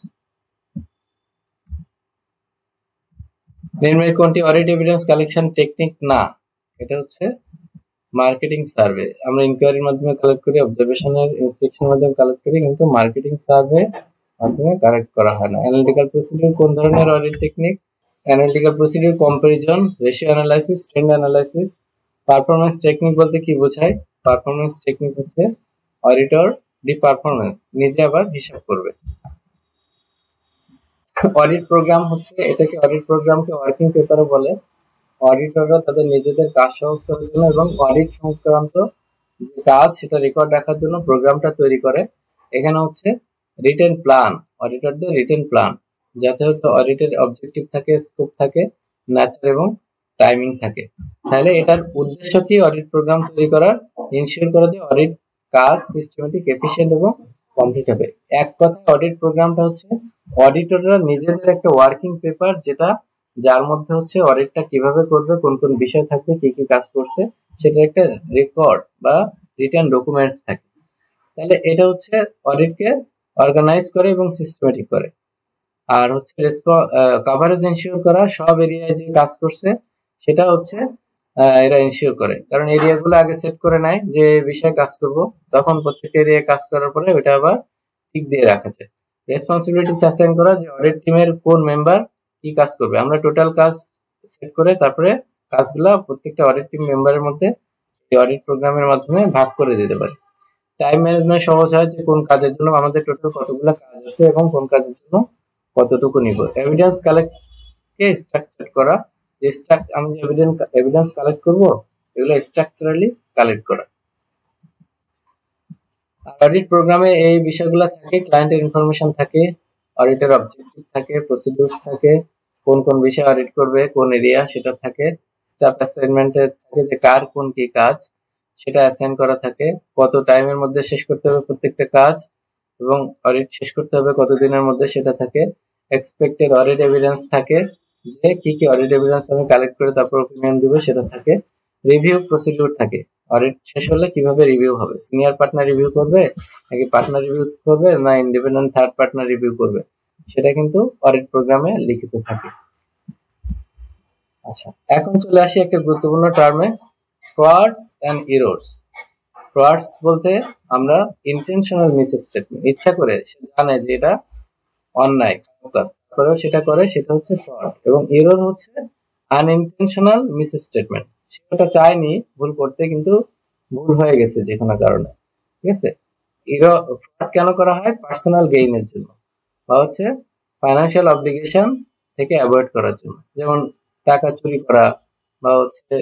নিম্নের কোনটি অডিট এভিডেন্স কালেকশন টেকনিক না? এটা হচ্ছে মার্কেটিং সার্ভে। আমরা ইনকোয়ারির মাধ্যমে কালেক্ট করি, অবজারভেশনের ইন্সপেকশনের মাধ্যমে কালেক্ট করি, কিন্তু মার্কেটিং সার্ভে মাধ্যমে কালেক্ট করা হয় না। অ্যানালিটিক্যাল প্রসিডিউর কোন ধরনের audit technique? Analytical procedure comparison, ratio analysis, trend analysis. Performance technique বলতে কি বোঝায়? পারফরম্যান্স টেকনিক হচ্ছে অডিটর দি পারফরম্যান্স নিজে আবার হিসাব করবে। অডিট প্রোগ্রাম হচ্ছে, এটাকে অডিট প্রোগ্রামকে ওয়ার্কিং পেপারও বলে। অডিটররা তাদের নিজেদের কাজ সহজ করার জন্য এবং অডিট সংক্রান্ত যে কাজ সেটা রেকর্ড রাখার জন্য প্রোগ্রামটা তৈরি করে। এখানে হচ্ছে রিটেন প্ল্যান, অডিটরদের রিটেন প্ল্যান, যাতে হচ্ছে অডিটের অবজেক্টিভ থাকে, স্কোপ থাকে, ন্যাচার এবং টাইমিং থাকে। তাহলে এটার উদ্দেশ্য কি? অডিট প্রোগ্রাম তৈরি করার, ইনশিওর করা যে অডিট কাজ সিস্টেমেটিক, এফিশিয়েন্ট এবং কমপ্লিট হবে। এক কথায় অডিট প্রোগ্রামটা হচ্ছে অডিটররা নিজেদের একটা ওয়ার্কিং পেপার, যেটা যার মধ্যে হচ্ছে অডিটটা কিভাবে করবে, কোন কোন বিষয় থাকবে, কি কি কাজ করছে, সেটা একটা রেকর্ড বা রিটার্ন ডকুমেন্টস থাকে। তাহলে এটা হচ্ছে অডিটকে অর্গানাইজ করে এবং সিস্টেমেটিক করে। আর হচ্ছে কভারেজ এনশিওর করা, সব এরিয়ায় যে কাজ করছে সেটা হচ্ছে এরা এনশিওর করে, কারণ এরিয়াগুলো আগে সেট করে নেয় যে বিষয়ে কাজ করব, তখন প্রত্যেকটা এরিয়ায় কাজ করার পরে ওইটা আবার ঠিক দিয়ে রাখা যায়। রেসপন্সিবিলিটি অ্যাসাইন করা, যে অডিট টিমের কোন মেম্বার কি কাজ করবে। আমরা টোটাল কাজ সেট করে তারপরে কাজগুলা প্রত্যেকটা অডিট টিম মেম্বারের মধ্যে এই অডিট প্রোগ্রামের মাধ্যমে ভাগ করে দিতে পারি। টাইম ম্যানেজমেন্ট সহজ হয়, যে কোন কাজের জন্য আমাদের টোটাল কতগুলো কাজ আছে এবং কোন কাজের জন্য কতটুকু নিব। এভিডেন্স কালেক্ট কে স্ট্রাকচার করা, যে আমি যে এভিডেন্স কালেক্ট করব এগুলো স্ট্রাকচারালি কালেক্ট করা। অডিট প্রোগ্রামে এই বিষয়গুলো থাকে, ক্লায়েন্টের ইনফরমেশন থাকে, অডিটের অবজেক্টিভ থাকে, প্রসিডিউরস থাকে, কোন কোন বিষয় অডিট করবে, কোন এরিয়া সেটা থাকে, স্টাফ অ্যাসাইনমেন্টের থাকে, যে কার কোন কি কাজ সেটা অ্যাসাইন করা থাকে, কত টাইমের মধ্যে শেষ করতে হবে প্রত্যেকটা কাজ এবং অডিট শেষ করতে হবে কত দিনের মধ্যে সেটা থাকে। এক্সপেক্টেড অডিট এভিডেন্স থাকে, যে কি কি অডিট এভিডেন্স আমি কালেক্ট করে তারপর ওপিনিয়ন দিব সেটা থাকে। রিভিউ প্রসিডিউর থাকে, অডিট শেষ হলে কিভাবে রিভিউ হবে, সিনিয়র পার্টনার রিভিউ করবে নাকি পার্টনার রিভিউ করবে না ইন্ডিপেন্ডেন্ট থার্ড পার্টনার রিভিউ করবে, সেটা কিন্তু অডিট প্রোগ্রামে লিখিত থাকে। আচ্ছা, এখন চলে আসি একটা গুরুত্বপূর্ণ টার্মে, ফ্রডস এন্ড এরর্স। ফ্রডস বলতে আমরা ইন্টেনশনাল মিস স্টেটমেন্ট, ইচ্ছা করে সে জানে যে এটা অন্যায় কাজ, তারপরেও সেটা করে, সেটা হচ্ছে ফ্রড। এবং এরর হচ্ছে আনইনটেনশনাল মিস স্টেটমেন্ট, সেটা চায়নি ভুল করতে কিন্তু ভুল হয়ে গেছে যে কোনো কারণে। ঠিক আছে, ফ্রড কেন করা হয়? পার্সোনাল গেইনের জন্য, বা হচ্ছে ফাইন্যান্সিয়াল অব্লিগেশন থেকে অ্যাভয়েড করার জন্য, যেমন টাকা চুরি করা, বা হচ্ছে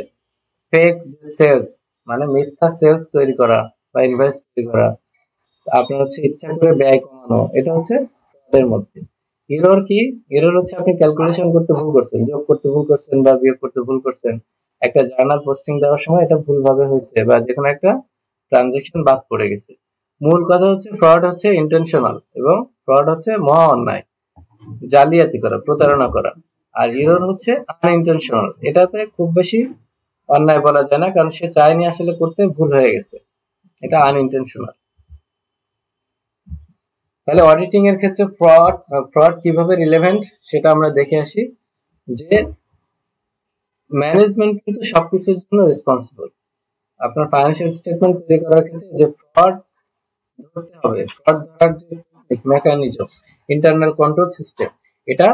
ফেক সেলস, মানে মিথ্যা সেলস তৈরি করা বা ইনভয়েস তৈরি করা, আপনার হচ্ছে ইচ্ছা করে ব্যয় কমানো, এটা হচ্ছে ফ্রডের মধ্যে। এরর কি? এরর হচ্ছে আপনি ক্যালকুলেশন করতে ভুল করছেন, যোগ করতে ভুল করছেন বা বিয়োগ করতে ভুল করছেন, একটা জার্নাল পোস্টিং দেওয়ার সময় এটা ভুলভাবে হয়েছে, বা যেকোনো একটা ট্রানজেকশন বাদ পড়ে গেছে। মূল কথা হচ্ছে ফ্রড হচ্ছে ইন্টেনশনাল এবং ফ্রড হচ্ছে মহা অন্যায়, জালিয়াতি করা, প্রতারণা করা। আর এরর হচ্ছে আনইনটেনশনাল, এটাতে খুব বেশি অন্যায় বলা যায় না, কারণ সে চায়নি আসলে করতে, ভুল হয়ে গেছে, এটা আনইনটেনশনাল। তাহলে অডিটিং এর ক্ষেত্রে ফ্রড কিভাবে রিলেভেন্ট সেটা আমরা দেখে আসি। যে ম্যানেজমেন্ট কিন্তু সবকিছুর জন্য রেসপন্সিবল। আপনার ফাইন্যান্সিয়াল স্টেটমেন্ট তৈরি করার ক্ষেত্রে যে ফ্রড ধরতে হবে, ফ্রড ধরার যে মেকানিজম, ইন্টারনাল কন্ট্রোল সিস্টেম, এটা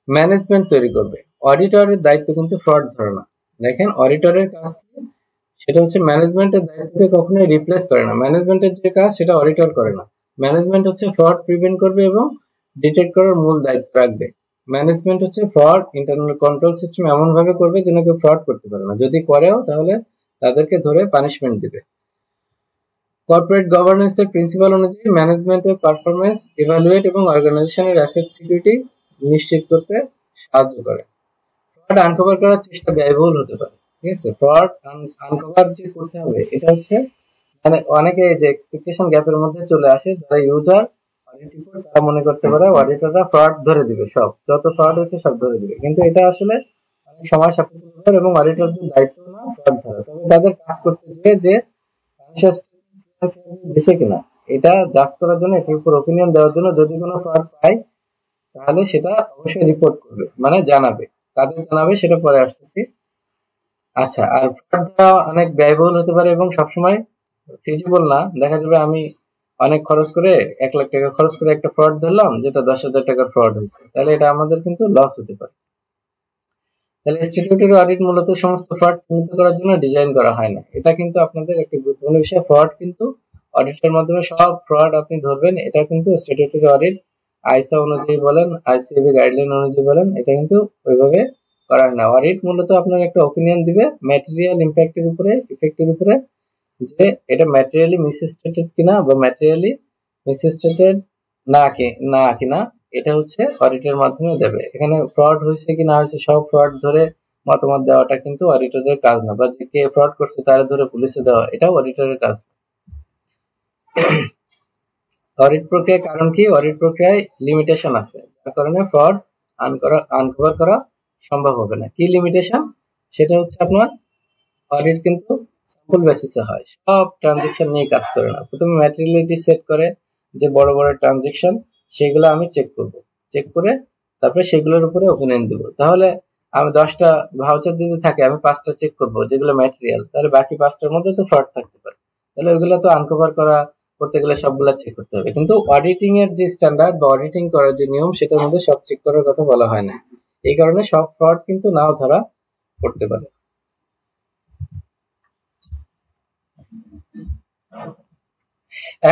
ম্যানেজমেন্ট তৈরি করবে। অডিটরের দায়িত্ব কিন্তু ফ্রড ধরে না। দেখেন অডিটরের কাজ কি, সেটা হচ্ছে ম্যানেজমেন্টের দায়িত্বকে কখনোই রিপ্লেস করে না। ম্যানেজমেন্টের যে কাজ সেটা অডিটর করে না। ম্যানেজমেন্ট হচ্ছে ফ্রড প্রিভেন্ট করবে এবং ডিটেক্ট করার মূল দায়িত্ব রাখবে। ম্যানেজমেন্ট হচ্ছে ফ্রড ইন্টারনাল কন্ট্রোল সিস্টেম এমন ভাবে করবে যেন কেউ ফ্রড করতে পারে না, যদি করেও তাহলে তাদেরকে ধরে পানিশমেন্ট দিবে। কর্পোরেট গভর্নেন্সের প্রিন্সিপাল অনুযায়ী ম্যানেজমেন্টের পারফরমেন্স ইভালুয়েট এবং অর্গানাইজেশনের অ্যাসেট সিকিউরিটি নিশ্চিত করতে সাহায্য করে। ফ্রড আনকভার করার চেষ্টা ব্যয়বহুল হতে পারে, ঠিক আছে। ফ্রড আনকভার যে করতে হবে এটা হচ্ছে মানে অনেকে যে এক্সপেকটেশন গ্যাপের মধ্যে চলে আসে, যারা ইউজার অডিট রিপোর্ট তারা মনে করতে পারে অডিটররা ফ্রড ধরে দিবে, সব যত ফ্রড হয়েছে সব ধরে দিবে, কিন্তু এটা আসলে অনেক সময় সাপেক্ষ ব্যাপার এবং অডিটরদের দায়িত্ব না ফ্রড ধরা। তবে তাদের কাজ করতে গিয়ে যে দিছে কিনা এটা জাজ করার জন্য, এটার উপর ওপিনিয়ন দেওয়ার জন্য যদি কোনো ফ্রড পায় তাহলে সেটা অবশ্যই রিপোর্ট করবে, মানে জানাবে। কাদের জানাবে সেটা পরে আসতেছি। আচ্ছা, আর ফ্রড দেওয়া অনেক ব্যয়বহুল হতে পারে এবং সবসময় ফিজিবল না। দেখা যাবে আমি অনেক খরচ করে 1 লাখ টাকা খরচ করে একটা ফ্রড ধরলাম যেটা 10,000 টাকার ফ্রড হয়েছে, তাহলে এটা আমাদের কিন্তু লস হতে পারে। তাহলে স্ট্যাটিউটরি অডিট মূলত সমস্ত ফ্রড চিহ্নিত করার জন্য ডিজাইন করা হয় না। এটা কিন্তু আপনাদের একটা গুরুত্বপূর্ণ বিষয়। ফ্রড কিন্তু অডিটের মাধ্যমে সব ফ্রড আপনি ধরবেন, এটা কিন্তু স্ট্যাটিউটরি অডিট আইসা অনুযায়ী বলেন, আইসিএবি গাইডলাইন অনুযায়ী বলেন, এটা কিন্তু ওইভাবে করার না। অডিট মূলত আপনার একটা ওপিনিয়ন দিবে ম্যাটেরিয়াল ইফেক্টের উপরে, যে এটা ম্যাটেরিয়ালি মিসস্টেটেড কিনা বা ম্যাটেরিয়ালি মিসস্টেটেড না কিনা, এটা হচ্ছে অডিটের মাধ্যমে দেবে। এখানে ফ্রড হয়েছে কি না হয়েছে সব ফ্রড ধরে মতামত দেওয়াটা কিন্তু অডিটরের কাজ না, বা যে কে ফ্রড করছে তারা ধরে পুলিশে দেওয়া এটাও অডিটরের কাজ। অডিট প্রক্রিয়ার কারণ কি, অডিট প্রক্রিয়ায় লিমিটেশন আছে, যার কারণে ফ্রড আনকভার করা সম্ভব হবে না। কি লিমিটেশন, সেটা হচ্ছে আপনার অডিট কিন্তু স্যাম্পল বেসিসে হয়, সব ট্রানজেকশন নিয়ে কাজ করে না। প্রথমে ম্যাটেরিয়ালিটি সেট করে যে বড় বড় ট্রানজেকশন সেগুলো আমি চেক করে তারপরে সেগুলোর উপরে ওপিনিয়ন দেব। তাহলে আমি 10টা ভাউচার যদি থাকে আমি 5টা চেক করব যেগুলো ম্যাটেরিয়াল, তাহলে বাকি 5টার মধ্যে তো ফ্রড থাকতে পারে, তাহলে ওইগুলো তো আনকভার করতে গেলে সবগুলা চেক করতে হবে। কিন্তু অডিটিং এর যে স্ট্যান্ডার্ড বা অডিটিং করার যে নিয়ম সেটার মধ্যে সব চেক করার কথা বলা হয় না। এই কারণে সব ফ্রড কিন্তু নাও ধরা পড়তে পারে।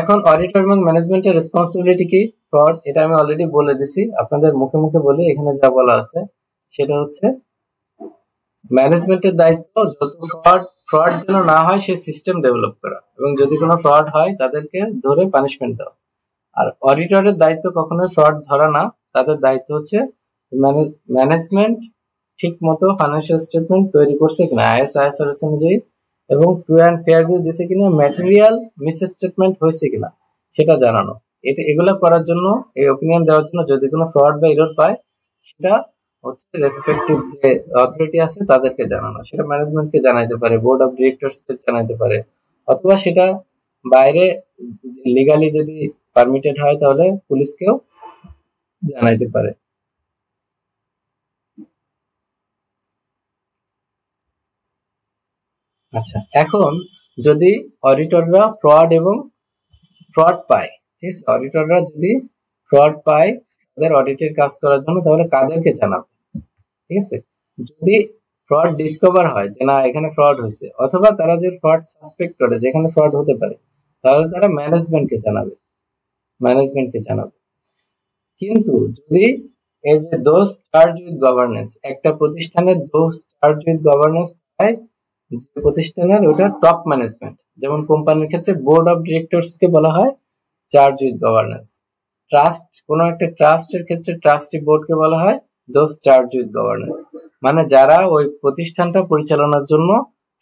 এখন অডিটর এবং ম্যানেজমেন্টের রেসপন্সিবিলিটি কি, ফ্রড, এটা আমি অলরেডি বলে দিছি, আপনাদের মুখে মুখে বলি। এখানে যা বলা আছে সেটা হচ্ছে ম্যানেজমেন্টের দায়িত্ব যত ফ্রড যেন না হয় সেই সিস্টেম ডেভেলপ করা, এবং যদি কোনো ফ্রড হয় তাদেরকে ধরে পানিশমেন্ট দেওয়া। আর অডিটরের দায়িত্ব কখনোই ফ্রড ধরা না, তাদের দায়িত্ব হচ্ছে ম্যানেজমেন্ট ঠিক মতো ফাইন্যান্সিয়াল স্টেটমেন্ট তৈরি করছে কিনা আইএফআরএস অনুযায়ী, এবং ট্রু অ্যান্ড ফেয়ার ভিউ দিছে কিনা, ম্যাটেরিয়াল মিসস্টেটমেন্ট হয়েছে কিনা সেটা জানানো। এগুলো করার জন্য, এই ওপিনিয়ন দেওয়ার জন্য যদি কোনো ফ্রড বা এরর পায় সেটা হচ্ছে রেসপেক্টিভ যে অথরিটি আছে তাদেরকে জানানো। সেটা ম্যানেজমেন্টকে জানাইতে পারে, বোর্ড অফ ডিরেক্টরসকে জানাইতে পারে, অথবা সেটা বাইরে লিগালি যদি পারমিটেড হয় তাহলে পুলিশকেও জানাইতে পারে। আচ্ছা, এখন যদি অডিটররা ফ্রড পায়, ঠিক আছে, অডিটররা যদি ফ্রড পায় তাদের অডিটের কাজ করার জন্য, তাহলে কাদেরকে জানাবে, ঠিক আছে। যদি ফ্রড ডিসকভার হয় যে না এখানে ফ্রড হয়েছে, অথবা তারা যে ফ্রড সাসপেক্ট করে যেখানে ফ্রড হতে পারে, তাহলে তারা ম্যানেজমেন্টকে জানাবে। কিন্তু যদি এই যে দোষ চার্জ উইথ গভর্নেন্স, একটা প্রতিষ্ঠানের দোষ চার্জ উইথ গভর্নেন্স হয় যে প্রতিষ্ঠানের ওটা টপ ম্যানেজমেন্ট, যেমন কোম্পানির ক্ষেত্রে বোর্ড অফ ডিরেক্টরস কে বলা হয় চার্জ উইথ গভর্নেন্স। কোনো একটা ট্রাস্টের ক্ষেত্রে ট্রাস্টি বোর্ডকে বলা হয় দোজ চার্জ উইথ গভর্নেন্স, মানে যারা ওই প্রতিষ্ঠানটা পরিচালনার জন্য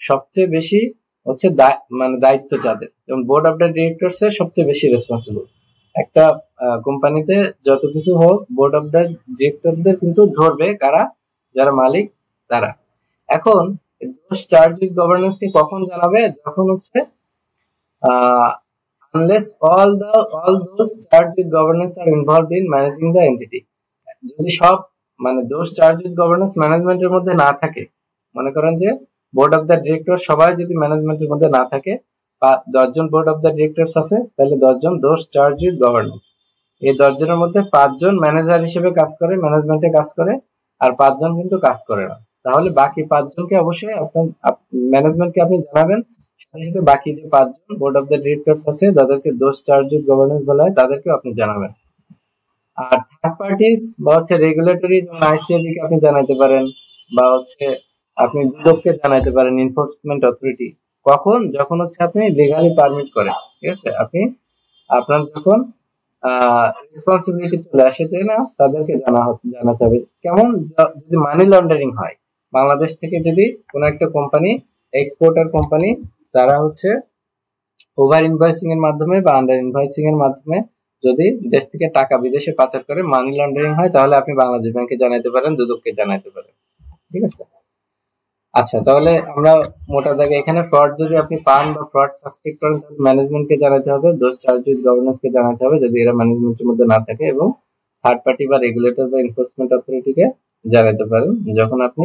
সবচেয়ে বেশি হচ্ছে মানে দায়িত্ব যাদের, যেমন বোর্ড অফ দ্য ডিরেক্টরস এর সবচেয়ে বেশি রেসপন্সিবল। একটা কোম্পানিতে যত কিছু হোক বোর্ড অফ দ্য ডিরেক্টরদের কিন্তু ধরবে কারা, যারা মালিক তারা। এখন দোজ চার্জ উইথ গভর্নেন্স কে কখন জানাবে, যখন হচ্ছে unless all those charged with governance are involved in managing the entity, যদি সব মানে দোষ চার্জ উইথ গভর্নেন্স ম্যানেজমেন্টের মধ্যে না থাকে, মনে করেন যে বোর্ড অফ দ্য ডিরেক্টর সবাই যদি ম্যানেজমেন্টের মধ্যে না থাকে, বা 10 জন বোর্ড অফ দ্য ডিরেক্টরস আছে, তাহলে 10 জন দোষ চার্জ উইথ গভর্নেন্স। এই 10 জনের মধ্যে 5 জন ম্যানেজার হিসেবে কাজ করে, ম্যানেজমেন্টে কাজ করে, আর 5 জন কিন্তু কাজ করে না। তাহলে বাকি 5 জনকে অবশ্যই আপনার ম্যানেজমেন্টকে আপনি জানাবেন। সাথে সাথে বাকি যে 5 জন বোর্ড অফ দ্য ডিরেক্টরস আছে, যাদেরকে দোষ চার্জ গভর্নেন্স বলা হয়, তাদেরকেও আপনি জানাবেন। আর থার্ড পার্টিস বা হচ্ছে রেগুলেটরি, যেমন আইসিএবি কে আপনি জানাইতে পারেন, বা হচ্ছে আপনি দুদককে জানাইতে পারেন, এনফোর্সমেন্ট অথরিটি। কখন? যখন হচ্ছে আপনি লিগালি পারমিট করেন, ঠিক আছে? আপনি আপনার যখন রেসপন্সিবিলিটি চলে আসে যে না, তাদেরকে জানাতে হবে। কেমন? যদি মানি লন্ডারিং হয়, বাংলাদেশ থেকে যদি কোনো একটা কোম্পানি, এক্সপোর্টার কোম্পানি, তারা হচ্ছে ওভার ইনভয়েসিং এর মাধ্যমে বা আন্ডার ইনভয়েসিং এর মাধ্যমে যদি দেশ থেকে টাকা বিদেশে পাচার করে, মানি লন্ডারিং হয়, তাহলে আপনি বাংলাদেশ ব্যাংকে জানাইতে পারেন, দুদককে জানাইতে পারেন। ঠিক আছে? আচ্ছা, তাহলে আমরা মোটা দাগে এখানে ফ্রড যদি আপনি পান বা ফ্রড সাসপেক্ট করেন, তাহলে ম্যানেজমেন্টকে জানাতে হবে, দোষ চার্জ গভর্নেন্সকে জানাতে হবে যদি এরা ম্যানেজমেন্টের মধ্যে না থাকে, এবং থার্ড পার্টি বা রেগুলেটর বা এনফোর্সমেন্ট অথরিটিকে জানাতে পারেন যখন আপনি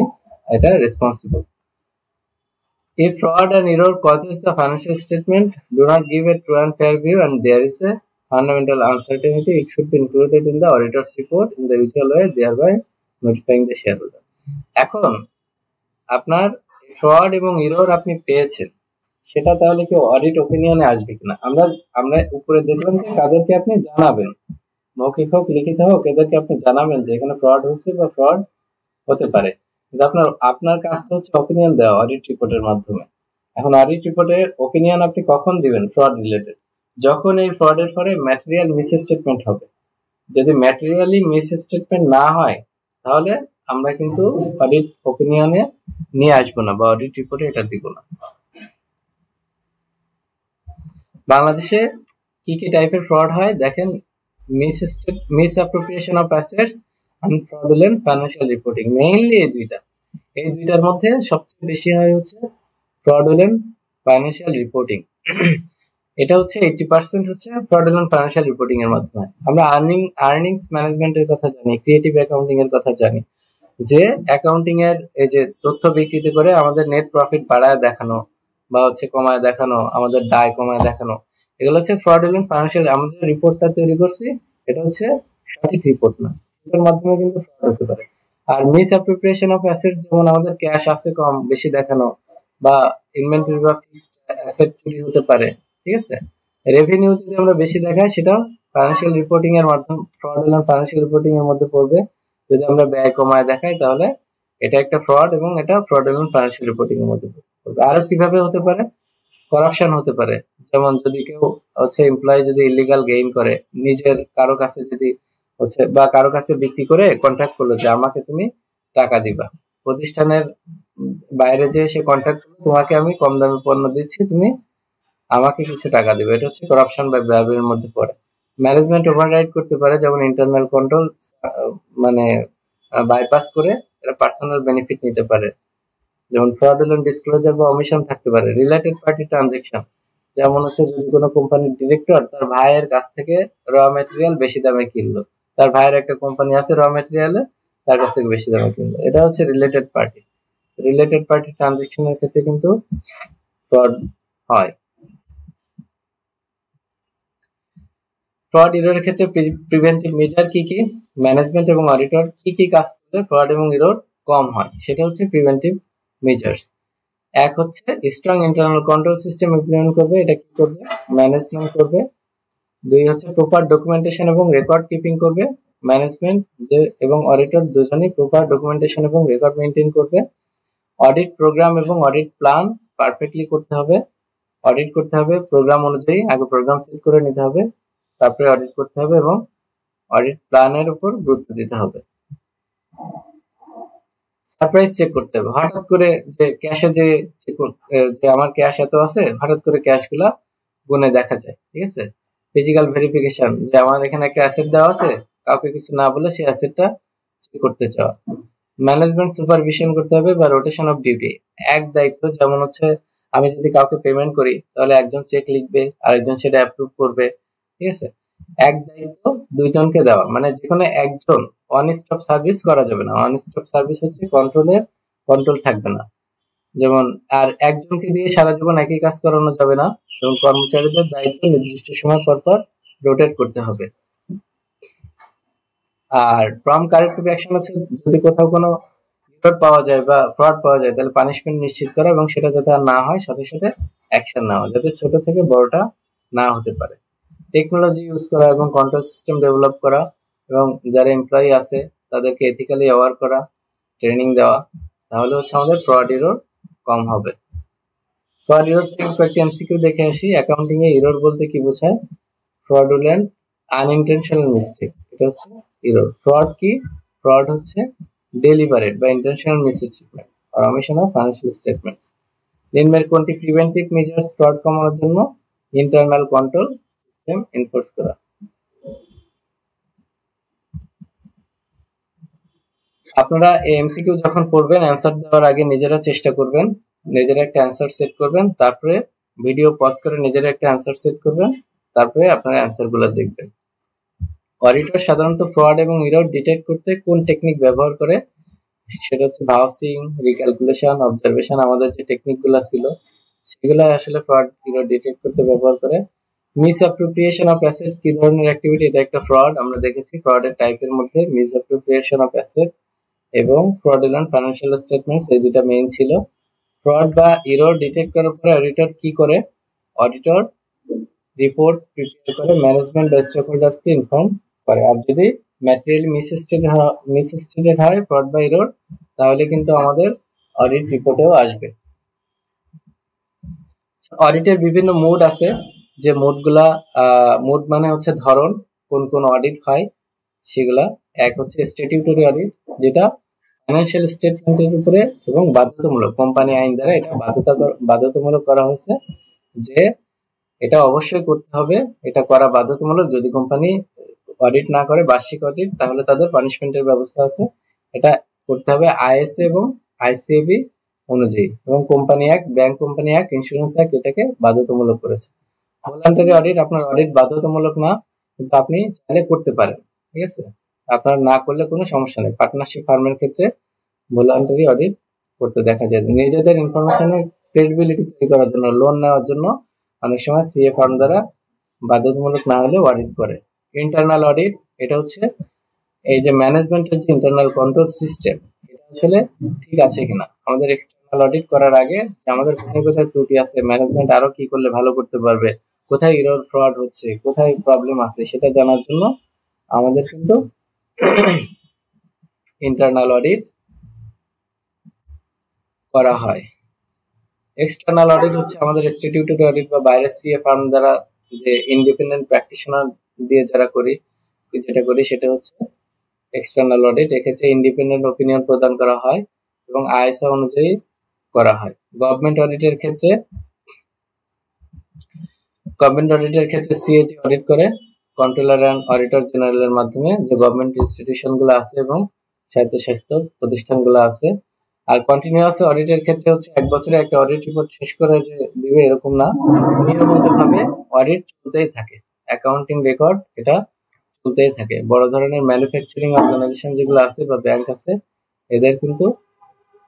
এটা responsible. If fraud and error causes the financial statement do not give a true and fair view and there is a fundamental uncertainty, it should be included in the auditor's report in the usual way, thereby notifying the shareholder. এখন আপনার ফ্রড এবং এরর আপনি পেয়েছেন, সেটা তাহলে কি অডিট ওপিনিয়নে আসবে কিনা? আমরা উপরে দেখলাম যে কাদেরকে আপনি জানাবেন, মৌখিক হোক লিখিত হোক, এদেরকে আপনি জানাবেন যে এখানে ফ্রড হয়েছে বা ফ্রড হতে পারে। কিন্তু আপনার কাজটা হচ্ছে ওপিনিয়ন দেওয়া অডিট রিপোর্টের মাধ্যমে। এখন অডিট রিপোর্টে ওপিনিয়ন আপনি কখন দিবেন? ফ্রড রিলেটেড, যখন এই ফ্রডের পরে ম্যাটেরিয়াল মিস স্টেটমেন্ট হবে। যদি ম্যাটেরিয়ালি মিস স্টেটমেন্ট না হয়, তাহলে আমরা কিন্তু অডিট ওপিনিয়নে নিয়ে আসবো না বা অডিট রিপোর্টে এটা দিব না। বাংলাদেশে কি কি টাইপের ফ্রড হয় দেখেন: miss appropriation of assets and fraudulent financial reporting, mainly এই দুইটার মধ্যে সবচেয়ে বেশি হয় হচ্ছে fraudulent financial reporting। এটা হচ্ছে 80% হচ্ছে fraudulent financial reporting এর মাধ্যমে। আমরা আর্নিংস ম্যানেজমেন্টের কথা জানি, ক্রিয়েটিভ অ্যাকাউন্টিং এর কথা জানি, যে অ্যাকাউন্টিং এর এই যে তথ্য বিকৃতি করে আমাদের নেট প্রফিট বাড়ায় দেখানো বা হচ্ছে কমায় দেখানো, আমাদের দায় কমায় দেখানো, এগুলো হচ্ছে fraudulent financial। আমাদের রিপোর্টটা তৈরি করছি, এটা হচ্ছে সঠিক রিপোর্ট না, এটার মাধ্যমে কিন্তু ফ্রড হতে পারে। আর মিস অ্যাপ্রোপ্রিয়েশন অফ অ্যাসেট, যেমন আমাদের ক্যাশ আছে কম বেশি দেখানো, বা ইনভেন্টরি বা ফিক্সড অ্যাসেট চুরি হতে পারে। ঠিক আছে? রেভিনিউ যদি আমরা বেশি দেখাই, সেটা ফাইন্যান্সিয়াল রিপোর্টিং এর মাধ্যমে, ফ্রডুলেন্ট ফাইন্যান্সিয়াল রিপোর্টিং এর মধ্যে পড়বে। যদি আমরা ব্যয় কমায় দেখাই, তাহলে এটা একটা ফ্রড এবং এটা ফ্রডুলেন্ট ফাইন্যান্সিয়াল রিপোর্টিং এর মধ্যে পড়বে। আরো কিভাবে হতে পারে? করাপশন হতে পারে। যেমন যদি কেউ হচ্ছে এমপ্লয়ি যদি ইলিগাল গেইন করে, নিজের কারো কাছে যদি হচ্ছে বা কারো কাছে বিক্রি করে কন্ট্রাক্ট করলো যে আমাকে তুমি টাকা দিবা, প্রতিষ্ঠানের বাইরে যে সে কন্ট্রাক্ট করলো, তোমাকে আমি কম দামে পণ্য দিচ্ছি, তুমি আমাকে কিছু টাকা দিবে, এটা হচ্ছে করাপশন বা ব্রাইবেরির মধ্যে পড়ে। ম্যানেজমেন্ট ওভাররাইড করতে পারে, যেমন ইন্টারনাল কন্ট্রোল মানে বাইপাস করে এরা পার্সোনাল বেনিফিট নিতে পারে, যেমন ফ্রডুলেন্ট ডিসক্লোজার বা অমিশন থাকতে পারে। রিলেটেড পার্টি ট্রানজাকশন, যেমন হচ্ছে যদি কোনো কোম্পানির ডিরেক্টর তার ভাইয়ের কাছ থেকে র ম্যাটেরিয়াল বেশি দামে কিনলো, তার ভাইয়ের একটা কোম্পানি আছে র ম্যাটেরিয়ালে, তার কাছ থেকে বেশি দামে কিনলো, এটা হচ্ছে রিলেটেড পার্টি। রিলেটেড পার্টি ট্রানজাকশনের ক্ষেত্রে কিন্তু ফ্রড হয়। ফ্রড এররের ক্ষেত্রে প্রিভেন্টিভ মেজার কি কি, ম্যানেজমেন্ট এবং অডিটর কি কি কাজ করলে ফ্রড এবং এরর কম হয়, সেটা হচ্ছে প্রিভেন্টিভ মেজার্স। এক হচ্ছে strong internal control system implement করবে, এটা কি করবে? ম্যানেজমেন্ট করবে। দুই হচ্ছে প্রপার ডকুমেন্টেশন এবং রেকর্ড কিপিং করবে ম্যানেজমেন্ট, যে এবং অডিটর দুজনেই প্রপার ডকুমেন্টেশন এবং রেকর্ড মেনটেন করবে। অডিট প্রোগ্রাম এবং অডিট প্ল্যান পারফেক্টলি করতে হবে। অডিট করতে হবে প্রোগ্রাম অনুযায়ী, আগে প্রোগ্রাম সেট করে নিতে হবে, তারপরে অডিট করতে হবে, এবং অডিট প্ল্যানের উপর গুরুত্ব দিতে হবে। সারপ্রাইজ চেক করতে হবে, হঠাৎ করে যে ক্যাশে যে আমার ক্যাশ এত আছে, হঠাৎ করে ক্যাশ গুলা গুনে দেখা যায়। ঠিক আছে? ফিজিক্যাল ভেরিফিকেশন, যে আমার এখানে একটা অ্যাসেট দেওয়া আছে, কাউকে কিছু না বলে সেই অ্যাসেটটা চেক করতে চাওয়া। ম্যানেজমেন্ট সুপারভিশন করতে হবে বা রোটেশন অফ ডিউটি, এক দায়িত্ব, যেমন হচ্ছে আমি যদি কাউকে পেমেন্ট করি, তাহলে একজন চেক লিখবে, আরেকজন সেটা অ্যাপ্রুভ করবে। ঠিক আছে? এক দায়িত্ব দুইজনকে দেওয়া, মানে যেখানে একজন ওয়ান স্টপ সার্ভিস করা যাবে না। ওয়ান স্টপ সার্ভিস হচ্ছে কন্ট্রোল থাকবে না। যেমন আর একজনকে দিয়ে সারা জীবন একই কাজ করানো যাবে না, এবং কর্মচারীদের দায়িত্ব নির্দিষ্ট সময় পর পর রোটেট করতে হবে। আর প্রম্পট কারেক্টিভ অ্যাকশন হচ্ছে যদি কোথাও কোনো ফ্রড পাওয়া যায় বা ফ্রড পাওয়া যায় তাহলে পানিশমেন্ট নিশ্চিত করা এবং সেটা যাতে আর না হয় সাথে সাথে অ্যাকশন নেওয়া যাতে ছোট থেকে বড়টা না হতে পারে। টেকনোলজি ইউজ করা এবং কন্ট্রোল সিস্টেম ডেভেলপ করা এবং যারা এমপ্লয়ি আছে তাদেরকে এথিক্যালি অ্যাওয়ার করা, ট্রেনিং দেওয়া, তাহলে হচ্ছে আমাদের ফ্রড এরর কম হবে। ফ্রড এরর থেকে কয়েকটি এমসিকিউ দেখে আসি। অ্যাকাউন্টিং এ এরর বলতে কি বোঝায়? ফ্রডুলেন্ট আনইনটেনশনাল মিস্টেকস, এটা হচ্ছে এরর। ফ্রড কি? ফ্রড হচ্ছে ডেলিবারেট বা ইন্টেনশনাল মিসট্রিটমেন্ট আর ওমিশন অফ ফাইন্যান্সিয়াল স্টেটমেন্টস। নিম্নের কোনটি প্রিভেন্টিভ মেজার্স ফ্রড কমানোর জন্য? ইন্টারনাল কন্ট্রোল সিস্টেম এনফোর্স করা। আপনারা এই এমসিকিউ যখন পড়বেন অ্যান্সার দেওয়ার আগে নিজেরা চেষ্টা করবেন, নিজেরা একটা অ্যান্সার সেট করবেন, তারপরে ভিডিও পজ করে নিজেরা একটা অ্যান্সার সেট করবেন, তারপরে আপনারা অ্যান্সার গুলো দেখবেন। অডিটর সাধারণত ফ্রড এবং এরর ডিটেক্ট করতে কোন টেকনিক ব্যবহার করে? সেটা হচ্ছে ভাউসিং, রিক্যালকুলেশন, অবজারভেশন, আমাদের যে টেকনিক গুলো ছিল সেগুলো আসলে ফ্রড এরর ডিটেক্ট করতে ব্যবহার করে। মিস অ্যাপ্রোপ্রিয়েশন অফ অ্যাসেট কি ধরনের অ্যাক্টিভিটি? এটা একটা ফ্রড। আমরা দেখেছি ফ্রডের টাইপের মধ্যে মিস অ্যাপ্রোপ্রিয়েশন অফ অ্যাসেট এবং ফ্রডুলেন্ট ফাইন্যান্সিয়াল স্টেটমেন্টস, এই দুটা মেইন ছিল। ফ্রড বা এরর ডিটেক্ট করার পরে অডিটর কি করে? অডিটর রিপোর্ট প্রিপেয়ার করে ম্যানেজমেন্ট বা স্টেকহোল্ডারকে ইনফর্ম করে। আর যদি ম্যাটেরিয়ালি মিসস্টেটেড হয় ফ্রড বা এরর, তাহলে কিন্তু আমাদের অডিট রিপোর্টেও আসবে। অডিটের বিভিন্ন মোড আছে, যে মোডগুলা মোড মানে হচ্ছে ধরন, কোন কোন অডিট হয় সেগুলা। এক হচ্ছে স্ট্যাটিউটরি অডিট, যেটা ফাইন্যান্সিয়াল স্টেটমেন্টের উপরে এবং বাধ্যতামূলক, কোম্পানি আইন দ্বারা এটা বাধ্যতামূলক করা হয়েছে যে এটা অবশ্যই করতে হবে, এটা করা বাধ্যতামূলক। যদি কোম্পানি অডিট না করে বার্ষিক অডিট, তাহলে তাদের পানিশমেন্টের ব্যবস্থা আছে। এটা করতে হবে আইএসএ এবং আইসিএবি অনুযায়ী, এবং company act, bank company act, insurance act এটাকে বাধ্যতামূলক করেছে। ভলান্টারি অডিট, আপনার অডিট বাধ্যতামূলক না, কিন্তু আপনি চাইলে করতে পারেন, ঠিক আছে? আপনার না করলে কোনো সমস্যা নেই। পার্টনারশিপ ফার্মের ক্ষেত্রে ভলান্টারি অডিট করতে দেখা যায়। নিজেদের ইনফরমেশনের ক্রেডিবিলিটি তৈরি করার জন্য, লোন নেওয়ার জন্য অনেক সময় সিএ ফার্ম দ্বারা বাধ্যতামূলক না হলে অডিট করে। ইন্টারনাল অডিট, এটা হচ্ছে এই যে ম্যানেজমেন্টের যে ইন্টারনাল কন্ট্রোল সিস্টেম, এটা আসলে ঠিক আছে কিনা। আমাদের এক্সটার্নাল অডিট করার আগে আমাদের কোথায় কোথায় ত্রুটি আছে, ম্যানেজমেন্ট আরো কি করলে ভালো করতে পারবে, কোথায় এরর ফ্রড হচ্ছে, কোথায় প্রবলেম আছে, সেটা জানার জন্য আমাদের কিন্তু ইন্টারনাল অডিট করা হয়। এক্সটার্নাল অডিট হচ্ছে আমাদের স্ট্যাটিউটরি অডিট বা বাইরের সিএ ফার্ম দ্বারা, যে ইন্ডিপেন্ডেন্ট প্র্যাকটিশনার দিয়ে যেটা করি সেটা হচ্ছে এক্সটার্নাল অডিট। এক্ষেত্রে ইন্ডিপেন্ডেন্ট ওপিনিয়ন প্রদান করা হয় এবং আইএসও অনুযায়ী করা হয়। গভর্নমেন্ট অডিটের ক্ষেত্রে সিএজি অডিট করে কন্ট্রোলার অ্যান্ড অডিটর জেনারেলের মাধ্যমে, যে গভর্নমেন্ট ইনস্টিটিউশন গুলো আছে এবং স্বায়ত্তশাসিত প্রতিষ্ঠানগুলো আছে। আর কন্টিনিউয়াস অডিটের ক্ষেত্রে হচ্ছে এক বছরে একটা অডিট রিপোর্ট শেষ করে যে দিবে এরকম না, নিয়মিত ভাবে অডিট চলতেই থাকে। অ্যাকাউন্টিং রেকর্ড এটা চলতেই থাকে। বড় ধরনের ম্যানুফ্যাকচারিং অর্গানাইজেশন যেগুলো আছে বা ব্যাংক আছে, এদের কিন্তু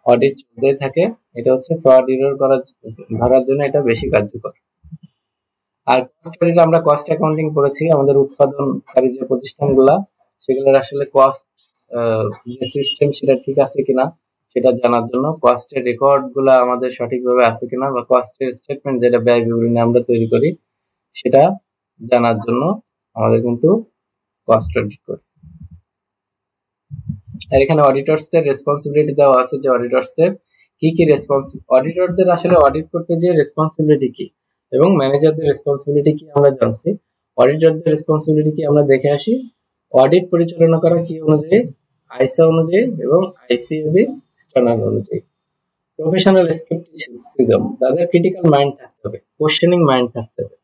অডিট চলতেই থাকে। এটা হচ্ছে ফ্রড এরর ধরার জন্য এটা বেশি কার্যকর। আর কস্ট অডিট, আমরা কস্ট অ্যাকাউন্টিং পড়েছি। আমাদের উৎপাদনকারী যে প্রতিষ্ঠানগুলা, সেগুলোর আসলে কস্ট যে সিস্টেম সেটা ঠিক আছে কিনা সেটা জানার জন্য, কস্টের রেকর্ড গুলা আমাদের সঠিকভাবে আছে কিনা, বা কস্টের স্টেটমেন্ট যেটা ব্যয় বিবরণী আমরা তৈরি করি সেটা জানার জন্য আমাদের কিন্তু কস্ট অডিট করি। আর এখানে অডিটরসদের রেসপন্সিবিলিটি দেওয়া আছে, যে অডিটরসদের কি কি অডিটরদের আসলে অডিট করতে যে রেসপন্সিবিলিটি কি এবং ম্যানেজারদের রেসপন্সিবিলিটি কি আমরা জানছি। অডিটরদের রেসপন্সিবিলিটি কি আমরা দেখে আসি। অডিট পরিচালনা করা কি অনুযায়ী? আইসা অনুযায়ী এবং আইসিএবি স্ট্যান্ডার্ড অনুযায়ী। প্রফেশনাল স্কেপটিসিজম, তাদের ক্রিটিক্যাল মাইন্ড থাকতে হবে, কোশ্চেনিং মাইন্ড থাকতে হবে,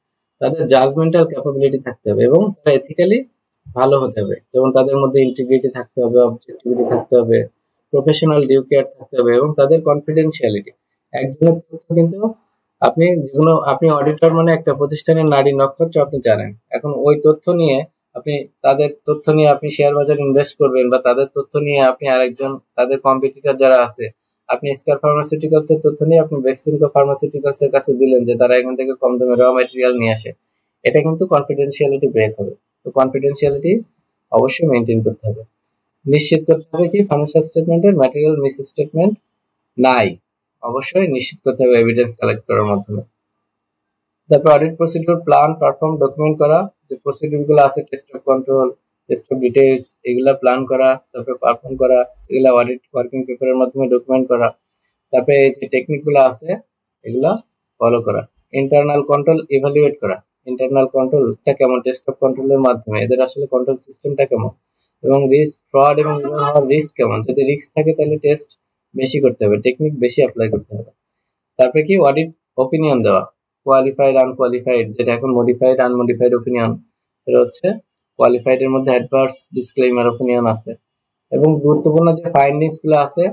তাদের জাজমেন্টাল ক্যাপাবিলিটি থাকতে হবে এবং তারা এথিক্যালি ভালো হতে হবে। যেমন তাদের মধ্যে ইন্টিগ্রিটি থাকতে হবে, অবজেক্টিভিটি থাকতে হবে, প্রফেশনাল ডিউ কেয়ার থাকতে হবে এবং তাদের কনফিডেন্সিয়ালিটি। একজনের তথ্য কিন্তু আপনি অডিটর মানে একটা প্রতিষ্ঠানের নারী নক্ষত্র আপনি জানেন। এখন ওই তথ্য নিয়ে আপনি শেয়ার বাজারে ইনভেস্ট করবেন, বা তাদের তথ্য নিয়ে আপনি আরেকজন, তাদের কম্পিটিটর যারা আছে, আপনি স্কয়ার ফার্মাসিউটিক্যালস এর তথ্য নিয়ে আপনি বেক্সিমকো ফার্মাসিউটিক্যালস এর কাছে দিলেন যে তারা এখান থেকে কম দামে র ম্যাটেরিয়াল নিয়ে আসে, এটা কিন্তু কনফিডেন্সিয়ালিটি ব্রেক হবে। তো কনফিডেন্সিয়ালিটি অবশ্যই মেনটেন করতে হবে। নিশ্চিত করতে হবে কি ফাইন্যান্সিয়াল স্টেটমেন্টের ম্যাটেরিয়াল মিস স্টেটমেন্ট নাই, অবশ্যই নিশ্চিত করতে হবে এভিডেন্স কালেক্ট করার মাধ্যমে। তারপর audit procedure plan perform document করা, যে প্রসিডিউর গুলো আছে test of control, test of details, এগুলা প্ল্যান করা, তারপর পারফর্ম করা, এগুলা অডিট ওয়ার্কিং পেপারের মাধ্যমে ডকুমেন্ট করা। তারপরে এই যে টেকনিক গুলো আছে এগুলা ফলো করা। ইন্টারনাল কন্ট্রোল ইভালুয়েট করা, ইন্টারনাল কন্ট্রোলটা কেমন, টেস্ট অফ কন্ট্রোলের মাধ্যমে এদের আসলে কন্ট্রোল সিস্টেমটা কেমন, এবং রিস্ক ফ্রড এবং রিস্ক কেমন, যদি রিস্ক থাকে তাহলে টেস্ট বেশি করতে হবে, টেকনিক বেশি অ্যাপ্লাই করতে হবে। তারপরে কি অডিট ওপিনিয়ন দেওয়া, কোয়ালিফাইড আনকোয়ালিফাইড, যেটা এখন মডিফাইড আনমডিফাইড ওপিনিয়ন, এটা হচ্ছে কোয়ালিফাইড এর মধ্যে অ্যাডভার্স ডিসক্লেইমার ওপিনিয়ন আছে। এবং গুরুত্বপূর্ণ যে ফাইন্ডিংস গুলো আছে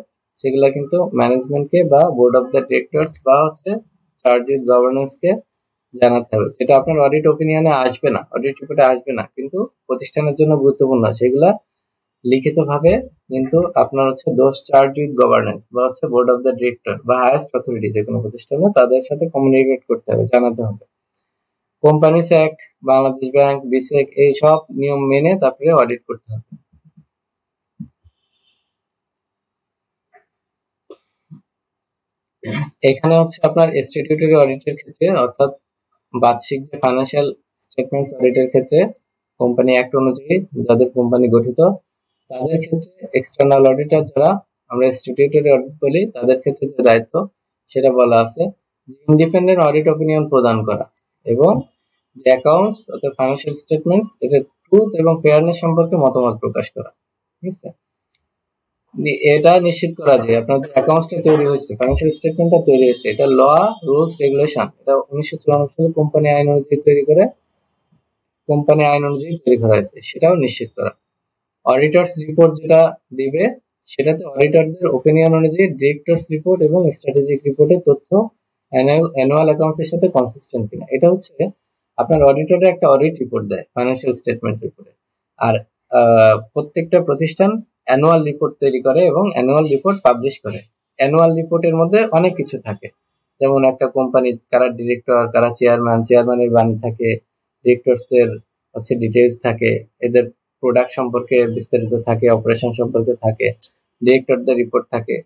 সেগুলা কিন্তু ম্যানেজমেন্টকে বা বোর্ড অফ দ্য ডিরেক্টরস বা হচ্ছে চার্জ উইথ গভর্নেন্স কে জানাতে হবে, যেটা আপনার অডিট ওপিনিয়নে আসবে না, অডিট রিপোর্টে আসবে না, কিন্তু প্রতিষ্ঠানের জন্য গুরুত্বপূর্ণ, সেগুলা লিখিত ভাবে কিন্তু আপনার হচ্ছে দোষ চার্জ উইথ গভর্নেন্স বা হচ্ছে বোর্ড অফ দ্য ডিরেক্টর বা হাইয়েস্ট অথরিটি যে কোনো প্রতিষ্ঠানে তাদের সাথে কমিউনিকেট করতে হবে, জানাতে হবে। কোম্পানিজ অ্যাক্ট, বাংলাদেশ ব্যাংক, বিসেক, এই সব নিয়ম মেনে তারপরে অডিট করতে হবে। এখানে হচ্ছে আপনার স্ট্যাটিউটরি অডিটের ক্ষেত্রে অর্থাৎ বার্ষিক যে ফাইন্যান্সিয়াল স্টেটমেন্টস অডিটের ক্ষেত্রে কোম্পানি অ্যাক্ট অনুযায়ী যাদের কোম্পানি গঠিত তাদের ক্ষেত্রে এক্সটার্নাল অডিটর যারা আমরা স্ট্যাটিউটরি অডিট বলি তাদের ক্ষেত্রে যে দায়িত্ব সেটা বলা আছে, ইন্ডিপেন্ডেন্ট অডিট অপিনিয়ন প্রদান করা এবং যে অ্যাকাউন্টস অর্থাৎ ফাইন্যান্সিয়াল স্টেটমেন্টস এটা ট্রুথ এবং ফেয়ারনেস সম্পর্কে মতামত প্রকাশ করা। ঠিক আছে, এটা নিশ্চিত করা যে আপনার যে অ্যাকাউন্টসটা তৈরি হয়েছে, ফাইন্যান্সিয়াল স্টেটমেন্টটা তৈরি হয়েছে, এটা ল, রুলস, রেগুলেশন, এটা 1994 সালে কোম্পানি আইন অনুযায়ী তৈরি করা হয়েছে, সেটাও নিশ্চিত করা। অডিটরস রিপোর্ট যেটা দিবে সেটাতে অডিটরদের ওপিনিয়ন অনুযায়ী ডিরেক্টরস রিপোর্ট এবং স্ট্র্যাটেজিক রিপোর্টের তথ্য অ্যানুয়াল অ্যাকাউন্টসের সাথে কনসিস্টেন্ট কিনা, এটা হচ্ছে আপনার অডিটরে একটা অডিট রিপোর্ট দেয় ফাইন্যান্সিয়াল স্টেটমেন্ট রিপোর্টে। আর প্রত্যেকটা প্রতিষ্ঠান অ্যানুয়াল রিপোর্ট তৈরি করে এবং অ্যানুয়াল রিপোর্ট পাবলিশ করে। অ্যানুয়াল রিপোর্টের মধ্যে অনেক কিছু থাকে, যেমন একটা কোম্পানির কারা ডিরেক্টর, কারা চেয়ারম্যান, চেয়ারম্যানের বাণী থাকে, ডিরেক্টরসদের হচ্ছে ডিটেইলস থাকে, এদের প্রোডাক্ট সম্পর্কে বিস্তারিত থাকে, অপারেশন সম্পর্কে থাকে, ডিরেক্টরদের রিপোর্ট থাকে।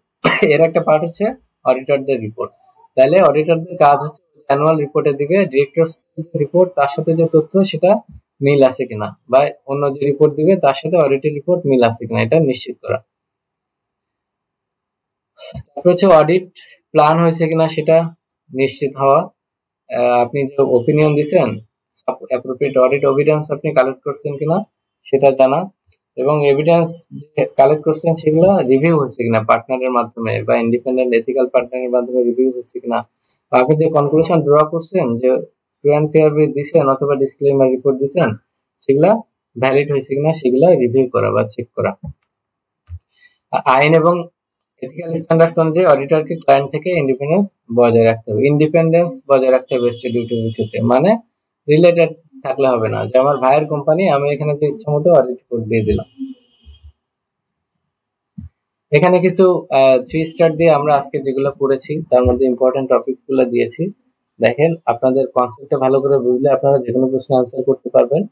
এর একটা পার্ট হচ্ছে অডিটরদের রিপোর্ট। তাহলে অডিটরদের কাজ হচ্ছে অ্যানুয়াল রিপোর্টে দিবে ডিরেক্টরস রিপোর্ট তার সাথে যে তথ্য সেটা মিল আছে কিনা, বা অন্য যে রিপোর্ট দিবে তার সাথে অডিটের রিপোর্ট মিল আছে কিনা এটা নিশ্চিত করা। তারপর হচ্ছে অডিট প্ল্যান হয়েছে কিনা সেটা নিশ্চিত হওয়া। আপনি যে ওপিনিয়ন দিচ্ছেন অ্যাপ্রোপ্রিয়েট অডিট এভিডেন্স আপনি কালেক্ট করছেন কিনা সেটা জানা, এবং এভিডেন্স যে কালেক্ট করছেন সেগুলো রিভিউ হয়েছে কিনা পার্টনারের মাধ্যমে বা ইন্ডিপেন্ডেন্ট এথিক্যাল পার্টনারের মাধ্যমে রিভিউ হয়েছে কিনা, আপনি যে কনক্লুশন ড্র করছেন যে ট্রু অ্যান্ড ফেয়ার দিচ্ছেন অথবা ডিসক্লেমার রিপোর্ট দিচ্ছেন সেগুলা ভ্যালিড হয়েছে কিনা সেগুলা রিভিউ করা বা চেক করা। আইন এবং এথিক্যাল স্ট্যান্ডার্ডস অনুযায়ী অডিটরকে ক্লায়েন্ট থেকে ইন্ডিপেন্ডেন্স বজায় রাখতে হবে, ইন্ডিপেন্ডেন্স বজায় রাখতে হবে স্ট্যাটিউটরির ক্ষেত্রে, মানে রিলেটেড থাকলে হবে না যে আমার ভাইয়ের কোম্পানি আমি এখানে যে ইচ্ছা মতো অডিট রিপোর্ট দিয়ে দিলাম। এখানে কিছু 3 স্টার দিয়ে আমরা আজকে যেগুলো পড়েছি তার মধ্যে ইম্পর্টেন্ট টপিক গুলো দিয়েছি। দেখেন আপনাদের কনসেপ্টটা ভালো করে বুঝলে আপনারা যে কোনো প্রশ্ন আনসার করতে পারবেন।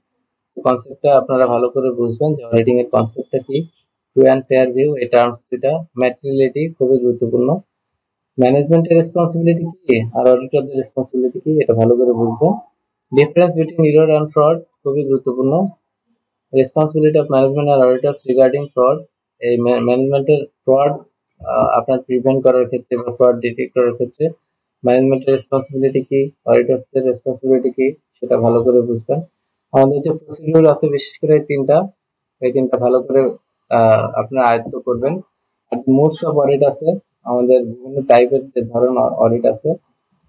কনসেপ্টটা আপনারা ভালো করে বুঝবেন যে অডিটিং এর কনসেপ্টটা কি, ট্রু অ্যান্ড ফেয়ার ভিউ এই টার্মস দুটা, ম্যাটেরিয়ালিটি খুবই গুরুত্বপূর্ণ, ম্যানেজমেন্টের রেসপন্সিবিলিটি কি আর অডিটরদের রেসপন্সিবিলিটি কি এটা ভালো করে বুঝবেন। Difference between error and fraud খুবই গুরুত্বপূর্ণ। রেসপন্সিবিলিটি অফ ম্যানেজমেন্ট আর অডিটরস রিগার্ডিং ফ্রড, এই ম্যানেজমেন্টের ফ্রড আপনার প্রিভেন্ট করার ক্ষেত্রে বা ফ্রড ডিটেক্ট করার ক্ষেত্রে ম্যানেজমেন্টের রেসপন্সিবিলিটি কি, অডিটরসদের রেসপন্সিবিলিটি কি সেটা ভালো করে বুঝবেন। আমাদের যে প্রসিডিউর আছে বিশেষ করে এই তিনটা ভালো করে আপনারা আয়ত্ত করবেন। আর মোডস অফ অডিট আছে, আমাদের বিভিন্ন টাইপের যে ধরনের অডিট আছে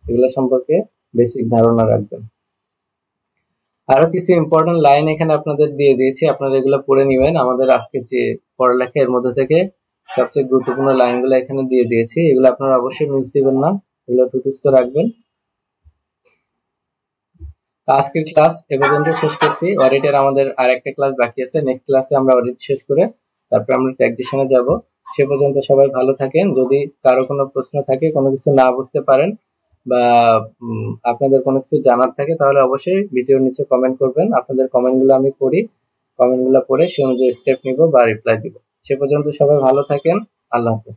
এগুলো সম্পর্কে বেসিক ধারণা রাখবেন। আরো কিছু ইম্পর্টেন্ট লাইন এখানে আপনাদের দিয়ে দিয়েছি, আপনারা এগুলো পড়ে নেবেন। আমাদের আজকে যে পড়ালেখা এর মধ্যে থেকে সবচেয়ে গুরুত্বপূর্ণ লাইনগুলো এখানে দিয়ে দিয়েছি, এগুলো আপনারা অবশ্যই মিস দিবেন না, এগুলো টুটুস্থ রাখবেন। আজকের ক্লাস এ পর্যন্ত শেষ করছি। অডিটের আমাদের আর একটা ক্লাস বাকি আছে, নেক্সট ক্লাসে আমরা অডিট শেষ করে তারপর আমরা ট্যাক্সেশনে যাব। সে পর্যন্ত সবাই ভালো থাকেন। যদি কারো কোনো প্রশ্ন থাকে, কোনো কিছু না বুঝতে পারেন বা আপনাদের কোনো কিছু জানার থাকে তাহলে অবশ্যই ভিডিওর নিচে কমেন্ট করবেন, আপনাদের কমেন্টগুলো আমি পড়ি কমেন্টগুলো পড়ে সে অনুযায়ী স্টেপ নিব বা রিপ্লাই দিব। সে পর্যন্ত সবাই ভালো থাকেন। আল্লাহ হাফেজ।